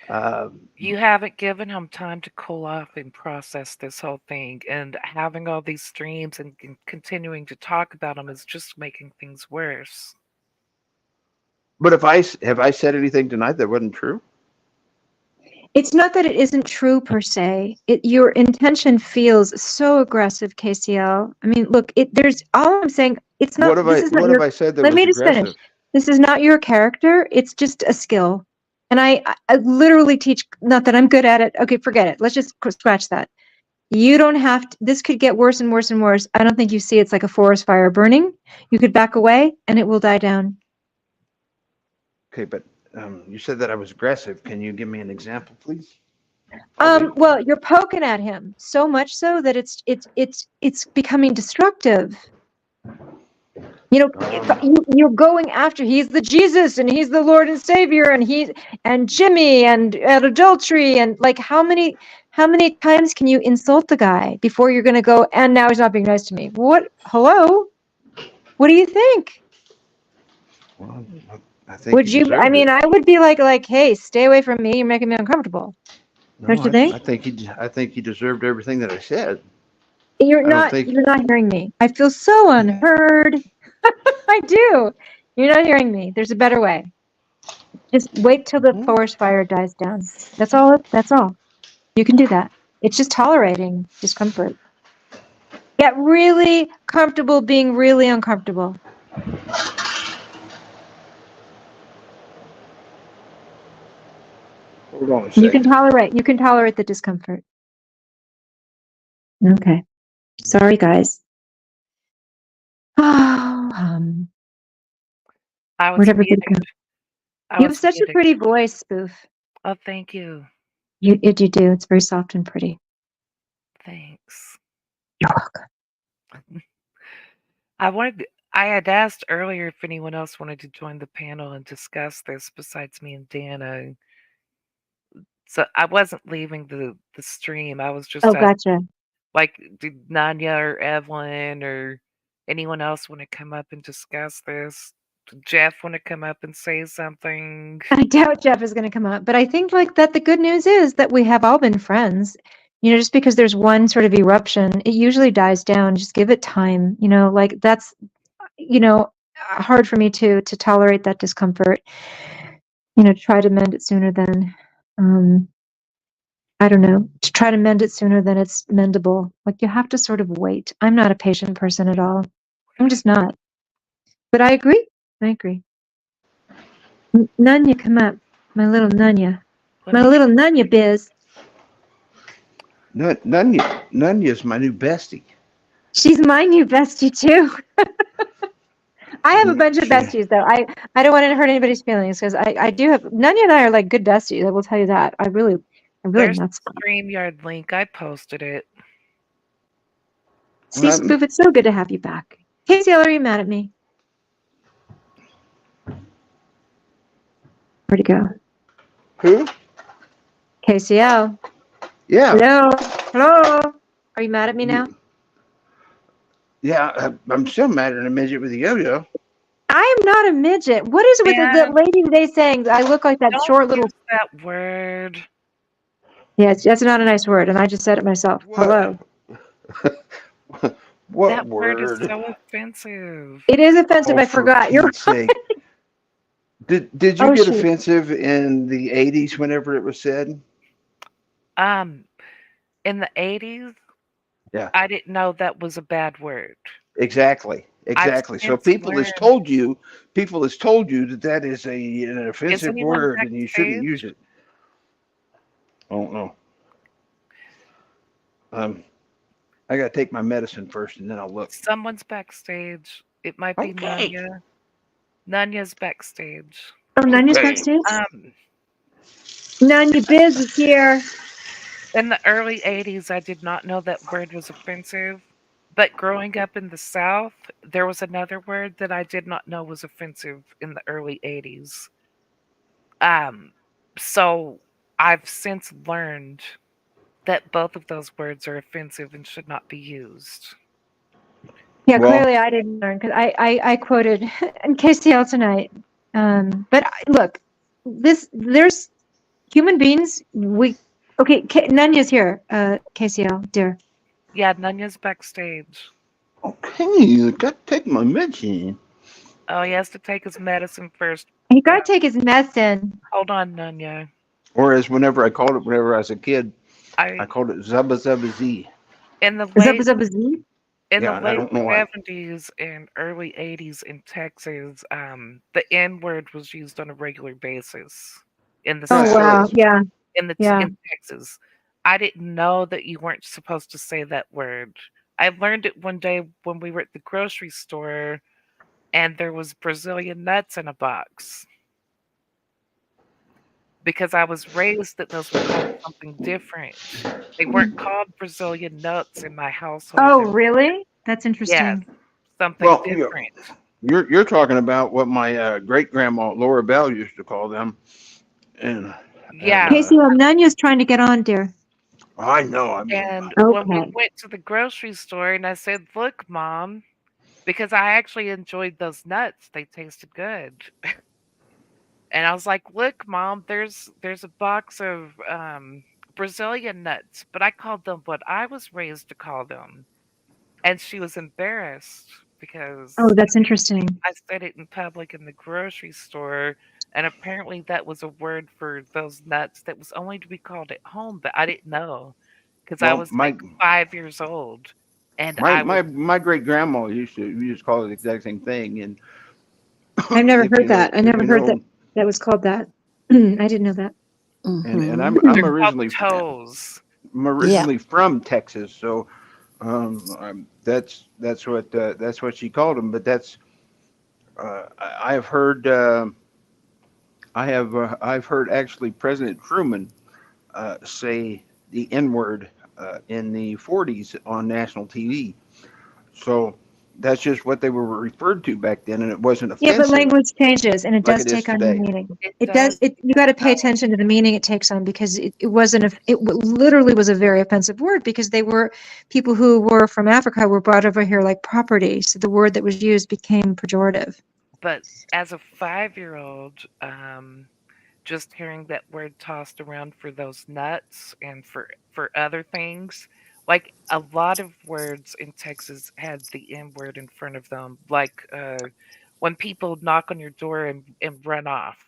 uh, You haven't given him time to cool off and process this whole thing, and having all these streams and continuing to talk about them is just making things worse. but have I said anything tonight that wasn't true? It's not that it isn't true per se. Your intention feels so aggressive, KCL. I mean, look, there's all I'm saying. It's not. This is not What your. have I said that Let was me just finish. aggressive? This is not your character. It's just a skill. And I literally teach. Not that I'm good at it. Okay, forget it. Let's just scratch that. You don't have to. This could get worse and worse and worse. I don't think you see it's like a forest fire burning. You could back away and it will die down. Okay, but you said that I was aggressive. Can you give me an example, please? Well, you're poking at him so much so that it's becoming destructive. You know, Um, you're going after, he's the Jesus and he's the Lord and Savior and Jimmy and adultery and like how many times can you insult the guy before you're going to go, and now he's not being nice to me? What? Hello? What do you think? well, I think he Would you? I deserved mean, it. I would be like, hey, stay away from me. You're making me uncomfortable. No, Don't you think? I think he deserved everything that I said. You're I don't not. think. You're not hearing me. I feel so unheard. I do. You're not hearing me. There's a better way. Just wait till the Mhm. forest fire dies down. That's all. That's all. You can do that. It's just tolerating discomfort. Get really comfortable being really uncomfortable. Hold on a You can second. tolerate. You can tolerate the discomfort. Okay. Sorry, guys. Oh, I was where'd everybody muted. go? I You have was such a muted. pretty voice, Spoof. Oh, thank you. You do. It's very soft and pretty. Thanks. You're welcome. I had asked earlier if anyone else wanted to join the panel and discuss this besides me and Dana. So I wasn't leaving the stream. I was just Oh, asking, gotcha. like, did Nanya or Evelyn or anyone else want to come up and discuss this? Did Jeff want to come up and say something? I doubt Jeff is going to come up, but I think like that the good news is that we have all been friends. You know, just because there's one sort of eruption, it usually dies down. Just give it time. You know, like that's, you know, hard for me to tolerate that discomfort. You know, try to mend it sooner than, um, I don't know, to try to mend it sooner than it's mendable. Like you have to sort of wait. I'm not a patient person at all. I'm just not. But I agree. I agree. Nunya, come up. My little Nunya. Let My me. little Nunya biz. Nunya's my new bestie. She's my new bestie too. I have a bunch of She, besties though. I don't want to hurt anybody's feelings because I do have Nunya and I are like good besties. I will tell you that. I really There's nuts. the StreamYard link. I posted it. See, um, Spoof, it's so good to have you back. Casey, are you mad at me? Where'd he go? who? KCL. Yeah, Hello. Hello. Are you mad at me now? yeah. I'm still mad at a midget with a yo-yo. I am not a midget. What is it with the Man, lady today saying I look like that don't short little? use that word. Yes, that's not a nice word, and I just said it myself. What? Hello. What That word is word? so offensive. It is offensive. Oh, I for forgot. You're Pete's right. sake! Did you Oh get shoot. offensive in the '80s whenever it was said? Um, in the 80s, Yeah, I didn't know that was a bad word. exactly, I've exactly. So since learned. people has told you that that is an Is offensive anyone word and you shouldn't use backstage? it. I don't know. Um, I gotta take my medicine first and then I'll look. Someone's backstage. It might be Okay. Nanya. Nanya's backstage. Oh, Nanya's Okay. backstage. Um, Nanya Biz is here. in the early 80s, I did not know that word was offensive. But growing up in the South, there was another word that I did not know was offensive in the early 80s. Um, so I've since learned that both of those words are offensive and should not be used. Yeah, Well, clearly I didn't learn because I quoted in KCL tonight. But look, there's human beings. Nanya's here. KCL, dear. Yeah, Nanya's backstage. okay. I gotta take my medicine. Oh, he has to take his medicine first. He got to take his medicine. Hold on, Nanya. Or as whenever I called it, whenever I was a kid, I I called it Zubba Zubba Z. in the Zubba late zubba z. in the Yeah, and I late don't know why. 70s and early 80s in Texas, the N word was used on a regular basis in the Oh Yeah, it South, wow, was. yeah, yeah. in Texas. I didn't know that you weren't supposed to say that word. I learned it one day when we were at the grocery store and there was Brazilian nuts in a box because I was raised that those were called something different. They weren't called Brazilian nuts in my household. Oh really? That's Yes. interesting. something Well, different. you're talking about what my great grandma Laura Bell used to call them, and Yeah. Casey, Nanya's trying to get on, dear. I know. I mean, And when we Okay. went to the grocery store and I said, "Look, Mom," because I actually enjoyed those nuts. They tasted good. And I was like, "Look, Mom, there's a box of Brazilian nuts," but I called them what I was raised to call them. And she was embarrassed Oh, because that's interesting. I said it in public in the grocery store, and apparently that was a word for those nuts that was only to be called at home, but I didn't know because I well, was like 5 years old, and my I was my my great grandma used to call it the exact same thing. And I've never if heard you know that. I if never you heard that know, that was called that. I didn't know that. and Mm-hmm. I'm they're called originally toes. Yeah. from Texas, so that's what she called them. But I have heard I've heard actually President Truman say the N word in the 40s on national TV. So that's just what they were referred to back then, and it wasn't Yeah, but offensive language changes and it like does it is take on new today. meaning. It It does. does. You got to pay Oh, attention to the meaning it takes on because it wasn't. Literally was a very offensive word because they were people who were from Africa were brought over here like property. So the word that was used became pejorative. but as a 5-year-old, just hearing that word tossed around for those nuts and for other things, like a lot of words in Texas had the N word in front of them, like when people knock on your door and run off,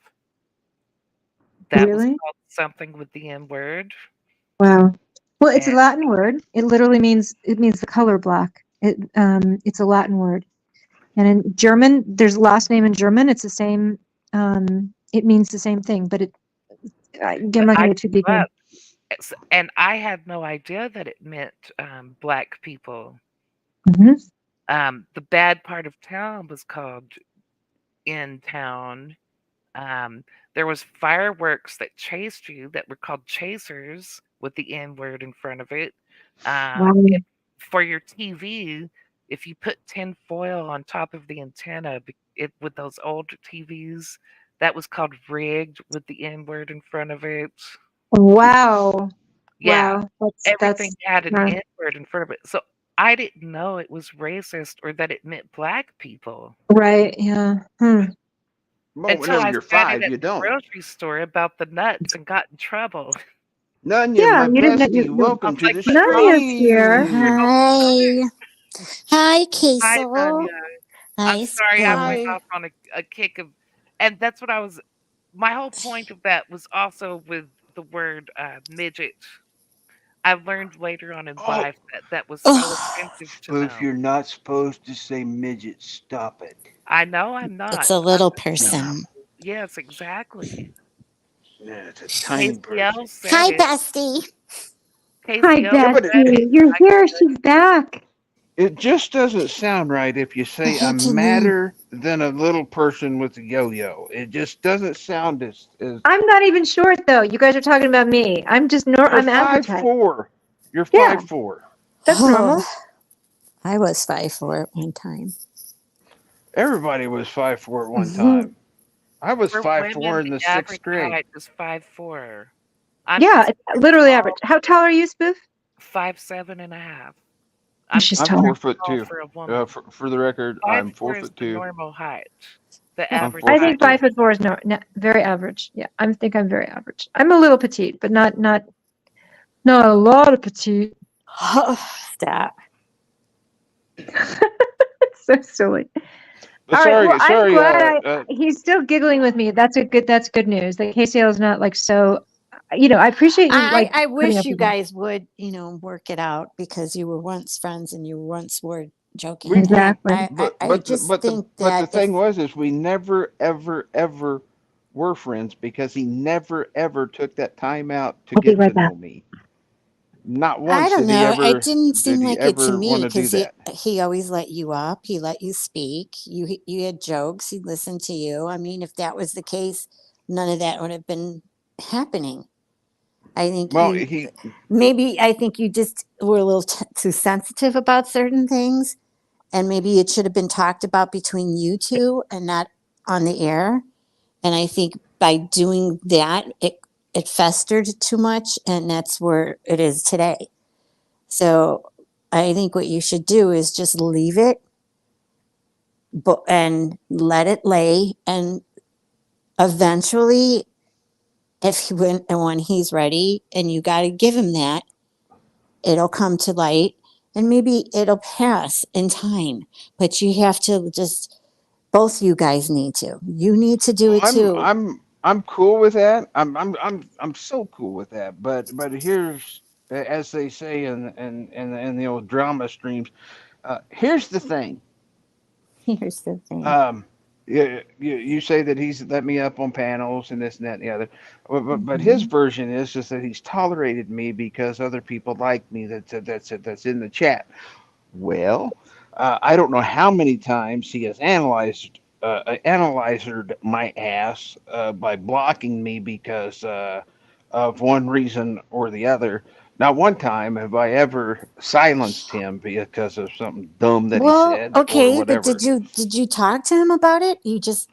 that was Really? called something with the N word. Wow. Well, it's a And Latin word. It means the color black. It's a Latin word. And in German, there's a last name in German. It's the same. It means the same thing, but I'm but not I going to get too deep grew in. up, and I had no idea that it meant black people. Hmm. The bad part of town was called in town. Um, there was fireworks that chased you that were called chasers with the N word in front of it. Wow. For your TV, if you put tin foil on top of the antenna, with those old TVs, that was called rigged with the N word in front of it. Wow. Yeah, Wow. everything That's had an uh, N word in front of it. So I didn't know it was racist or that it meant black people right. Yeah. Hmm. Well, until whenever I you're said it five, at you the don't. grocery store about the nuts and got in trouble. Nunya, Yeah. my You didn't know bestie, I welcome was to like, the "But Mom, Nanya's here. we're stream. going Hi. Hi, hi, Queso. Tanya. I'm Hi, sorry I went Spoon. Hi. off on a kick of," and that's what I was my whole point of that was also with the word, midget. I learned later on in Oh, life that that was so Oh, offensive to Spoof, them. you're not supposed to say midget. Stop it. I know I'm it's not. a I'm little just telling No, person. you. Yes, exactly. yeah, it's a tiny KCL person. said Hi, it. bestie. Hi, KCL Yeah, but said it. Bessie. You're I here. She's back. it just doesn't sound right if you I say had I'm to leave. madder than a little person with a yo-yo. It just doesn't sound as I'm not even short though. You guys are talking about me. you're I'm average five height. four. You're Yeah, 5'4". that's Oh, normal. I was 5'4" at one time. Everybody was 5'4" at one Mhm. time. I was For 5'4" women, in the the sixth average grade. height is 5'4". I'm Yeah, it's considered literally average. tall, How tall are you, Spoof? 5'7.5". Oh, I'm she's I'm considered taller. 4'2". tall for a woman. For the record, I'm 5'4" four is foot the two. normal height, the Yeah, I'm average four I height. foot think two. 5'4" is no, very average. Yeah, I think I'm very average. I'm a little petite, but not a lot of petite. Stop. It's so silly. But All right. Well, sorry, I'm sorry. glad he's still giggling with me. That's good news. That KCL is not like so, I appreciate you like I putting wish up you with me. guys would, work it out because you were once friends and you once were joking. We And Exactly. I just think but the that if thing was is we never ever were friends because he never ever took that time out to I'll be get right to back. know me. Not I once don't know. It didn't did seem he like it to ever me want to do because that. he always let you up. He let you speak. You had jokes. He listened to you. I mean, if that was the case, none of that would have been happening. I think Well, you maybe I think you just were a little too sensitive about certain things, and maybe it should have been talked about between you two and not on the air. And I think by doing that, it festered too much, and that's where it is today. So I think what you should do is just leave it, and let it lay, and eventually, when he's ready, and you got to give him that, it'll come to light, and maybe it'll pass in time. But you have to just, both you guys need to. You need to do Well, it too. I'm cool with that. I'm so cool with that. But here's, as they say in the old drama streams, here's the thing. Here's the thing. Um, you say that he's let me up on panels and this and that and the other, but his Mhm. version is just that he's tolerated me because other people like me. That's in the chat. Well, I don't know how many times he has analyzed my ass by blocking me because of one reason or the other. Not one time have I ever silenced him because of something dumb that he Well, said or okay, but whatever. did you talk to him about it? You just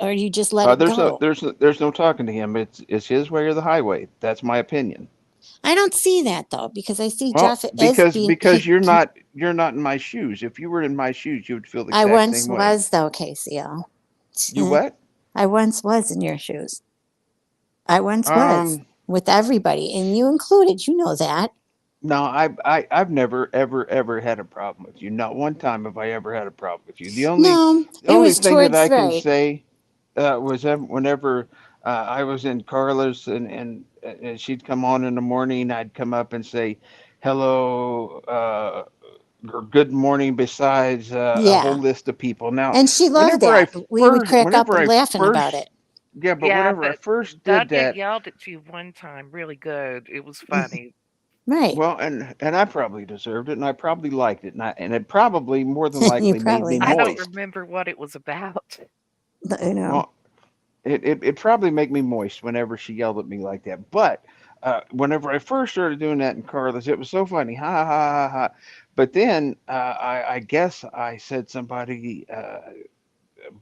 let it go? There's no talking to him. It's his way or the highway. That's my opinion. I don't see that though, because I see Well, Jeff as being because you're not in my shoes. If you were in my shoes, you would feel the I exact once same way. was though, KCL. You what? I once was in your shoes. I once was Um, with everybody, and you included. You know that. no, I've never ever had a problem with you. Not one time have I ever had a problem with you. No, The it only was thing that towards I can right. say was whenever I was in Carla's and she'd come on in the morning, I'd come up and say hello or good morning besides a whole Yeah, list of people. Now, and she loved that. We would crack up whenever I laughing about first it. yeah, but Yeah, whenever I but first did Danya that, yelled at you one time really good. It was Mhm. funny. Right. well, and I probably deserved it, and I probably liked it, and it probably more than You likely made probably me I liked don't it. moist. remember what it was about. I know. Well, it probably made me moist whenever she yelled at me like that. But whenever I first started doing that in Carlos, it was so funny, ha ha ha ha. But then I guess I said somebody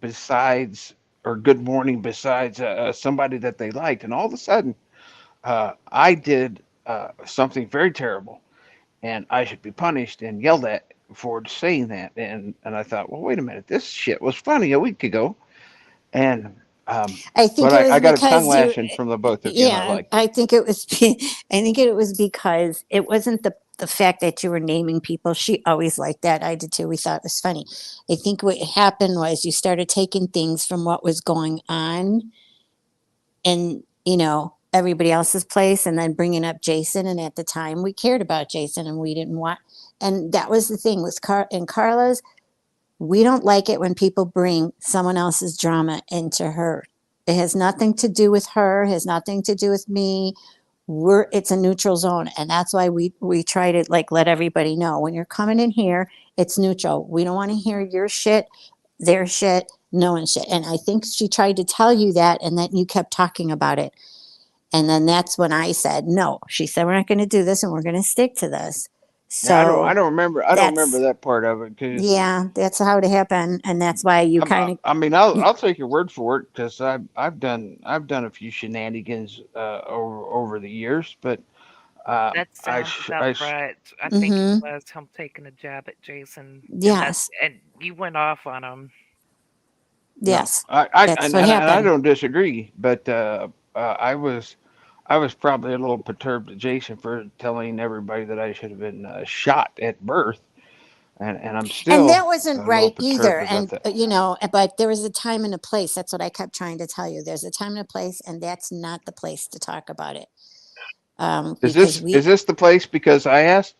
besides or good morning besides somebody that they liked, and all of a sudden I did something very terrible, and I should be punished and yelled at for saying that. And I thought, well, wait a minute, this shit was funny a week ago, and I think but it I was got a tongue because you, lashing from the both of you, and I yeah, liked it. I think it was, I think it was because it wasn't the fact that you were naming people. She always liked that. I did too. We thought it was funny. I think what happened was you started taking things from what was going on in, everybody else's place, and then bringing up Jason. And at the time, we cared about Jason, and we didn't want, and that was the thing with in Carla's. We don't like it when people bring someone else's drama into her. It has nothing to do with her, has nothing to do with me. It's a neutral zone, and that's why we try to like let everybody know when you're coming in here, it's neutral. We don't want to hear your shit, their shit, no one's shit. And I think she tried to tell you that, and then you kept talking about it. And then that's when I said no. She said we're not going to do this, and we're going to stick to this. Yeah, I So don't remember that's, that part of it because yeah, that's how it happened, and that's why you kind of, I mean I'll take your word for it because I've done a few shenanigans over the years, but That I sounds sh- about I sh- right. I think it mm-hmm, was him taking a jab at Jason, yes, and you went off on him. no, yes, that's what and I happened. don't disagree, but I was probably a little perturbed at Jason for telling everybody that I should have been shot at birth, and I'm And that still wasn't a little right perturbed either. about And, that. but there was a time and a place. That's what I kept trying to tell you. There's a time and a place, and that's not the place to talk about it. Because Is this the place? Because I asked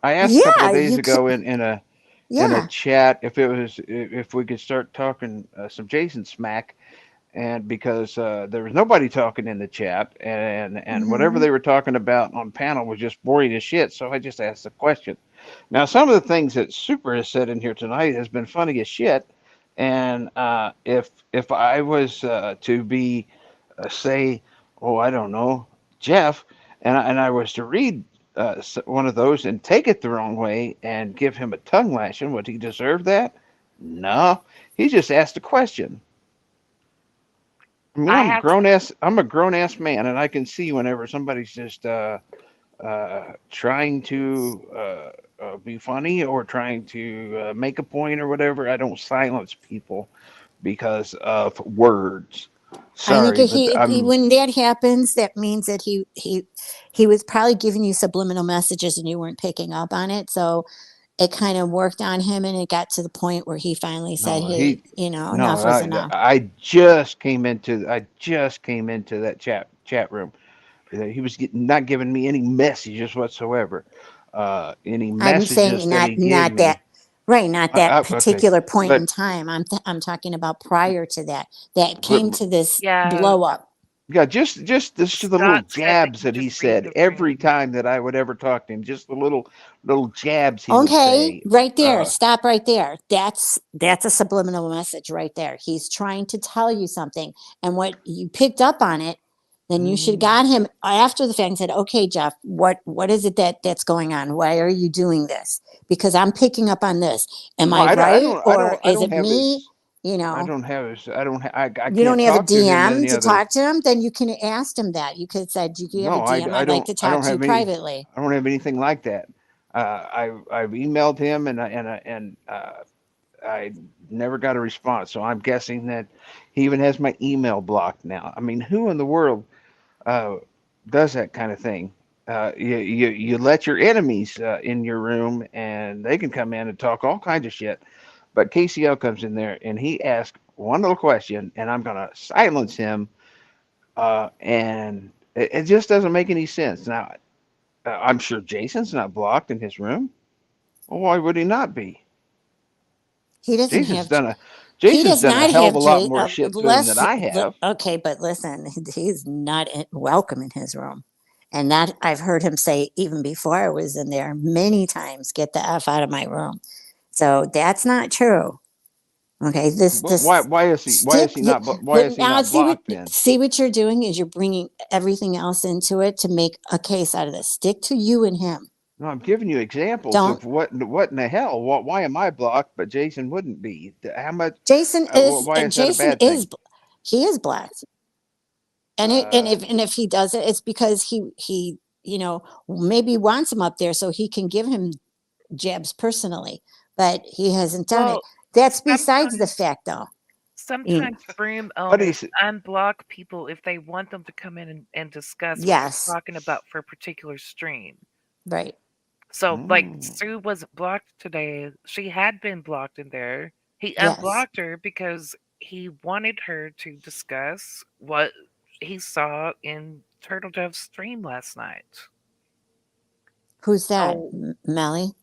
a couple yeah, of days you could, ago in a yeah. chat if we could start talking some Jason smack, and because there was nobody talking in the chat, and whatever Hmm. they were talking about on panel was just boring as shit. So I just asked the question. Now, some of the things that Super has said in here tonight has been funny as shit, and if I was to be say, oh, I don't know, Jeff, and I was to read one of those and take it the wrong way and give him a tongue lashing, would he deserve that? No, he just asked a question. I mean, I have I'm a grown ass man, and I can see whenever somebody's just trying to be funny or trying to make a point or whatever. I don't silence people because of words. I think Sorry, but when that happens, that means that he was probably giving you subliminal messages and you weren't picking up on it. So it kind of worked on him, and it got to the point where he finally said, no, "Hey, he no. enough was enough." I just came into that chat room. He was not giving me any messages whatsoever. Any I'm saying messages that not he gave that me. right, not that Okay, particular point in but time. I'm talking about prior to that. That but came to this yeah. blow up. yeah, just the little Scott said that jabs you that he just read said the every room. time that I would ever talk to him, just the little jabs he would Okay, say. right there. Uh, Stop right there. That's a subliminal message right there. He's trying to tell you something. And what you picked up on it, then you should have mm, got him after the fact and said, "Okay, Jeff, what is it that's going on? Why are you doing this? Because I'm picking up on this. Am well, I right or I is don't it have me?" his, You I know, don't have his, I don't, I you don't can't have a talk to him DM any to other. talk to him, then you can have asked him that. You could have said, "Do you have a No, DM? I'd like to I talk don't to you have any, privately." I don't have anything like that. I've emailed him and I never got a response. So I'm guessing that he even has my email blocked now. I mean, who in the world uh, does that kind of thing? You let your enemies in your room, and they can come in and talk all kinds of shit. But KCL comes in there, and he asks one little question, and I'm gonna silence him, and it just doesn't make any sense. Now, I'm sure Jason's not blocked in his room. Well, why would he not be? He doesn't Jason's have done a He Jason's does done a not hell of have a lot more shit to him than less. I have. Okay, but listen, he's not welcome in his room, and that I've heard him say even before I was in there many times. Get the f out of my room. So that's not true. Okay, this stick. Why But is he now not blocked then? see what you're doing is you're bringing everything else into it to make a case out of this. Stick to you and him. No, I'm giving you examples Don't. of what in the hell? Why am I blocked, but Jason wouldn't be? How much? Why is that a Jason bad thing? he is black. Uh, And if he does it, it's because he maybe wants him up there so he can give him jabs personally, but he hasn't done it. Well, That's besides the sometimes fact, though. You sometimes room but owners he's unblock people if they want them to come in and discuss what they're Yes, talking about for a particular stream. right. So, like, mm, Sue wasn't blocked today. She had been blocked in there. He Yes. unblocked her because he wanted her to discuss what he saw in Turtle Dove's stream last night. Who's that? So, Melly?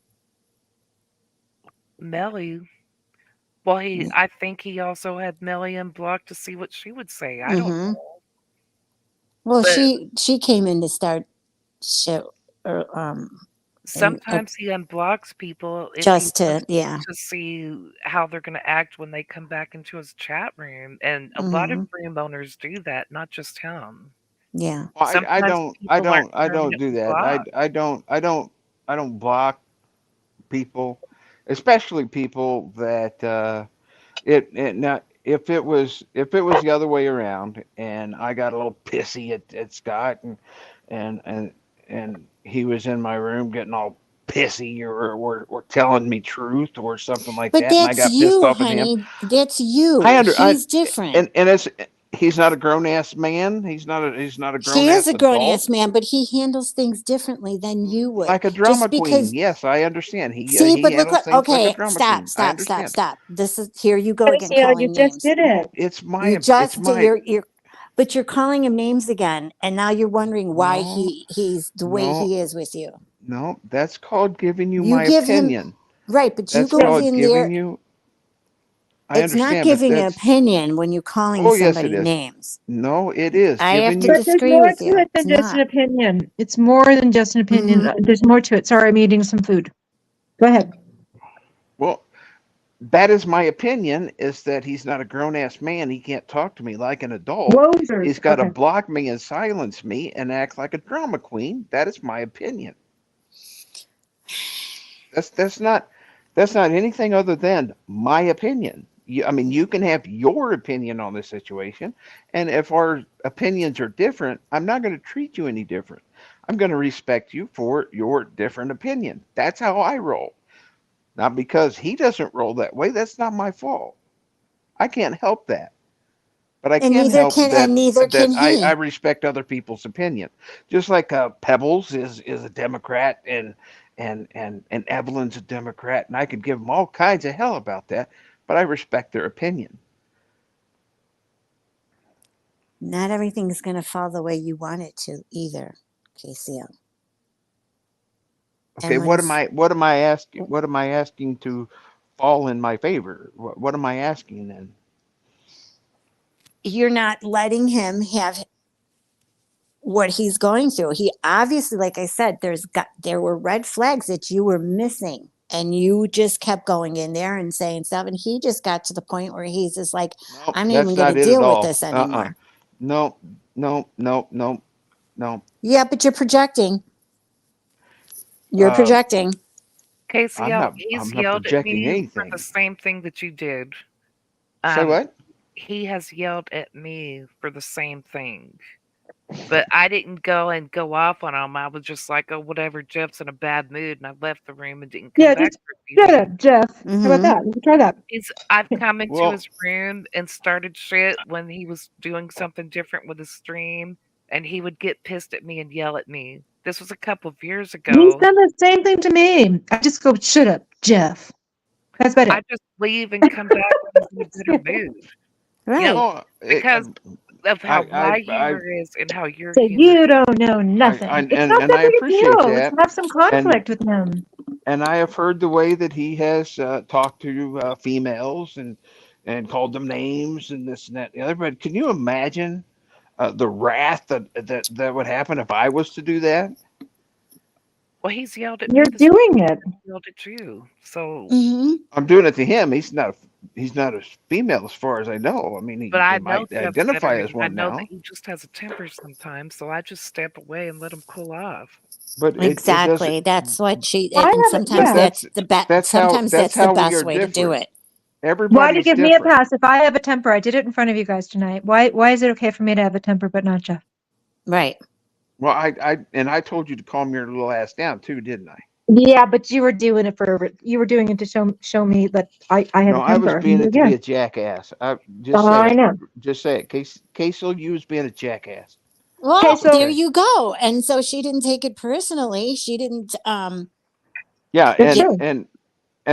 Melly, well, I think he also had Melly unblocked to see what she would say. I don't Mm-hmm. know. Well, But she came in to start shit, or, and sometimes he unblocks people if he just to wants yeah. to see how they're going to act when they come back into his chat room. And a lot of Mm-hmm. room owners do that, not just him. Yeah. well, Sometimes people aren't I don't do permanently that. blocked. I don't block people, especially people that it now if it was the other way around and I got a little pissy at Scott and and and he was in my room getting all pissy or telling me truth or something like But that and I that's got pissed you, off at him. honey. That's you. I He's different. and it's he's not a grown ass man. He's not a grown He is ass a grown ass adult. man, but he handles things differently than you would. Like a drama Just queen. because, Yes, I understand. see, He but look handles what, things like a okay, drama stop, queen. I stop, stop, understand. stop. This is, here you go again, KCL, you calling just names. did it. No, it's But you're calling him names again. And now you're wondering why no he's the way no he is with you. no. That's called giving you You my give him, opinion. right, but you That's go Yes. called in there. giving you. I It's not understand, but giving an that's opinion when you're calling oh yes, it somebody is. names. No, it is I have giving to you. But there's disagree more with to you. it It's than just an not. opinion. It's more than just an opinion. Mm-hmm. There's more to it. Sorry, I'm eating some food. Go ahead. Well, that is my opinion. Is that he's not a grown ass man. He can't talk to me like an adult. Wozers. He's got to Okay. block me and silence me and act like a drama queen. That is my opinion. That's not That's not anything other than my opinion. I mean, you can have your opinion on this situation, and if our opinions are different, I'm not going to treat you any different. I'm going to respect you for your different opinion. That's how I roll. Not because he doesn't roll that way. That's not my fault. I can't help that. But I And can help neither that can I he. respect other people's opinion. Just like Pebbles is a Democrat and Evelyn's a Democrat, and I could give them all kinds of hell about that, but I respect their opinion. Not everything's going to fall the way you want it to either, KCL. Okay, And when what am I asking to fall in my favor? What am I asking then? you're not letting him have what he's going through, he obviously, like I said, there were red flags that you were missing. And you just kept going in there and saying stuff. And he just got to the point where he's just like, No, I'm not even that's going to not it at deal with all. this anymore. No, no, no, no, no. Yeah, but you're projecting. You're Uh, projecting. KCL, I'm he's not yelled at projecting me for the anything. same thing that you did. Say Um, what? he has yelled at me for the same thing. But I didn't go off on him. I was just like, "Oh, whatever, Jeff's in a bad mood," and I left the room and didn't come Yeah, back just for a few shut days. up, Jeff. How about Mm-hmm. that? You can try that. I've come into Well, his room and started shit when he was doing something different with his stream, and he would get pissed at me and yell at me. This was a couple of years He's ago. done the same thing to me. I just go, shut up, Jeff. That's about I it. just leave and come back when he's in a better mood. Yep, Right. no, because of how my I, humor is and how your So humor you is. don't know nothing. It's not and that I big a appreciate deal. Let's that, have some and conflict with him. I have heard the way that he has talked to females and called them names and this and that and the other. But can you imagine the wrath that would happen if I was to do that? Well, he's yelled at You're me the same doing way it. I yelled at you. So, Mm-hmm. I'm doing it to him. He's not a female as far as I know. I mean, but he I know might Jeff's better, identify as and I one know that now, he just has a temper sometimes. So I just step away and let him cool off. but it doesn't. Exactly. That's what she, I and have it. sometimes But Yeah. sometimes that's that's the how we best are way to do different. it. Why do you Everybody's give me a different. pass if I have a temper? I did it in front of you guys tonight. Why is it okay for me to have a temper but not Jeff? Right. Well, I told you to calm your little ass down too, didn't I? Yeah, but you were doing it to show me that I had No, a I was temper. being it to Yeah, be a jackass. Just say I it. know. Just say it. Casey, you was being a jackass. Okay, Well, That's so there okay. you go. And so she didn't take it personally. She didn't Yeah, it's get true. and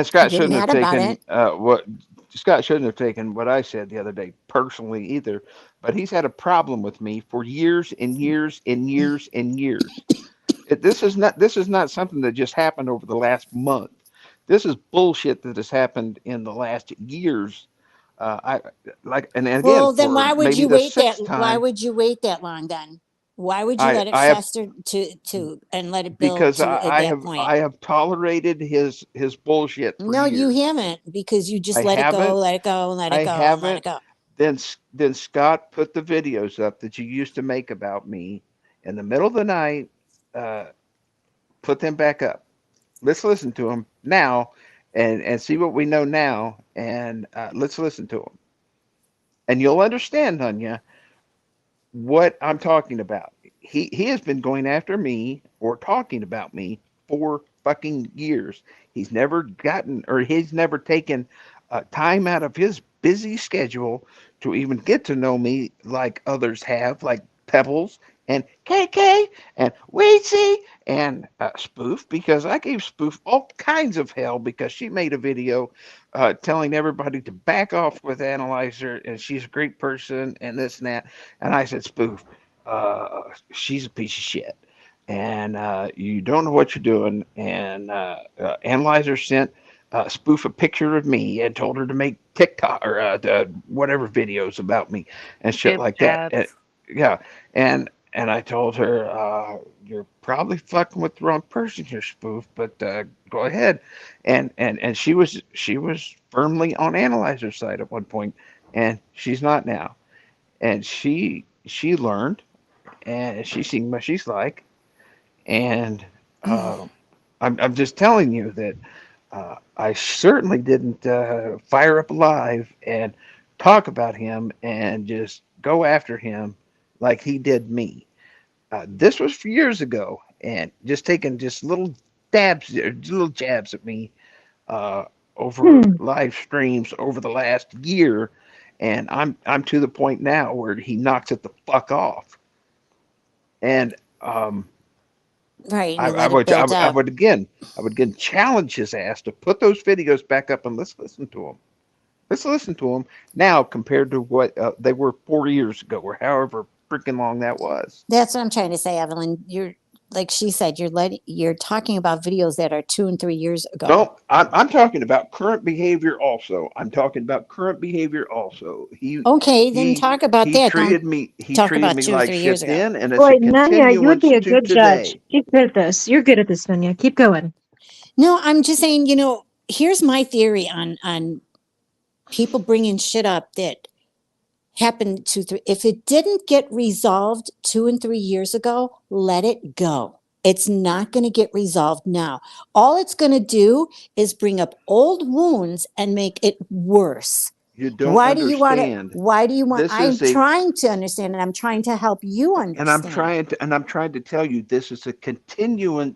Scott get shouldn't have mad about taken it. what Scott shouldn't have taken what I said the other day personally either. But he's had a problem with me for years and years and years and years. This is not something that just happened over the last month. This is bullshit that has happened in the last years. I like and again Well, then for maybe the sixth why time. would you wait that long then? Why would you let it I have fester to and let it build because to at that point? I have tolerated his bullshit for No, you years. haven't because you just I let it go, haven't. let it go, let I it go, and let it haven't. go. Then Scott put the videos up that you used to make about me in the middle of the night. Uh, put them back up. Let's listen to them now, and see what we know now, and let's listen to them, and you'll understand, Anya, what I'm talking about. He has been going after me or talking about me for fucking years. He's never taken time out of his busy schedule to even get to know me like others have, like Pebbles and KK and Weezy and Spoof, because I gave Spoof all kinds of hell because she made a video telling everybody to back off with Analyzer and she's a great person and this and that. And I said, Spoof, she's a piece of shit. And you don't know what you're doing. And Analyzer sent Spoof a picture of me and told her to make TikTok or whatever videos about me and shit Gib like that. chats. Yeah. And I told her, you're probably fucking with the wrong person here, Spoof, but go ahead. And she was firmly on Analyzer's side at one point, and she's not now. And she learned and she's seen what she's like. And I'm just telling you that I certainly didn't fire up live and talk about him and just go after him like he did me. This was years ago, and just taking just little dabs, little jabs at me over Hmm. live streams over the last year, and I'm to the point now where he knocks it the fuck off. And Right. And I, you I let it would I build would I up. would again I would again challenge his ass to put those videos back up and let's listen to them. Let's listen to them now compared to what they were 4 years ago or however freaking long that was. That's what I'm trying to say, Evelyn. You're like she said, you're talking about videos that are 2 and 3 years ago. No, I'm talking about current behavior also. I'm talking about current behavior also. Okay, then He talk about he that. Don't treated me he talk treated about me two or like three years shit ago. then, and it's a Boy, Nanya, you would continuance be a to good judge. today. You're good at this. You're good at this, Nanya. Keep going. No, I'm just saying, here's my theory on people bringing shit up that happened if it didn't get resolved 2 and 3 years ago, let it go. It's not going to get resolved now. All it's going to do is bring up old wounds and make it worse. You don't understand. Why do you want This I'm is a trying to understand, and I'm trying to help you and I'm understand. trying to tell you this is a continued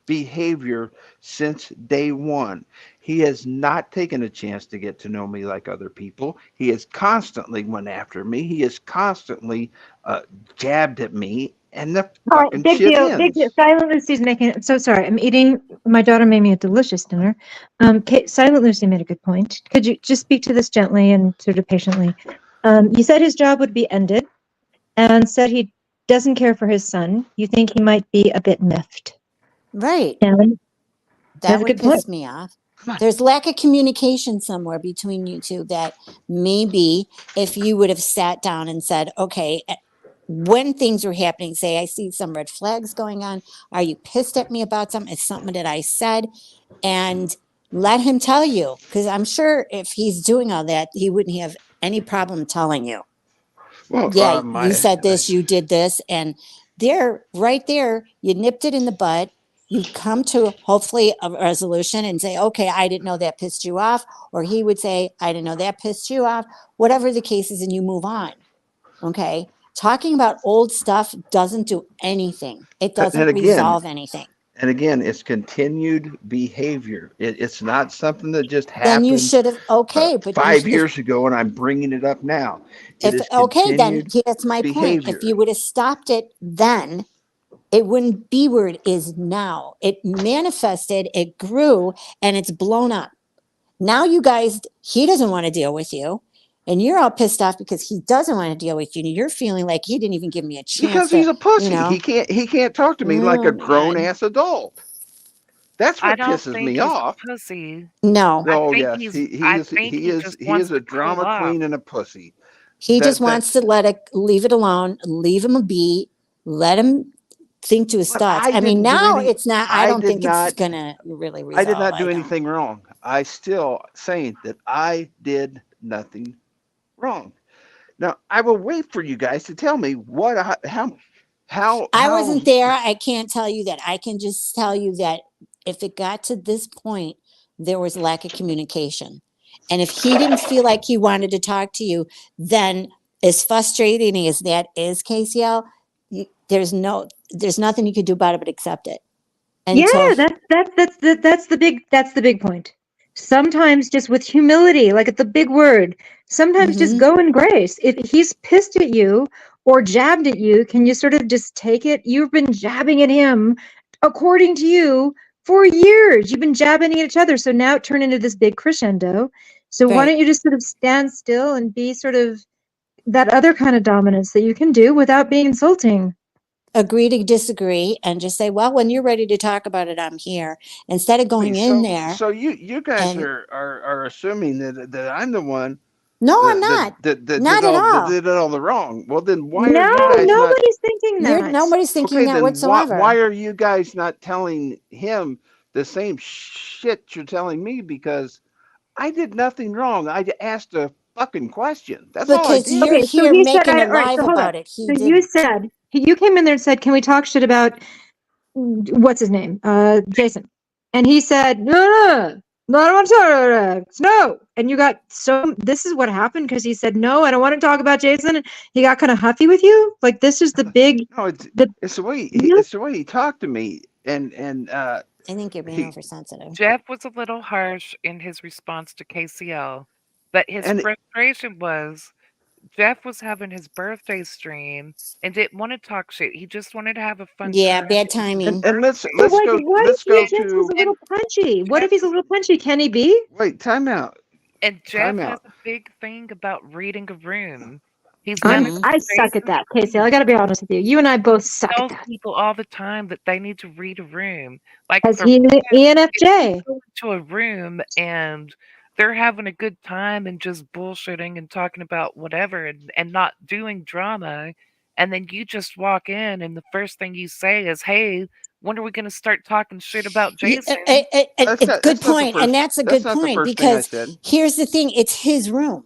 behavior since day one. He has not taken a chance to get to know me like other people. He has constantly went after me. He has constantly uh, jabbed at me, and the All right, fucking big shit deal. Big deal. ends. Silent Lucy's making. I'm so sorry. I'm eating. My daughter made me a delicious dinner. Silent Lucy made a good point. Could you just speak to this gently and sort of patiently? You said his job would be ended, and said he doesn't care for his son. You think he might be a bit miffed. Right. And That that's a would good point. piss me off. Come on. There's lack of communication somewhere between you two that maybe if you would have sat down and said, okay, when things were happening, say, I see some red flags going on. Are you pissed at me about something? It's something that I said. And let him tell you. Because I'm sure if he's doing all that, he wouldn't have any problem telling you. Well, Yeah, you my said this, you did this, and right there, you nipped it in the bud. You come to hopefully a resolution and say, okay, I didn't know that pissed you off. Or he would say, I didn't know that pissed you off. Whatever the case is, and you move on. Okay. Talking about old stuff doesn't do anything, it and doesn't again, resolve anything. it's continued behavior. It's not something that just Then you happened should have, okay, but you, 5 years ago, and I'm bringing it up now. It if, is okay, then continued that's my point. If behavior. you would have stopped it then, it wouldn't be where it is now. It manifested, it grew, and it's blown up. Now you guys, he doesn't want to deal with you. And you're all pissed off because he doesn't want to deal with you. And you're feeling like he didn't even give me a chance Because to, he's a you pussy. know, He can't talk to me like oh a grown man. ass adult. That's I what don't pisses think me he's a off. pussy. No, Oh yes, I think he just he wants is a to cool drama off. queen and a pussy. he just That wants to leave it alone, leave him be, let him think to his but thoughts. I I mean, didn't do now any. it's not, I I don't did think it's not. going to really I did resolve. not I do don't. anything wrong. I still saying that I did nothing wrong. Now I will wait for you guys to tell me what I how wasn't there. I can't tell you that. I can just tell you that if it got to this point, there was lack of communication. And if he didn't feel like he wanted to talk to you, then as frustrating as that is, KCL, there's nothing you could do about it but accept it Yeah, until, that's the big point. Sometimes just with humility, like at the big word, sometimes just Mhm, go in grace. If he's pissed at you or jabbed at you, can you sort of just take it? You've been jabbing at him, according to you, for years. You've been jabbing at each other. So now it turned into this big crescendo. So why right. don't you just sort of stand still and be sort of that other kind of dominance that you can do without being insulting? Agree to disagree and just say, well, when you're ready to talk about it, I'm here. Instead of going wait. in there So you guys and are assuming that I'm the one no, I'm not. Not at that all. did all the wrong. Well, then why are No, you No, guys not nobody's thinking that. Nobody's thinking okay? that Then why whatsoever. are you guys not telling him the same shit you're telling me? Because I did nothing wrong. I asked a fucking question. That's all I Because you're did. Okay, so here he said, making a all right, live so hold on. about it. He So you didn't. said, you came in there and said, can we talk shit about, what's his name? Jason. And he said, no, I don't want to talk about it. No. And you got this is what happened because he said, no, I don't want to talk about Jason. And he got kind of huffy with you. Like, this is the big, No, the, it's the way you know, it's the way he talked to me, and I think you're being he oversensitive. Jeff was a little harsh in his response to KCL, but his and frustration was Jeff was having his birthday stream and didn't want to talk shit. He just wanted to have a fun Yeah, time. bad It was his timing. and let's but let's like, go what if let's he go and just was to a and little punchy? What Jeff if he's a little punchy? Can he be? wait, time out, and Jeff time has out. a big thing about reading a room. He's done it Mm-hmm. with I suck at Jason that, Casey. I too. got to be honest with you. You and I both He suck at tells that. people all the time that they need to read a room. Like As for he if you ENFJ. go into a room and they're having a good time and just bullshitting and talking about whatever and not doing drama, and then you just walk in and the first thing you say is, "Hey, when are we going to start talking shit about Jason?" Good point. And that's a That's good not the point first thing I because said. here's the thing, it's his room.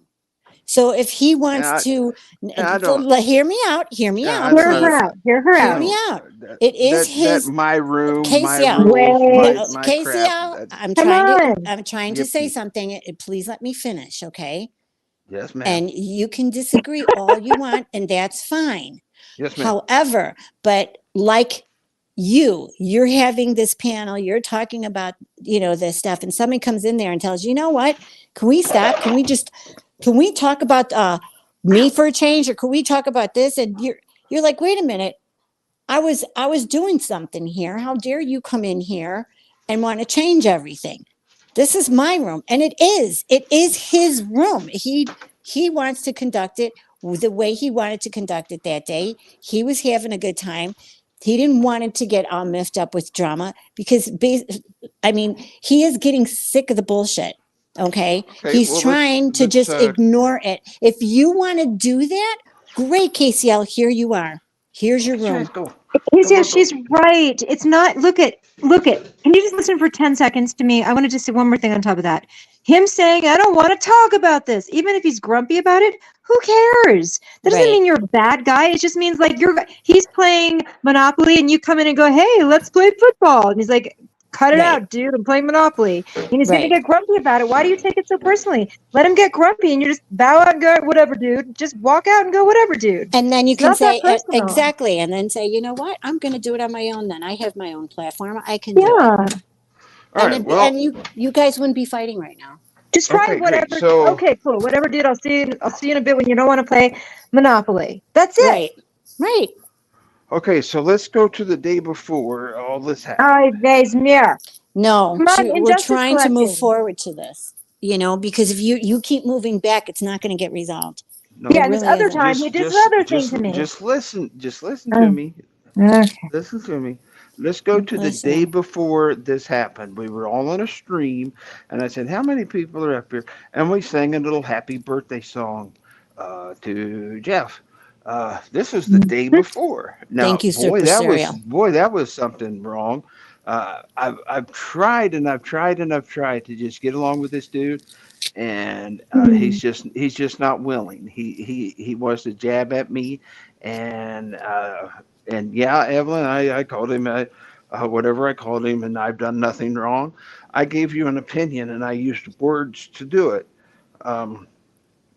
So if he And wants I to, and I don't. hear me out, Yeah, Hear her please. out. Hear her Hear out. me no, out. It is that his my room, my KCL. rules, Wait. my crap. KCL, That Come on. I'm trying to say yippee. something. Please let me finish, okay? Yes, ma'am. And you can disagree all you want, and that's fine. Yes, ma'am. However, but like you're having this panel, you're talking about, this stuff, and somebody comes in there and tells you, you know what? Can we stop? Can we talk about me for a change, or can we talk about this? And you're like, wait a minute, I was doing something here. How dare you come in here and want to change everything? This is my room, and it is his room. He wants to conduct it the way he wanted to conduct it that day. He was having a good time. He didn't want it to get all miffed up with drama because I mean, he is getting sick of the bullshit. Okay, Okay, he's well trying to let's just ignore it. If you want to do that, great, KCL, here you are. Here's your room. go. Yeah, she's right. It's not. Look at. Can you just listen for 10 seconds to me? I want to just say one more thing on top of that. Him saying, I don't want to talk about this, even if he's grumpy about it, who cares? That doesn't Right. mean you're a bad guy. It just means like he's playing Monopoly and you come in and go, hey, let's play football. And he's like, cut it Right. out, dude. I'm playing Monopoly. And he's going to Right. get grumpy about it. Why do you take it so personally? Let him get grumpy and you just bow out and go, whatever, dude. Just walk out and go, whatever, dude. And then you It's can not that say personal. exactly, and then say, you know what? I'm going to do it on my own. Then I have my own platform. I can do it. Yeah. All right. Well, And you guys wouldn't be fighting right now. Just try okay, whatever. great. So Okay, cool. Whatever, dude. I'll see you. I'll see you in a bit when you don't want to play Monopoly. That's it. Right. Right. okay, so let's go to the day before all this happened. All right, guys, mirror. No, Come on, we're Injustice trying to move Collective. forward to this. Because if you keep moving back, it's not going to get resolved. No, Yeah, It and this really other isn't. time he did this other thing to me. just listen to Oh, me. okay. Listen to me. Let's go to the day Listening. before this happened. We were all on a stream, and I said, "How many people are up here?" And we sang a little happy birthday song to Jeff. This was the day before. Now, Thank you, Super Cereal. that was something wrong. I've tried and I've tried and I've tried to just get along with this dude, and he's just not willing. He wants to jab at me, and yeah, Evelyn, I called him whatever I called him, and I've done nothing wrong. I gave you an opinion, and I used words to do it. Um,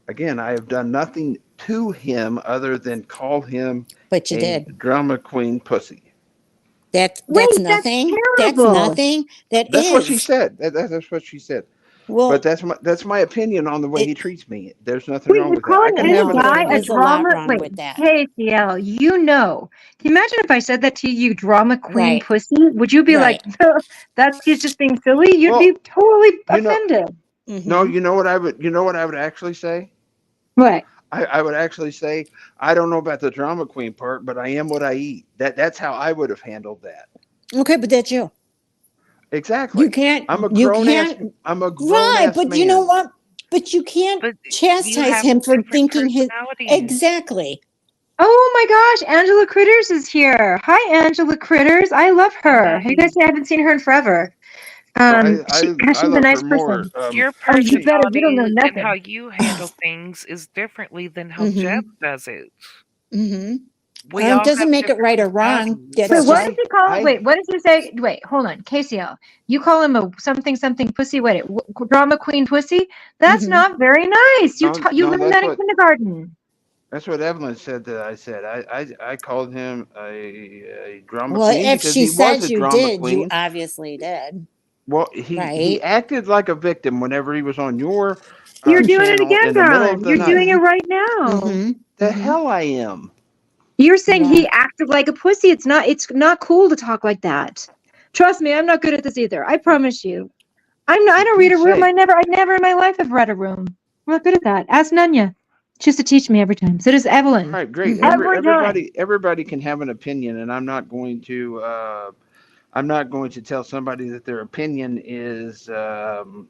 Again, I have done nothing to him other than call him But you a did. drama queen pussy. That's Wait, that's nothing. That's terrible. nothing. That's what she Is. said. That's what she said. But Well, that's my opinion on the way he it treats me. There's nothing Wait, wrong you're with that. I calling can any have an no, guy opinion. a there's a lot drama? wrong Wait, with that. KCL, you know. Can you imagine if I said that to you, drama queen Right. pussy? Would you be Right. like, that's he's just being silly? You'd be Well, totally you know, offended. no, Mm-hmm. you know what I would actually say? What? I would actually say, I don't know about the drama queen part, but I am what I eat. That's how I would have handled that. Okay, but that's you. You Exactly. can't. I'm a You grown ass. can't. I'm a grown Right, ass but you know man. what? But you can't But you chastise have him for different thinking his personalities. exactly. Oh my gosh, Angela Critters is here. Hi, Angela Critters. I love her. Have you guys Nice. seen? I haven't seen her in forever. Well, Gosh, I she's a love her nice more. person. Your Oh, you She better. You don't know personality and how nothing. you handle things is differently than how Mm-hmm. Jeff does it. Mm-hmm. We It all doesn't have make it different right or wrong. personalities. Wait, That's what just does he call? I Wait, what does he say? Wait, hold on, KCL. You call him a something something pussy. Wait, drama queen pussy. That's Mhm. not very nice. You no, you no, learned that in kindergarten. that's what Evelyn said that I said. I called him a drama Well, queen if because she he was said a you drama did, you queen. obviously did, Well, he right? acted like a victim whenever he was on your You're doing it channel again, in the middle of Ron. the You're doing night. it Mhm. right now. Mhm. The Mhm. hell I am. You're saying Yeah. he acted like a pussy. It's not cool to talk like that. Trust me, I'm not good at this either. I promise you. I For don't read a Pete's room. sake. I never in my life have read a room. I'm not good at that. Ask Nanya. She used to teach me every time. So does All Evelyn. right, great. Mhm. Every time. Everybody can have an opinion, and I'm not going to tell somebody that their opinion is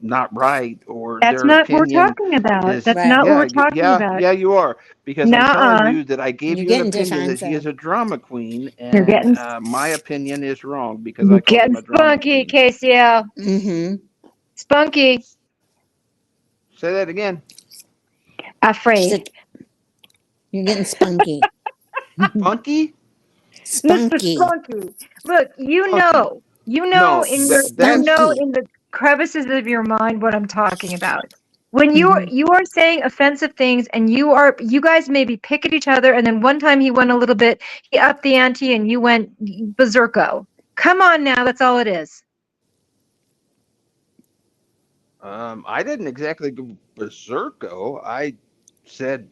not right or That's their not what we're opinion talking about. is That's Right. not what yeah we're talking about. yeah you are because I'm telling Nuh-uh. you that I gave You're you an getting opinion that he is defensive. a drama queen, You're and getting my opinion is wrong because you're I called him getting a drama spunky, queen. KCL. Mhm. Spunky. Say that again. She Afraid. said you're getting spunky. Funky, Mr. Spunky. Spunky. Look, funky. you know No, in your that's Spunky. in the crevices of your mind what I'm talking about. When Mhm. you are saying offensive things and you guys maybe pick at each other and then one time he went a little bit he upped the ante and you went berserko. Come on now, that's all it is. I didn't exactly go berserko. I said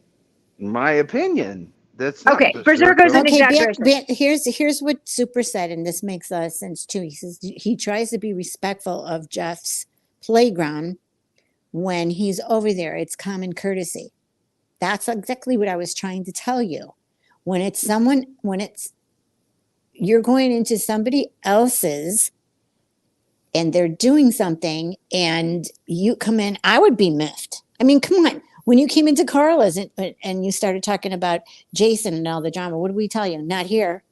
my opinion. That's not Okay, berserko is an berserko. Okay, back, exaggeration. back here's what Super said, and this makes a lot of sense too. He says he tries to be respectful of Jeff's playground when he's over there. It's common courtesy. That's exactly what I was trying to tell you. When it's you're going into somebody else's and they're doing something and you come in, I would be miffed. I mean, come on. When you came into Carla's and you started talking about Jason and all the drama, what did we tell you? Not here.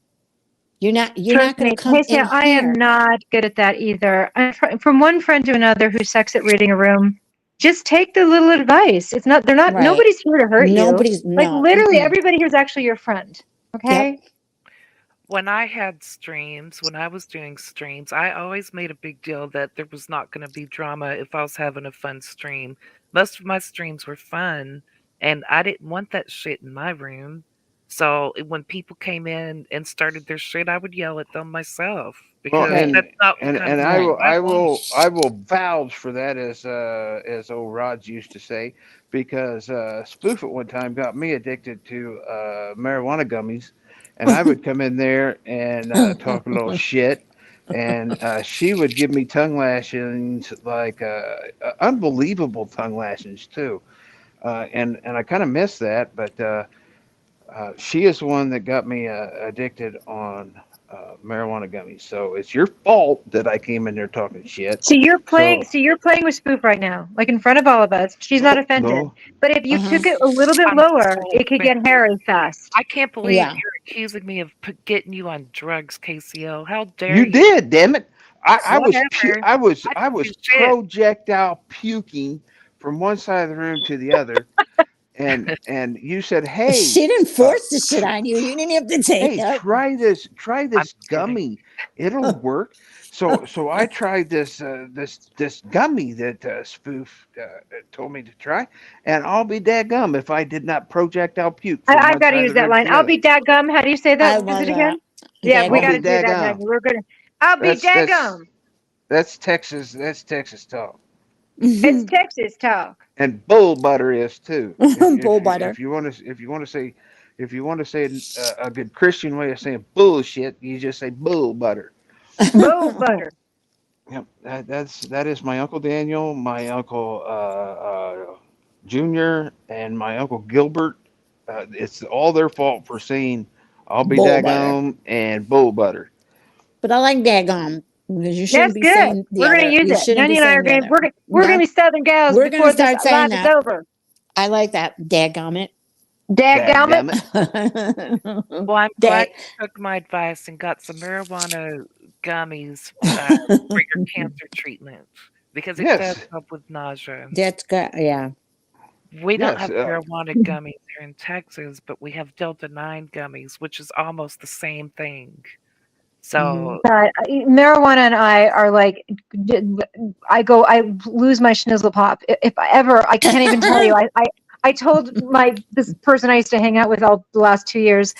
You're Trust not going me, to come Casey, in I am here. not good at that either. From one friend to another who sucks at reading a room, just take the little advice. It's not, they're not, Right. nobody's here to hurt you. Nobody's Like no. literally Mm-mm. everybody here is actually your friend. Yep. Okay? When I had streams, when I was doing streams, I always made a big deal that there was not going to be drama if I was having a fun stream. Most of my streams were fun, and I didn't want that shit in my room. So when people came in and started their shit, I would yell at them myself Well, because Right. that's not the kind of and Right. stream I want. I will vouch for that as old Rods used to say, because Spoof at one time got me addicted to marijuana gummies, and I would come in there and talk a little shit, and she would give me tongue lashings like unbelievable tongue lashings too, and I kind of miss that, but. She is the one that got me addicted on marijuana gummies. So it's your fault that I came in there talking shit. So So you're playing with Spoof right now, like in front of all of us. She's not no, offended. no. But if you Uh-huh. took it a little bit I'm lower, so it could get offended. hairy fast. I can't believe Yeah. you're accusing me of getting you on drugs, KCO. How dare You you? did, damn it. Whatever. I I didn't do was shit. projectile puking from one side of the room to the other, and you said, She "Hey, didn't uh, force the shit on you. You didn't have to take hey, it. try I'm this just kidding. gummy, it'll work." So I tried this gummy that Spoof told me to try, and I'll be dadgum if I did not projectile puke from I've one got to side of use the that room to line. the I'll other. be dadgum. How do you say that? I What is love it again? that. Yeah, we I'll got be to Dadgum. do that, dadgum. Nanya. We're gonna. I'll be That's daggum. That's Texas talk. It's Texas talk. And bull butter is too. Bull butter. If you want to say if you want to say a good Christian way of saying bullshit, you just say bull butter. Bull butter. Yep, that is my uncle Daniel, my uncle Junior, and my uncle Gilbert. It's all their fault for saying "I'll be Bull butter. daggum" and bull butter. But I like daggum because you shouldn't That's be good. saying the We're gonna other. use You it. shouldn't be Nanya and I are saying the gonna other. we're gonna That be Southern gals we're gonna before this start saying life is that. over. I like that. Daggum it. Dadgummit. Dadgum it. Well, I'm glad Dag. you took my advice and got some marijuana gummies for your cancer treatment because it does Yes, help with nausea. That's good. Yeah. We don't Yes. have marijuana gummies here in Texas, but we have Delta 9 gummies, which is almost the same thing. So, God, marijuana and I are like, I lose my schnizzle pop. If I ever, I can't even tell you. I told this person I used to hang out with all the last 2 years,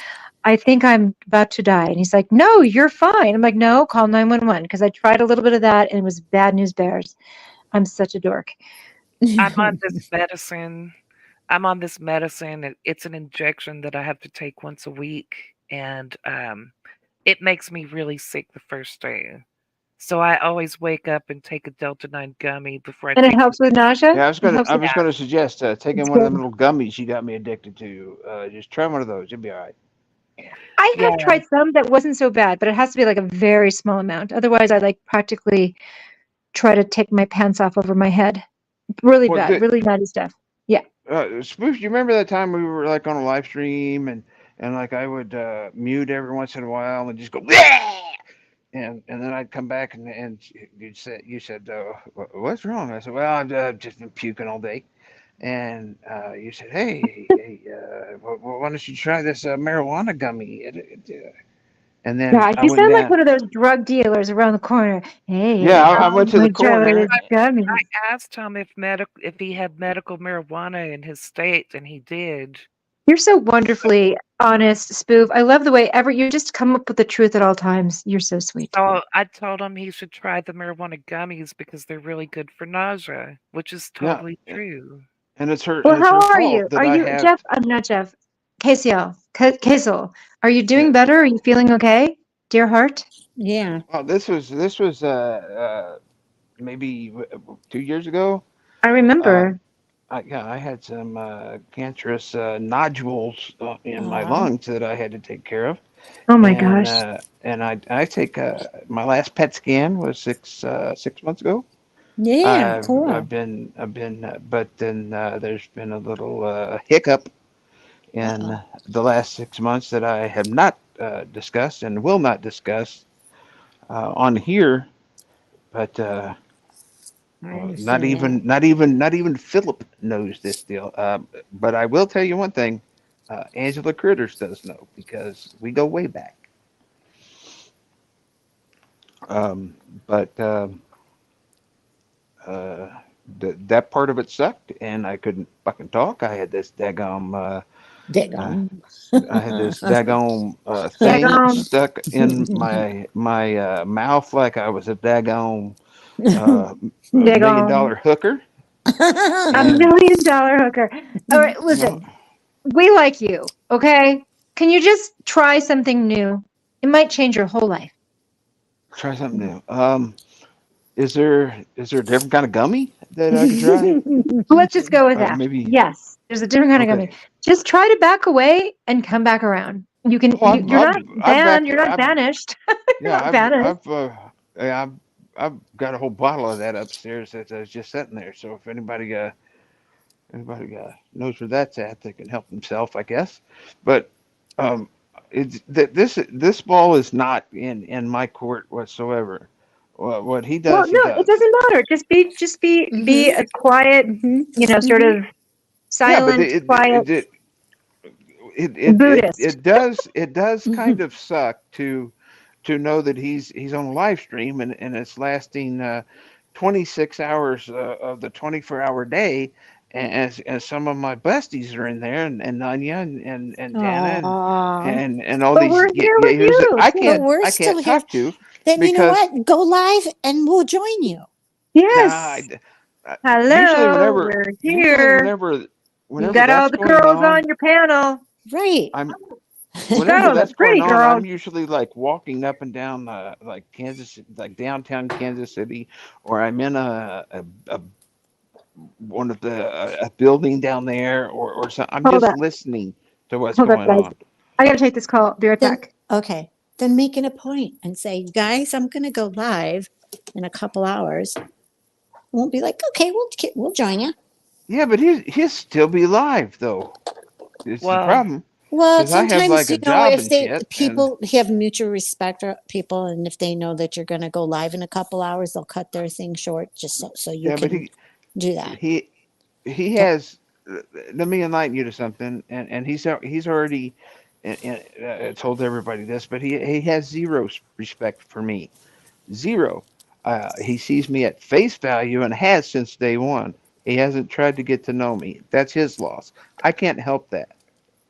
I think I'm about to die. And he's like, no, you're fine. I'm like, no, call 911. Because I tried a little bit of that and it was bad news bears. I'm such a dork. I'm on this medicine. I'm on this medicine. It's an injection that I have to take once a week, and it makes me really sick the first day. So I always wake up and take a Delta 9 gummy before I And it take the helps with nausea. Yeah, It helps I with, was gonna suggest it's taking one of good. them little gummies you got me addicted to. Just try one of those. You'll be all right. I yeah. have tried some that wasn't so bad, but it has to be like a very small amount. Otherwise, I like practically try to take my pants off over my head. Really Well, bad, really nutty stuff. Yeah. Spoof, you remember that time we were like on a live stream and like I would mute every once in a while and just go "Bleh!" and then I'd come back and you said what's wrong? I said, well, I've just been puking all day. And you said, hey, why don't you try this marijuana gummy? And Yeah, then I you went sound like down. one of those drug dealers around the corner. Yeah, Hey, I went to the want to try one of corner. those gummies? I asked him if he had medical marijuana in his state, and he did. You're so wonderfully honest, Spoof. I love the way ever you just come up with the truth at all times. You're so sweet. So I told him he should try the marijuana gummies because they're really good for nausea, which is Yeah, totally true. Well, it's her how are fault you? that Are I you have. Jeff? I'm not Jeff. KCL. Kazel. Are you Yeah. doing better? Are you feeling okay, dear heart? Yeah. Oh, this was maybe 2 years ago. I Uh, remember. I had some cancerous nodules in my Aw. lungs that I had to take care of, Oh my gosh. and I take my last PET scan was 6 months ago. Yeah, I've cool. been but then there's been a little hiccup in Uh-oh. the last 6 months that I have not discussed and will not discuss on here, but I understand that. not even Philip knows this deal. But I will tell you one thing: Angela Critters does know because we go way back. Um, but uh, that part of it sucked, and I couldn't fucking talk. Uh, Daggone. I had this daggone thing Daggone. stuck in my mouth like I was a daggone uh, million Daggone. dollar hooker, A and $1 million hooker. All right, you know, listen. We like you, okay? Can you just try something new? It might change your whole life. try something new. Is there a different kind of gummy that I could try? Let's just go with that. Maybe. Yes, there's a different kind of Okay. gummy. Just try to back away and come back around. You can. Oh, You're not I've banned. backed. You're not banished. You're Yeah, not banished. yeah, I've got a whole bottle of that upstairs that's just sitting there. So if anybody knows where that's at, they can help themselves, I guess. But um, it's that this ball is not in my court whatsoever. What he Well, does, he no, it does. doesn't matter. Be Mm-hmm. a quiet, sort Mm-hmm. of Yeah, but silent, quiet Buddhist. it does Mm-hmm. kind of suck to know that he's on a live stream and it's lasting 26 hours of the 24-hour day. And as some of my besties are in there, and Anya and Dana Aw. and all But these we're here with haters that you. But we're I still can't here. talk to Then you know because what? Go live and we'll join you. nah, Yes. usually Hello, we're usually here. You whenever got all that's the going girls on, on your panel. Right. I'm You got whenever all the that's going pretty on, girls. I'm usually like walking up and down like like downtown Kansas City, or I'm in a one of the a building down there, or so. I'm Hold just up. listening to what's Hold up, going guys. on. I gotta take this call. Be right Then back. okay. Then make it a point and say, guys, I'm gonna go live in a couple hours. Won't be like, okay, we'll join you. Yeah, but he'll still be live though. It's the Well, problem Well, because I have like sometimes a you know job if and they shit, and people have mutual respect or people, and if they know that you're going to go live in a couple hours, they'll cut their thing short just so you yeah, but can do that. he That has let me enlighten you to something. And he's already told everybody this, but he has zero respect for me. Zero. He sees me at face value and has since day one. He hasn't tried to get to know me. That's his loss. I can't help that.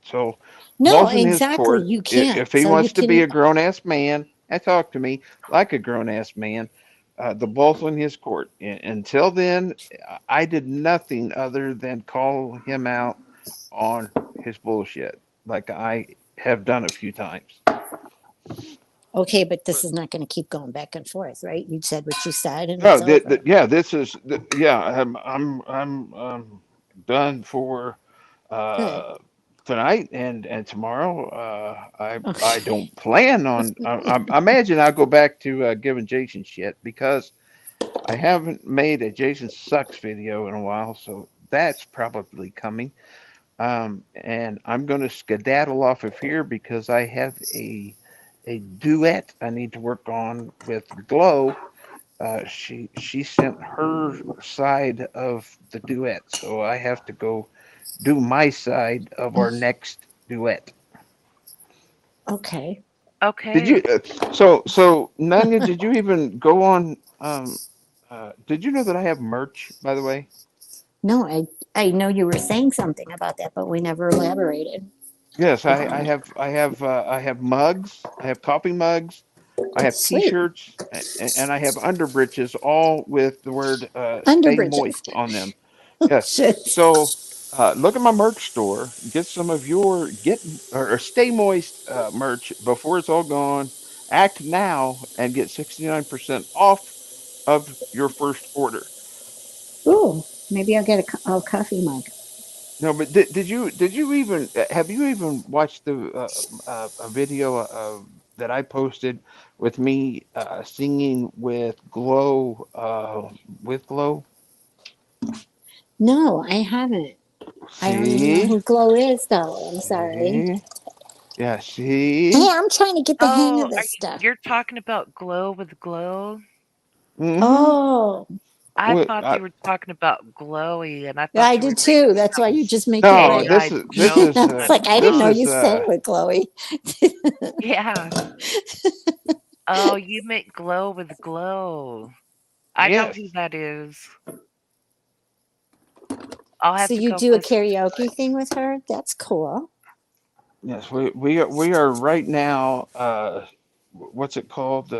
So, No, ball's in his exactly. court. You If can't. he So you wants to be can. a grown ass man and talk to me like a grown ass man, the ball's in his court. Until then, I did nothing other than call him out on his bullshit, like I have done a few times. Okay, but this is not going to keep going back and forth, right? You said what you said, and No, it's over. yeah, this is yeah. I'm done for Good. uh, tonight and tomorrow. I Okay. don't plan on. I imagine I'll go back to giving Jason shit because I haven't made a Jason sucks video in a while, so that's probably coming. And I'm going to skedaddle off of here because I have a duet I need to work on with Glow. She sent her side of the duet, so I have to go do my side of our next duet. Okay. Did you? Okay. So Nanya, did you even go on? Did you know that I have merch, by the way? No, I know you were saying something about that, but we never elaborated Yes, upon it. I have mugs. I have coffee mugs. I have Sweet. T-shirts, and I have underbritches, all with the word Under "Stay bridges. Moist" on them. Yes. Shit. So look at my merch store. Get some of your get or Stay Moist merch before it's all gone. Act now and get 69% off of your first order. Ooh, maybe I'll get a coffee mug. No, but did you even have you even watched the a video that I posted with me singing with Glow? No, I haven't. I don't even know See, who Glow is, though. I'm sorry. see, yeah, Hey, see. I'm trying to get the hang Oh, of are this you stuff. you're talking about Glow with Glow? Mm-hmm. Oh, I What? thought you were talking about Glowy, and I yeah, I thought you were did thinking too. of That's why some you just make it No, right. inside joke, It's but like I didn't this know not. is you sang with Chloe. Yeah. Oh, you meant Glow with Glow. I know yes, who that is. I'll have So to you go do a listen to karaoke it. thing with her? That's cool. yes. We are right now. What's it called?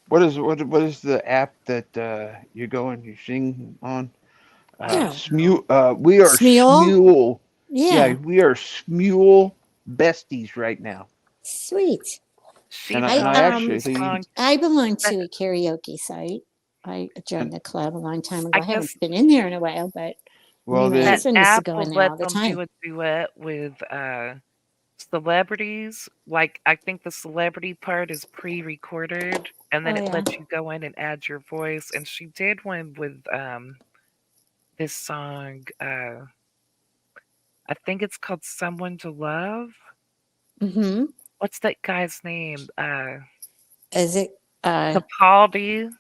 What is the app that you go and you sing on? I don't Oh, know. We are Smule? Smule. Yeah, Yeah, we are Smule besties right now. sweet. She And I I knows the actually song, I belong but to a karaoke site. I and joined the club a long time ago. I I haven't guess been in there in a while, but me well and my that then husband used to app go will in there let all the them time. do a duet with celebrities. Like I think the celebrity part is pre-recorded, and then Oh it yeah. lets you go in and add your voice. And she did one with this song. I think it's called "Someone to Love." Mm-hmm. What's that guy's name? Is it Capaldi.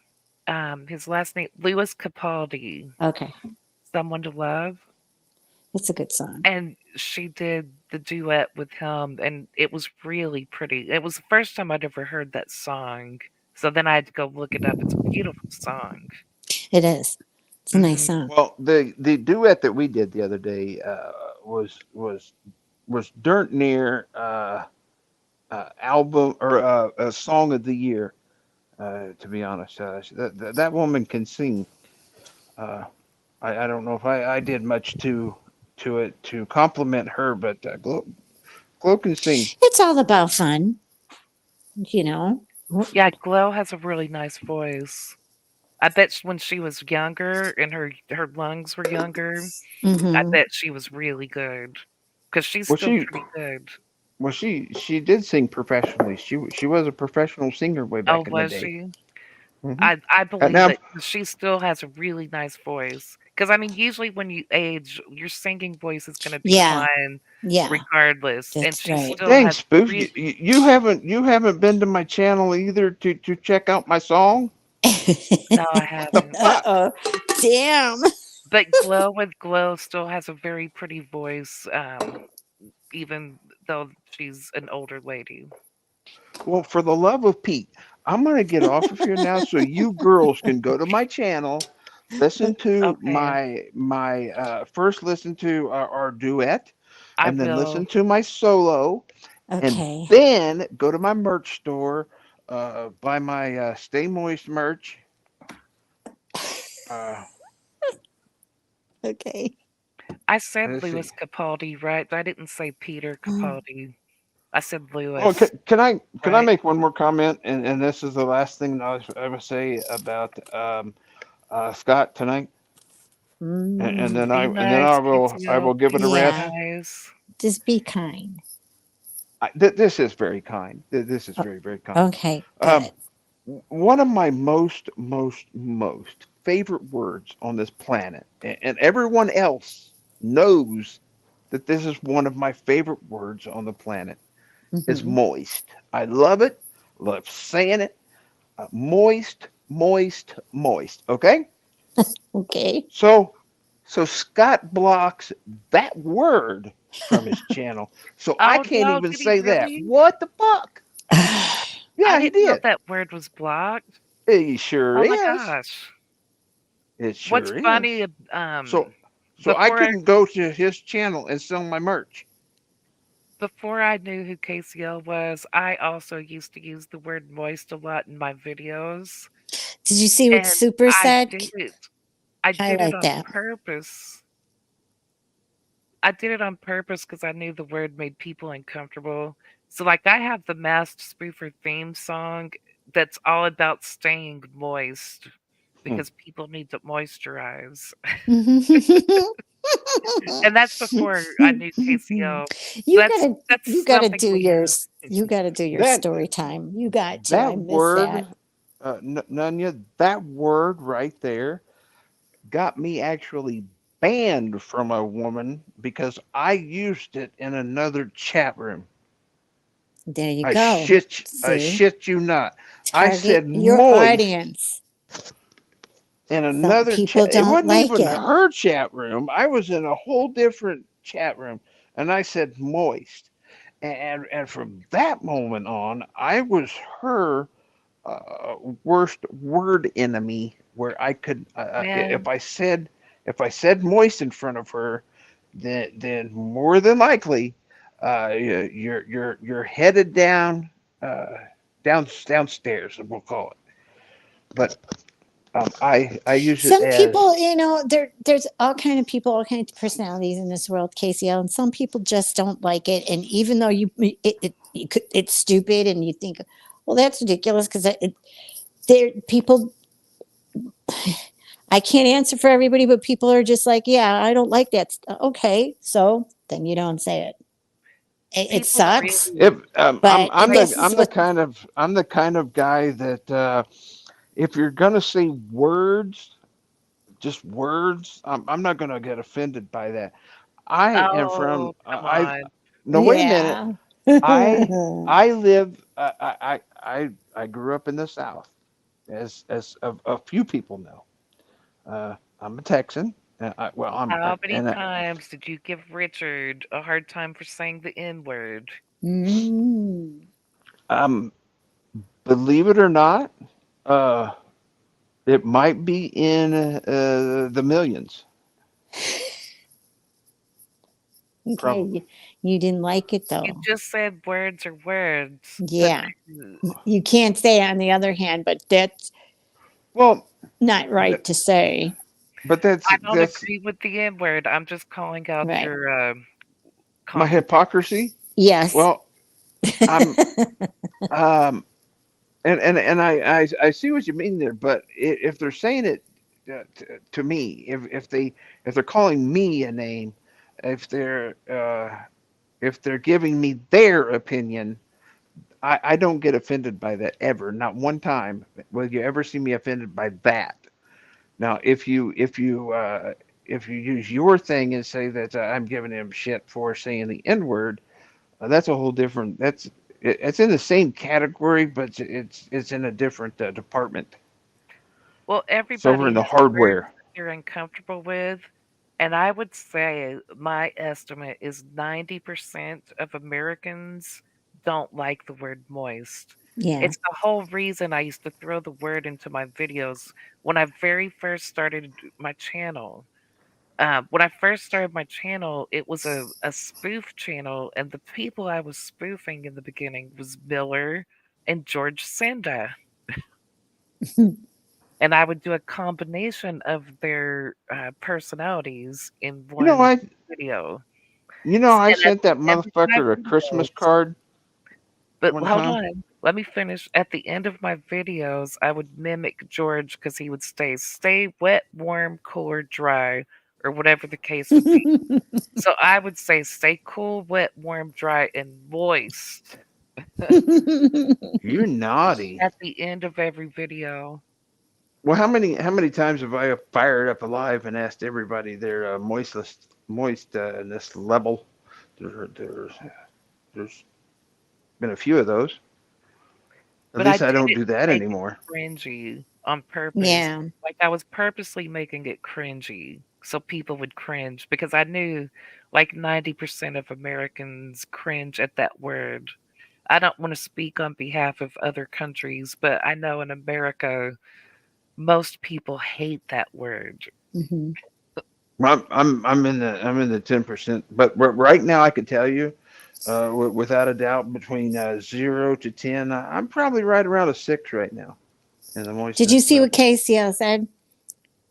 His last name Lewis Capaldi. okay. "Someone to Love." It's a good song. And she did the duet with him, and it was really pretty. It was the first time I'd ever heard that song. So then I had to go look it up. It's a beautiful song. It is. It's a nice Hmm. song. well the duet that we did the other day was dirt near album or a song of the year. To be honest, that woman can sing. Uh, I don't know if I did much to it to compliment her, but Glow can sing. It's all about fun, you know. Yeah, Glow has a really nice voice. I bet when she was younger and her lungs were younger, I Mm-hmm. bet she was really good. Because she's Well, still she pretty good. she did sing professionally. She was a professional singer way Oh, back in the was day. she? Hmm I believe Now, it. 'Cause she still has a really nice voice. Because I mean, usually when you age, your singing voice is going to Yeah, decline yeah, regardless, and that's she right. well, still dang, has Spoof, re you haven't been to my channel either to check out my song. no, I What the haven't. Uh fuck? oh, damn. But Glow with Glow still has a very pretty voice, even though she's an older lady. Well, for the love of Pete, I'm going to get off of here now so you girls can go to my channel, listen to Okay, first listen to our duet, I and then listen will. to my solo, and Okay. then go to my merch store, buy my Stay Moist merch. Uh, Okay. I said let's Lewis see. Capaldi, right? I didn't say Peter Mm. Capaldi. I said Oh, Lewis, can I right? make one more comment? And this is the last thing I would say about Scott tonight, and Mm. then Be I nice, will KCL. give it a Be Yeah. rest. nice. Just be kind. This is very kind. This is O- very kind. Okay. Um, Good. one of my most favorite words on this planet, and everyone else knows that this is one of my favorite words on the planet, is Hmm. moist. I love it. Love saying it. Moist, moist, moist. Okay. Okay. So, Scott blocks that word from his channel, so I Oh can't no, even did he say that. really? What the fuck? I Yeah, he didn't know did. that word was blocked. He sure Oh my is. gosh. It What's sure is. funny, So, I before I couldn't go to his channel and sell my merch. before I knew who KCL was, I also used to use the word moist a lot in my videos, Did you see what and Super I said? did it. I did it Highlight on that. purpose. I did it on purpose because I knew the word made people uncomfortable. So, like, I have the Masked Spoofer theme song that's all about staying moist Hmm. because people need to moisturize. you And that's before I knew KCL. So that's gotta that's you gotta something do we have. yours. You gotta do your That story time. You got to. that I miss that. word, Nunya, that word right there got me actually banned from a woman because I used it in another chat room. There you go. I See, shit you not. I target said your moist audience. in Some another chat. people It don't wasn't like even it. her chat room. I was in a whole different chat room, and I said moist. And from that moment on, I was her worst word enemy. Where I could, Man, if I said moist in front of her, then more than likely, you're headed down, downstairs, we'll call it. But I use it Some as people, there's all kind of people, all kinds of personalities in this world, KCL, and some people just don't like it. And even though it's stupid, and you think, well, that's ridiculous because there people. I can't answer for everybody, but people are just like, yeah, I don't like that. Okay, so then you don't say it. It people sucks, if really but this is I'm the what. kind of guy that if you're gonna say words, just words, I'm not gonna get offended by that. I am from oh, come I on. no wait a minute. Yeah. I live I grew up in the South, as a few people know. I'm a Texan. Well, How many and times did you give Richard a hard time for saying the N word? Mm. um, believe it or not, uh, it might be in the millions. Okay, Probably. you didn't like it You though. just said words are words, but Yeah. You can't say on the other hand, but that's Well, not right th- to say. but I don't that's agree with the N word. I'm just calling out Right. your my comment. hypocrisy. Yes. Well, I'm um, and I see what you mean there, but if they're saying it to me, if they're calling me a name, if they're giving me their opinion, I don't get offended by that ever. Not one time will you ever see me offended by that. Now, if you use your thing and say that I'm giving him shit for saying the N word, that's a whole different. It's in the same category, but it's in a different department. Well, It's over in everybody the has words. hardware. they're uncomfortable with. And I would say my estimate is 90% of Americans don't like the word moist. Yeah. It's the whole reason I used to throw the word into my videos when I very first started my channel. When I first started my channel, it was a spoof channel, and the people I was spoofing in the beginning was Miller and George Senda. And I would do a combination of their personalities in You know, one video. I And at sent that the end of my motherfucker a Christmas videos, card but one hold time. on, let me finish. At the end of my videos, I would mimic George because he would stay wet, warm, cool, or dry, or whatever the case would be. So I would say stay cool, wet, warm, dry, and moist You're naughty. at the end of every video. Well, how many times have I fired up alive and asked everybody their moistness level? There's there's been a few of those. At But I least I did don't it do to that make it anymore. cringy on purpose. Yeah. Like, I was purposely making it cringy so people would cringe because I knew like 90% of Americans cringe at that word. I don't want to speak on behalf of other countries, but I know in America, most people hate that word. Mhm. I'm in the 10%, but right now I can tell you, without a doubt, between 0 to 10, I'm probably right around a 6 right now in the Did you moistness see what level. KCL said?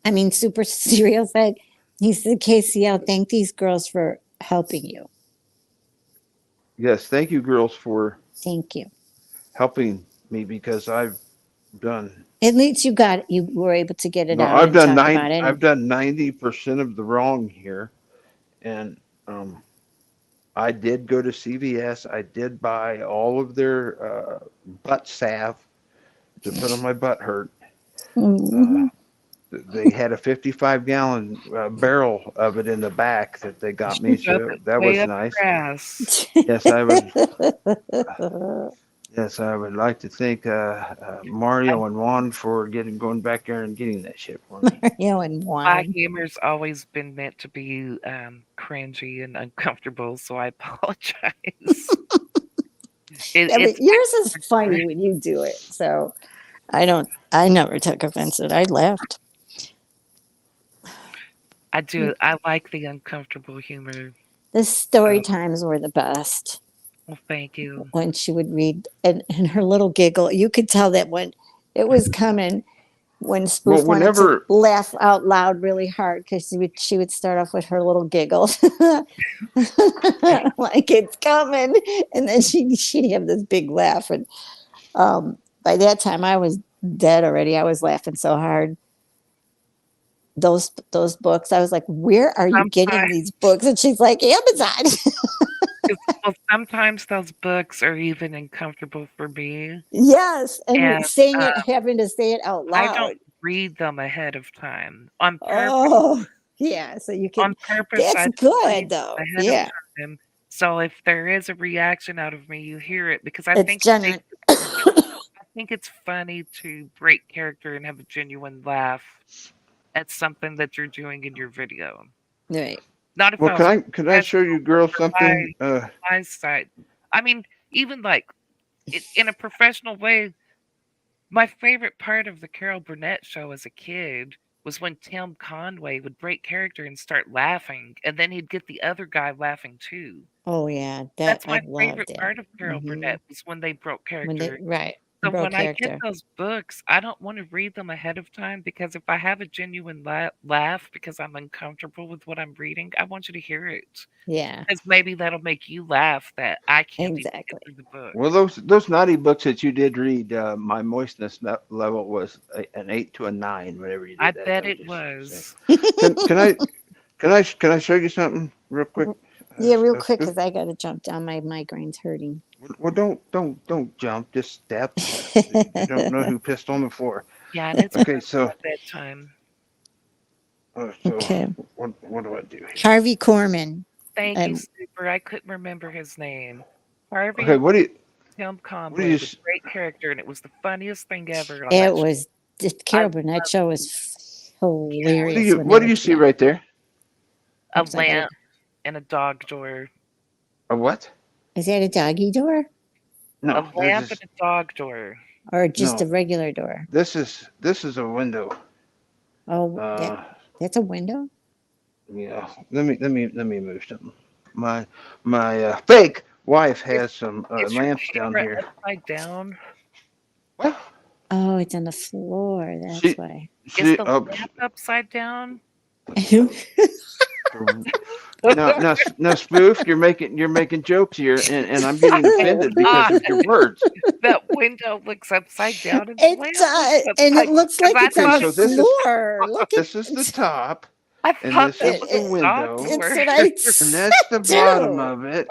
I mean, Super Serial said. He said, KCL, thank these girls for helping you. Yes, thank you, girls, for Thank you. helping me because done At least you were able to get it no, out I've and done talk nine. about it. I've And done 90% of the wrong here, and I did go to CVS. I did buy all of their butt salve to put on my butt hurt. Uh, Mhm. they had a 55-gallon barrel of it in the back that they got me, Up so it that way was up nice. your ass. Yes, I would. Yes, I would like to thank I, Mario and Juan for going back there and getting that shit for me. Mario and my Juan. humor's always been meant to be cringy and uncomfortable, so I apologize. Yeah, but It's my yours is character. funny when you do it. So I never took offense to it. I laughed. I like the uncomfortable humor. The story So, times were the best. well, thank you. When she would read and her little giggle, you could tell that when it was coming, when Well, Spoof wanted to whenever laugh out loud really hard because she would start off with her little giggle, like it's coming, and then she'd have this big laugh, and by that time I was dead already. I was laughing so hard. Those books, I was like, "Where are you getting Sometimes, these books?" And she's like, "Amazon." well, sometimes those books are even uncomfortable for me, Yes, and and saying uh, it, having to say it out I don't loud. read them ahead of time on purpose. Oh, yeah. So you On can. purpose, That's I don't read good them though. ahead of Yeah, time. So if there is a reaction out of me, you hear it because it's genuine. I think it's funny to break character and have a genuine laugh at something that you're doing in your video. Right. Not if well, I was can I show you professional, but girls for my something? my side, I mean, even like in a professional way, my favorite part of the Carol Burnett show as a kid was when Tim Conway would break character and start laughing, and then he'd get the other guy laughing too. Oh yeah, that That's I my love favorite that. part of Carol Hmm. Burnett was when they broke When they character. right So broke when I get character. those books, I don't want to read them ahead of time because if I have a genuine laugh because I'm uncomfortable with what I'm reading, I want you to hear it Yeah, because maybe that'll make you laugh that I can't even get exactly. through the book. Well, those naughty books that you did read, my moistness level was an 8 to a 9. Whenever you I did that, bet let me it just say. was. Can I show you something real quick? Yeah, real quick Spoof? because I got to jump down. My migraine's hurting. Well, don't jump. Just step. You don't know who pissed on the floor. Yeah, and it's Okay, past so my bedtime. so Okay, what do I do here? Harvey Korman. Thank you, Um, Super. I couldn't remember his name. Harvey Okay, Tim what do Conway you was a great character, and it was the funniest thing ever on it that show. was the I Carol Burnett love show it. was. hilarious. when What they do you were see together. right there? A Looks like lamp and a dog door. A what? Is that a doggy door A No, lamp this and is a dog door. or just a no. regular door? This is a window. Oh, Uh, that's a window. yeah. Let me move something. My fake wife Is has some is your lamps down camera here. upside down? What? Oh, it's on the floor. That's She why. Is she the oh, lamp upside down? now spoof. You're making jokes here, and I'm getting Hold offended because on. of your words. That window looks upside down and the It lamp does, looks and it upside looks because like it's Okay, on the so this is floor. Look at this is the it. top, I and thought this that is was the a dog window, It's door. what I and that's the said bottom too. of it.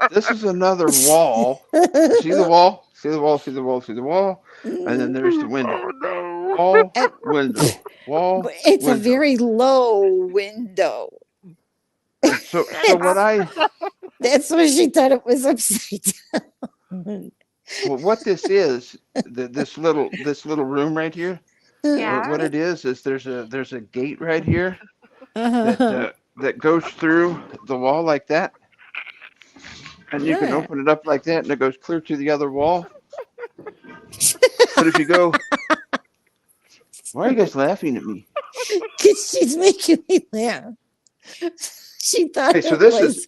This is another wall. See the wall? See the wall? See the wall? See the wall? And then there's the window. Oh no. Wall, And window, wall, it's a window. very low window. So what I That's why she thought it was upside down. well, what this is, this little room right here. What Yeah. it is there's a gate right here that Uh-huh. that goes through the wall like that, and you can Yeah. open it up like that, and it goes clear to the other wall. But if you go, why are you guys laughing at me? Because she's making me laugh. She thought Okay, so it was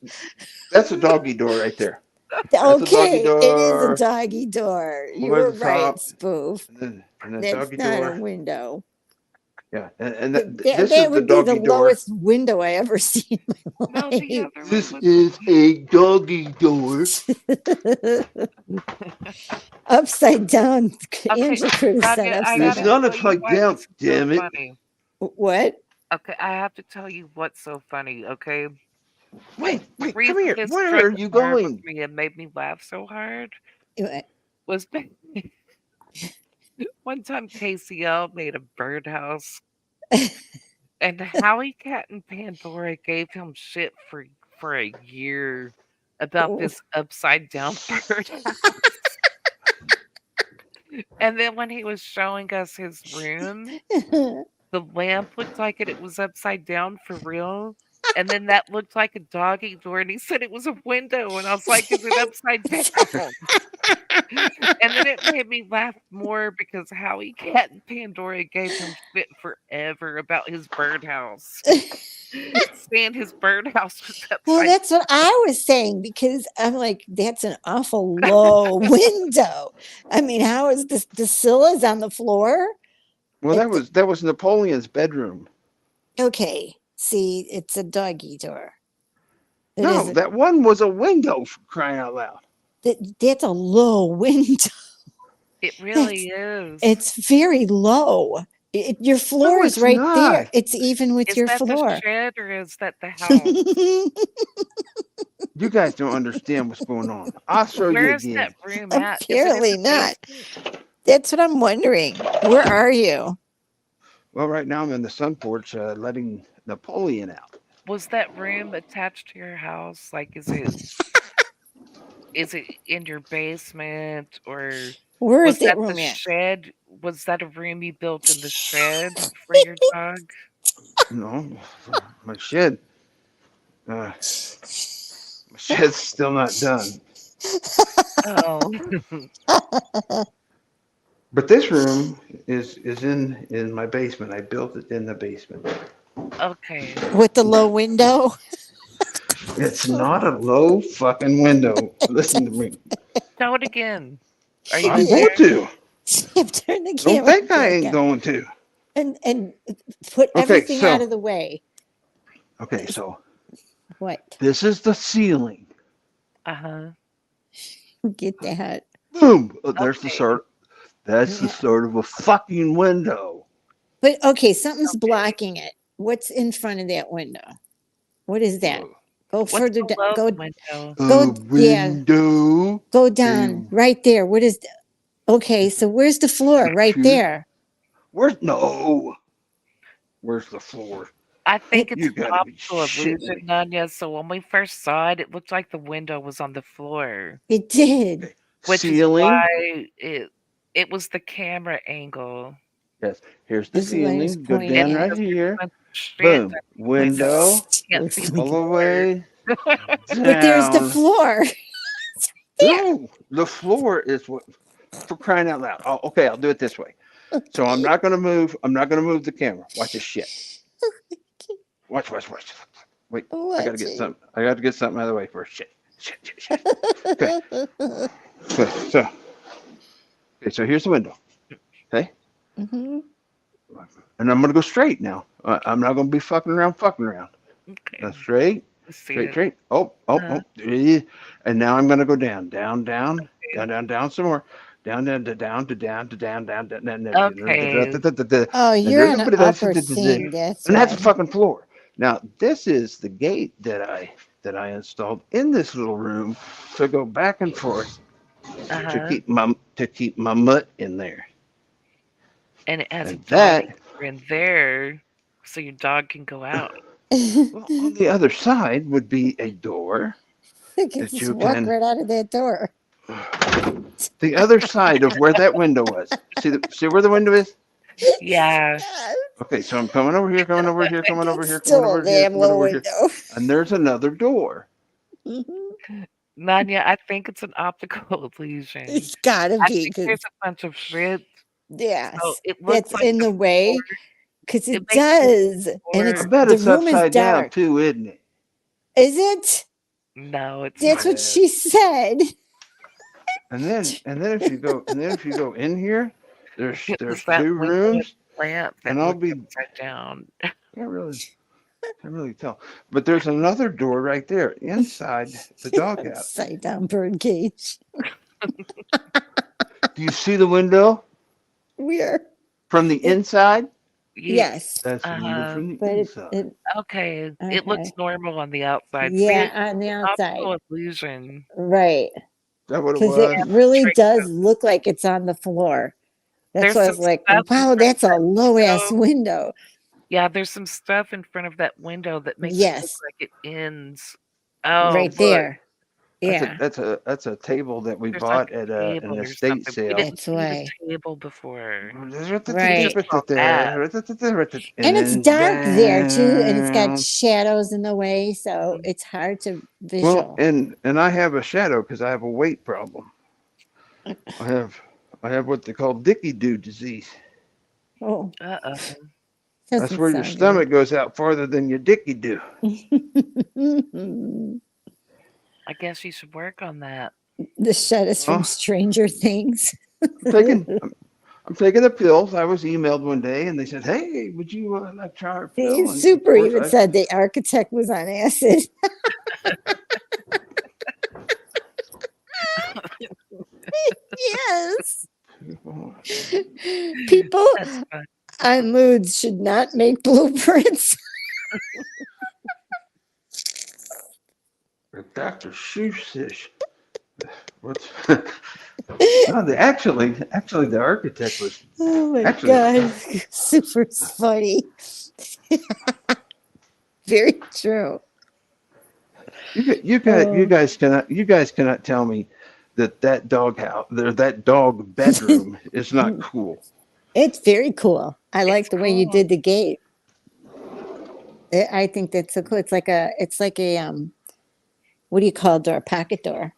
that's a doggy door right there. That's a doggy okay. It is a door doggy door. You over were the right, top, Spoof. and then That's doggy not a door. window. Yeah, and That this is the would be the doggy door. lowest window I ever seen in my No, the other one This was is a doggy door. life. Upside down. okay. Angel Cruz said I upside It's gotta down. not tell you upside why down. this is so Damn it! funny. What? Okay, I have to tell you what's so funny, okay? Wait, The come reason here. this Where struck are a you nerve with going? me and made me laugh so hard was one time KCL made a birdhouse, and Howie Cat and Pandora gave him shit for a year about Oh. this upside down birdhouse. And then when he was showing us his room, the lamp looked like it was upside down for real. And then that looked like a doggy door, and he said it was a window, and I was like, "Is it upside down?" And then it made me laugh more because Howie Cat and Pandora gave him shit forever about his birdhouse, saying his birdhouse was Well, upside. that's what I was saying because I'm like, that's an awful low window. I mean, how is this? The sill is on the floor. Well, It, that was Napoleon's bedroom. okay, see, it's a doggy door. It No, is. that one was a window for crying out loud. That's a low window. It That's really is. it's very low. Your floor No, is it's right there. not. It's even with Is your that the floor. shed or is that the house? You guys don't understand what's going on. I'll show you Where is that again. room at? Is it in Apparently the not. basement? That's what I'm wondering. Where are you? Well, right now I'm in the sun porch, letting Napoleon out. Was that room attached to your house? Like, is it in your basement or Where is was that that the room at? shed? Was that a room you built in the shed for your dog? No, my shed. My shed's still not done. Oh, But this room is in my basement. I built it in the basement. okay. With the low window? It's not a low fucking window. Listen to me. Show it again. Are you I'm in going there? to. Turn the Don't camera think I back ain't on. going to. And put Okay, everything out so of the way. so What? this is the ceiling. Uh-huh. Get that. Boom. Oh, there's the Okay. start. That's the start of a fucking window. But okay, something's Okay. blocking it. What's in front of that window? What is that? Go What's further down. below Go the window? A yeah, window. go down right there. What is okay, so where's the floor? Right Shoot. there. Where's no? Where's the floor? I think It, it's You an gotta be optical shitting illusion, me. Nanya. So when we first saw it, it looked like the window was on the floor, it did. Okay. which is Ceiling. why it was the camera angle. Yes. Here's the This is what he's ceiling. Go pointing down And right at. there's here. a bunch of shit Boom. at the Window. Can't see the All the floor. way But there's the down. floor. No, the floor is what for crying out loud. Oh, okay, I'll do it this way. So I'm Okay. not gonna move. I'm not gonna move the camera. Watch this shit. Watch, watch, watch. Wait, I gotta get Watching. something. I gotta get something out of the way first. Shit, shit, shit, shit. Okay, so okay, so here's the window. Okay, Mhm. and I'm gonna go straight now. I'm not gonna be fucking around. Okay. Now straight, Let's see straight, it. straight. Oh, oh, Uh, oh. And now I'm gonna go down, down, down, okay. down some more. Down, down, down, down. Okay. Oh, And you're there's on an somebody that's upper thing. That's and that's a why. fucking floor. Now this is the gate that I installed in this little room to go back and forth Uh-huh. to keep my mutt in there. And it has a And dog that in there, so your dog can go out. well, on the other side would be a door I can that just you walk can right out of that door. the other side of where that window was. See where the window is? Yeah. Okay, so I'm coming over here, coming over here, coming over It's here, coming still a over here, damn coming low over here. window. And there's another door. Mhm. Nanya, I think it's an optical illusion. It's gotta I be think there's because a bunch of shit. So yes, it that's looks like in the the floor. way because It it makes it look does, and floor. I it's bet the it's room is upside down dark. too, isn't it? Is it? No, it's That's not. what Yeah. she said. And then if you go in here, It there's was that two window with rooms, the lamp and that I'll looked be upside down. can't really tell. But there's another door right there inside the doghouse. Upside down bird cage. Do you see the window Where? from the It, inside? Ye yes, That's the window uh-huh. from the but inside. Okay. It looks okay. normal on the outside. See, Yeah, it's on the an outside. optical illusion. Right. Is that what it Because it They have was? to really trick does us. look like it's on the floor. That's There's why I some was like, stuff in wow, front of that's a that low ass window. window. Yeah, there's some stuff in front of that window that makes it look Yes, like it ends. Oh, right look. there. Yeah, That's a table that we There's like bought at a an table or estate something. We sale. didn't that's see the why. table before. We just Right. saw that. And And it's then dark there too, and it's got down. shadows in the way, so it's hard to Well, visual. and I have a shadow because I have a weight problem. I have I have what they call Dicky Doo disease. Oh, Uh-oh. That's doesn't where your sound good. stomach goes out farther than your Dicky Doo. I guess you should work on that. The shut is from Well, Stranger Things. I'm taking I'm taking the pills. I was emailed one day and they said, "Hey, would you like try our pill?" And of Super course even I said the architect was on acid. Yes. People That's fun. on moods should not make blueprints. Dr. Seuss. What's no, actually the architect was Oh my actually god. Super funny. Very true. you Oh. guys cannot tell me that dog house or that dog bedroom is not cool. It's very cool. I It's like the way you cool. did the gate. I think that's so cool. It's like a what do you call a door? A pocket door.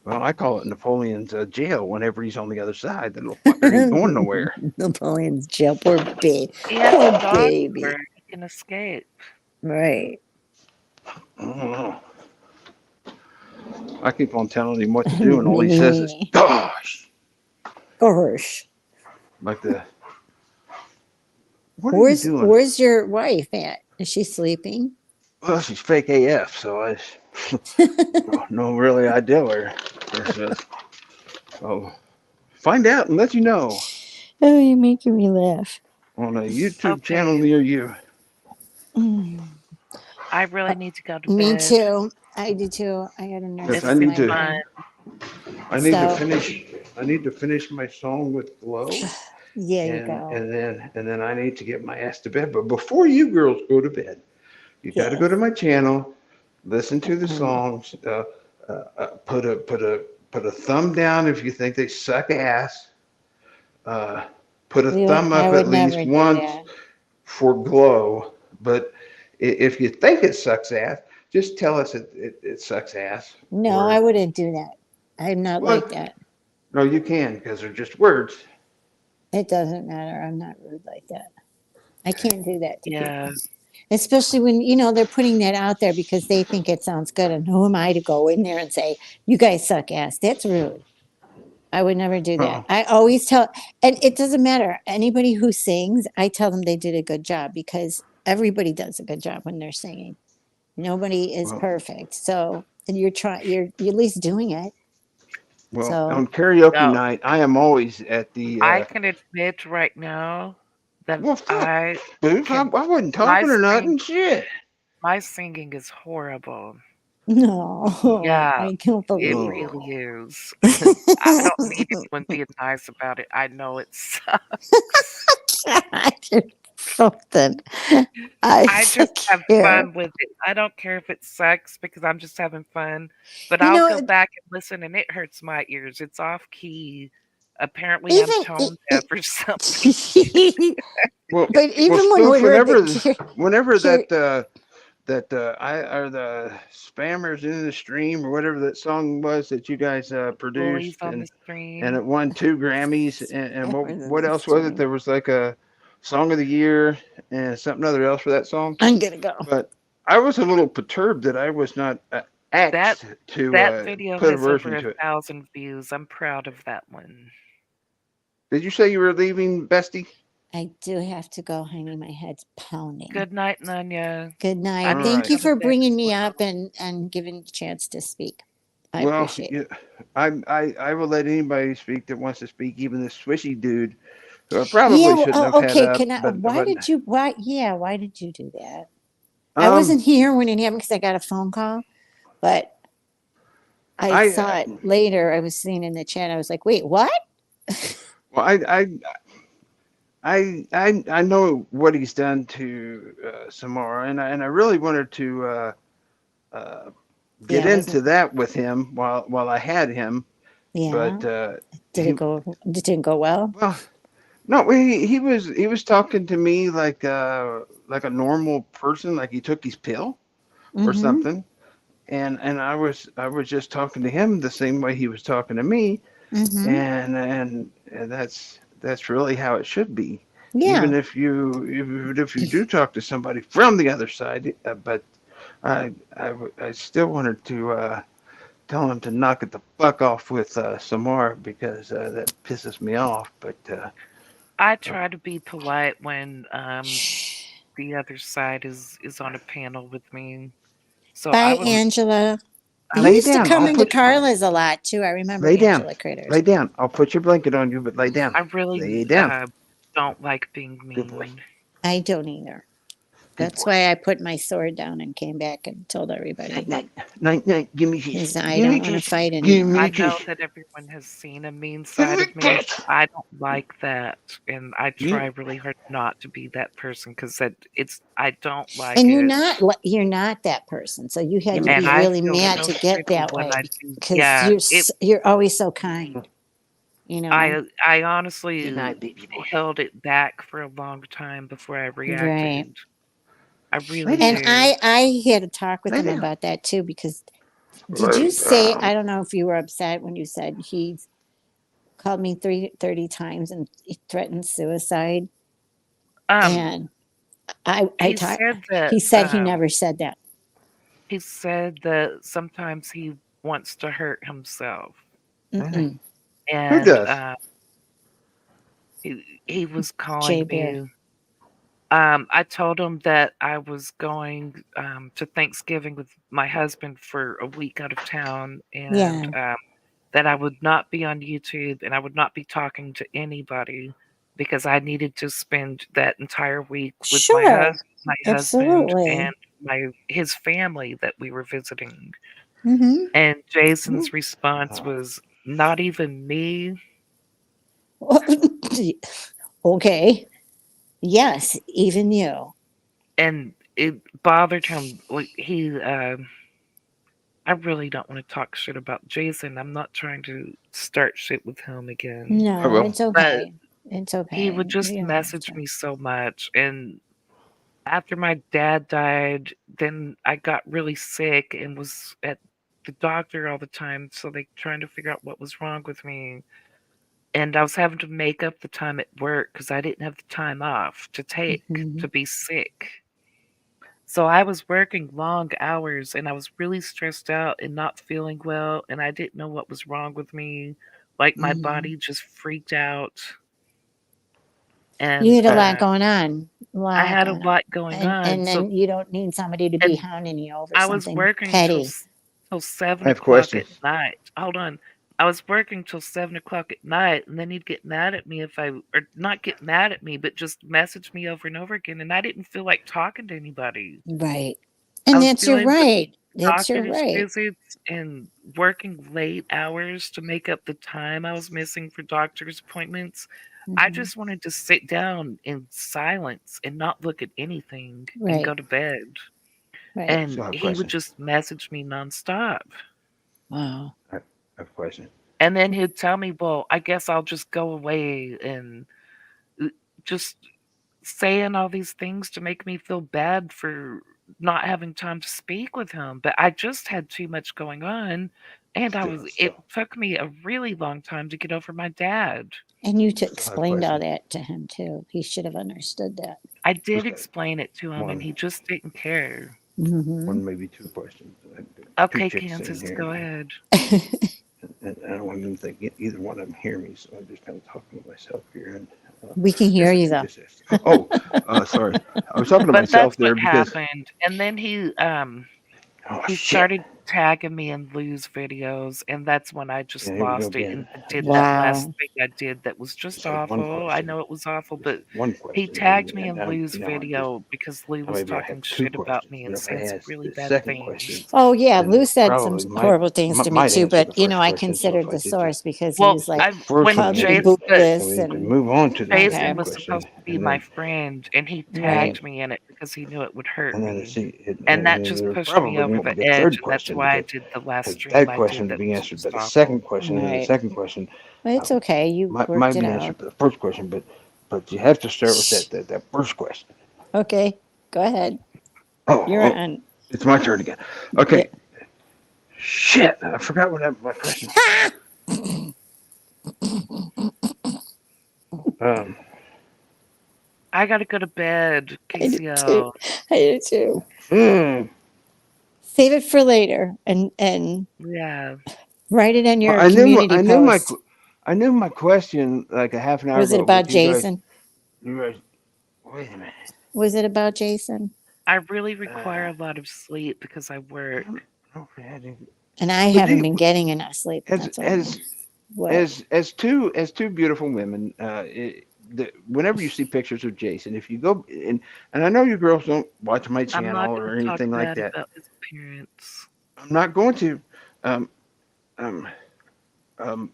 Well, I call it Napoleon's jail whenever he's on the other side. That little fucker ain't going nowhere. Napoleon's jail. Poor baby. He has a Poor dog baby. where he can escape. Right. I don't know. I keep on telling him what to do, and all he says is "gosh," Gosh. like the. What are you doing? Where's your wife at? Is she sleeping? Well, she's fake AF, so I no really idea where. Oh, find out and let you know Oh, you're making me laugh. on a YouTube channel Okay. near you. Mm. I really need to go to Me bed. too. I do too. I gotta nurse Yes, It's I been need to. fun. I need to So finish. I need to finish my song with Glow, yeah, you and go. and then I need to get my ass to bed. But before you girls go to bed, you got to go Yes. to my channel, listen to the Mhm. songs, put a thumb down if you think they suck ass. Uh, put a thumb I up would at least never do once that. for glow. But if you think it sucks ass, just tell us it sucks ass. No, I Or wouldn't do that. I'm not like what? that. No, you can because they're just words. It doesn't matter. I'm not rude like that. I can't do that to Yeah. people. Especially when, you know, they're putting that out there because they think it sounds good. And who am I to go in there and say, you guys suck ass? That's rude. I would never do that. Oh, I always tell, and it doesn't matter. Anybody who sings, I tell them they did a good job because everybody does a good job when they're singing. Nobody is well, perfect. So, and you're at least doing it. well, So, on karaoke No, night, I am always at the. I can admit right now that Well, fuck, I Boof. I can wasn't my talking or sing nothing. Shit. my singing is horrible. no, Yeah, I can't it believe it. really is. I don't need anyone being nice about it. I know it sucks. Something. I I just have can't. fun with it. I don't care if it sucks because I'm just having fun, but You I'll know, go back and listen and it hurts my ears. It's off key. Apparently I'm even tone deaf or something. Well, but well, even when we Spoof. were at Whenever, the whenever cure, that I or the spammers in the stream or whatever that song was that you guys Bullies produced on the and it stream. won 2 Grammys and in what the else was it? stream. There was like a song of the year and something other else for that song. I'm gonna go. But I was a little perturbed that I was not That asked to that video put a has version over to it. 1,000 views. I'm proud of that one. Did you say you were leaving, Bestie? I do have to go, honey. My head's pounding. Good night, Nanya. Good I night. All need to Thank right. you go to for bed bringing as me well. up and giving the chance to speak. I Well, appreciate it. yeah, I will let anybody speak that wants to speak, even this swishy dude who I Yeah. probably shouldn't have had Okay. up, Can I? but Why? Yeah. Why did you do that? I um, wasn't here when it happened because I got a phone call, but I I saw it later. I was seeing in the chat. I was like, wait, what? well, I know what he's done to Samara, and I really wanted to uh, get Yeah. It into wasn't. that with him while I had him, but Yeah. Did it he go? It didn't go well. well, no, he was talking to me like a normal person, like he took his pill or Mm-hmm. something. And I was just talking to him the same way he was talking to me, Mm-hmm. and that's really how it should be. Yeah. Even if you do talk to somebody from the other side, but I still wanted to tell him to knock it the fuck off with Samar because that pisses me off. But I try to be polite when the other side is on a panel with me. So I Bye, would Angela. You lay used to down. come I'll into put Carla's a lot too. I remember lay down, Angela Critters. lay down. I'll put your blanket on you, but lay down, I really lay down. don't like being Good boy, mean. I don't either. good That's boy. why I put my sword down and came back and told Night, everybody night, night, night. Give me because kisses. I Give don't me want to kisses. fight Give anymore. me I a know kiss. that everyone has seen a mean Give me side a of me. kiss. I don't like that, and I You, try really hard not to be that person because I don't like And it, you're not that person. So you had give to me a and be I kiss. really feel mad so to get shitty that when way I do. because Yeah, you're always so kind, you know. I Good honestly night, baby boy. held it back for a long time before I Right. reacted. I Lay really down. And do. I had to talk with Lay him down. about that too because did Lay you say down. I don't know if you were upset when you said he called me 30 times and he threatened suicide Um, and I he talked said that he said he never said that. he said that sometimes he wants to hurt himself, Mm-mm. Who and does? he was Jay calling Bear. me. I told him that I was going to Thanksgiving with my husband for a week out of town, and Yeah. that I would not be on YouTube and I would not be talking to anybody because I needed to spend that entire week with Sure. my husband and Absolutely. his family that we were visiting. Mm-hmm. And Jason's response was, "Not even me." Okay. Yes, even you. And it bothered him. Like I really don't want to talk shit about Jason. I'm not trying to start shit with him again. I No, will. it's But okay. It's okay. He would You just don't have message to. me so much, and after my dad died, then I got really sick and was at the doctor all the time, so they trying to figure out what was wrong with me. And I was having to make up the time at work because I didn't have the time off to take Mhm. to be sick. So I was working long hours and I was really stressed out and not feeling well, and I didn't know what was wrong with me. Like my Mhm. body just freaked out, You and had a lot going on. A I lot had a going on. lot going on. And So then you don't need somebody to be and hounding you over I was something working till petty. till I seven have o'clock at questions. night. Hold on. I was working till 7 o'clock at night, and then he'd get mad at me if I, or not get mad at me, but just message me over and over again. And I didn't feel like talking to anybody. Right. I And was that's your dealing with right. That's your doctor's right. visits and working late hours to make up the time I was missing for doctor's appointments. I Mhm. just wanted to sit down in silence and not look at anything and Right. go to bed. Right. And So I have a he would question. just message me nonstop. Wow. I have a question. And then he'd tell me, well, I guess I'll just go away and uh, just saying all these things to make me feel bad for not having time to speak with him. But I just had too much going on. And it Still. took me a really long time to get over my dad. And you Still have a explained all question. that to him too. He should have understood that. I did Okay. explain it to him and One, he just didn't care. Hmm. maybe two questions. Two Okay, chicks sitting Kansas, here, go ahead. and I don't want them to think either one of them hear me, so I'm just kind of talking to myself here. And We can hear you though. just oh, sorry, I was talking to But myself that's what there because happened. And then oh he shit, started tagging me in Lou's videos, and that's when I just yeah, here we go lost it again. and did that last Wow. thing I did that was just Just had one awful. I question. know it was awful, Just but one he question, tagged me and in now Lou's I'm just video because Lou now was maybe I talking have two shit about questions. me And and if I saying some ask really the bad second question, things. Oh yeah, then Lou I said some probably horrible things to me might too, answer but the you know, first I question. So considered if I the did source because he Well, was like, the I first when called one, me Jay, but so bootless we can and move on to the okay. Jason second was question, supposed to be my friend, and he Right. tagged me in it because he knew it would hurt and then me. and And that then just there pushed me probably over won't be the the edge, third and that's question why I because did the last stream that I did question would that be was answered by just the second awful. question, and then the Right. second question But it's okay. You worked might it be out. answered by the first question, but you have to start with Shh. that first question. Okay. Go ahead. Oh, You're oh, on. it's my turn again. Yeah. Okay, shit, I forgot what my question. Um, I gotta go to bed, I do too. KCL. I do too. hmm. Save it for later and Yeah. write it on Well, your community post. I knew my question like a half an hour Was it ago, about but Jason? you guys, wait a minute. Was it about Jason? I really require Uh, a lot of sleep because I work. And I but haven't you, been getting enough sleep. as That's what it as is. What? as two beautiful women, whenever you see pictures of Jason, if you go and I know you girls don't watch my I'm not channel or gonna talk anything like bad that. about his appearance. I'm not going to. Um, um, um,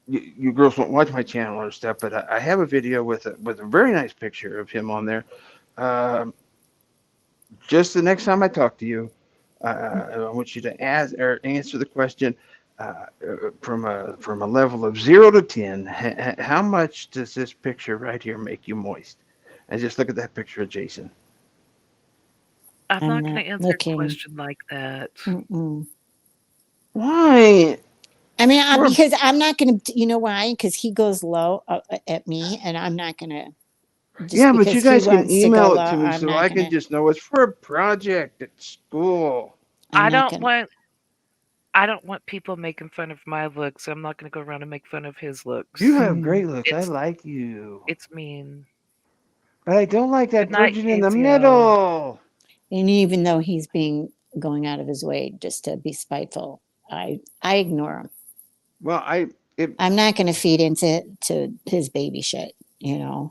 you girls don't watch my channel or stuff, but I have a video with a very nice picture of him on there. Um, just the next time I talk to you, I want you to ask or answer the question from a level of 0 to 10. How much does this picture right here make you moist? And just look at that picture of Jason. I'm I'm not gonna not answer a looking. question like that. Mm-mm. Why? I mean, We're because I'm not going to, you know why? Because he goes low at me, and I'm not going to, just yeah, but because you he guys can wants to go email low, it to me I'm so not I going can to, just know it's for a project at school. I'm I not don't going to. want I don't want people making fun of my looks. So I'm not gonna go around and make fun of his You looks. have Mm. great looks. I It's like you. it's mean. But I don't like Good that night, virgin in the KCL. middle. And even though he's going out of his way just to be spiteful, I ignore him. Well, it I'm not going to feed into his baby shit,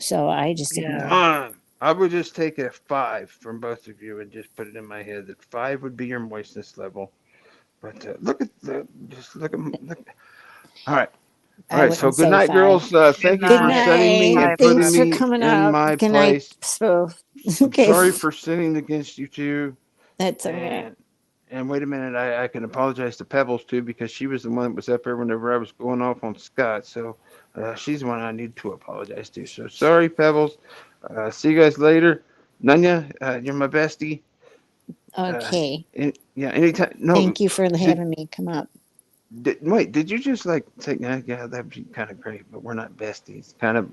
so I just ignore Yeah. him. I would just take a 5 from both of you and just put it in my head that 5 would be your moistness level. But look at just look. All right, all I right. So wouldn't good say night, 5. girls. Good Thank you Good for night. setting me night. and Bye putting Thanks for me coming in up. my Good night, place. Spoof. I'm Okay, sorry for sinning against you two, that's okay. and And wait a minute, I can apologize to Pebbles too because she was the one that was up there whenever I was going off on Scott. So she's the one I need to apologize to. So sorry, Pebbles. See you guys later. Nanya, you're my bestie. Okay. Yeah, anytime. No, Thank you for did, having me come up. wait, did you just like say, yeah, that'd be kind of great, but we're not besties? Kind of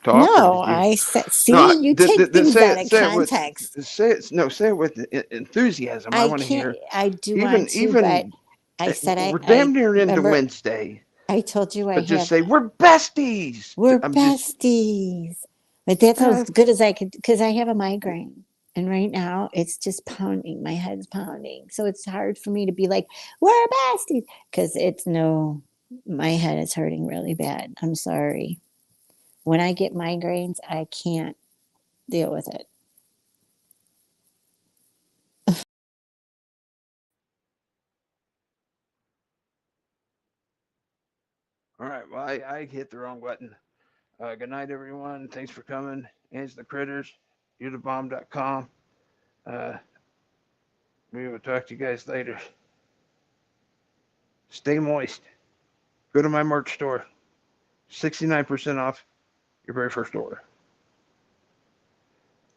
talk, or No, did you? I said, No, see, you take things say out it. of Say it with. context. Say it. No, say it with enthusiasm. I I want to can't, hear. I do Even want to, but even I said, we're I damn near into remember Wednesday, I told you I but just have, say we're besties. we're I'm just. besties. But that's as Best. good as I could, because I have a migraine. And right now it's just pounding. My head's pounding. So it's hard for me to be like, we're besties. Because it's no, my head is hurting really bad. I'm sorry. When I get migraines, I can't deal with it. All right. Well, I hit the wrong button. Good night, everyone. Thanks for coming. Ange the Critters. YouTubebomb.com. Uh, we will talk to you guys later. Stay moist. Go to my merch store. 69% off your very first order.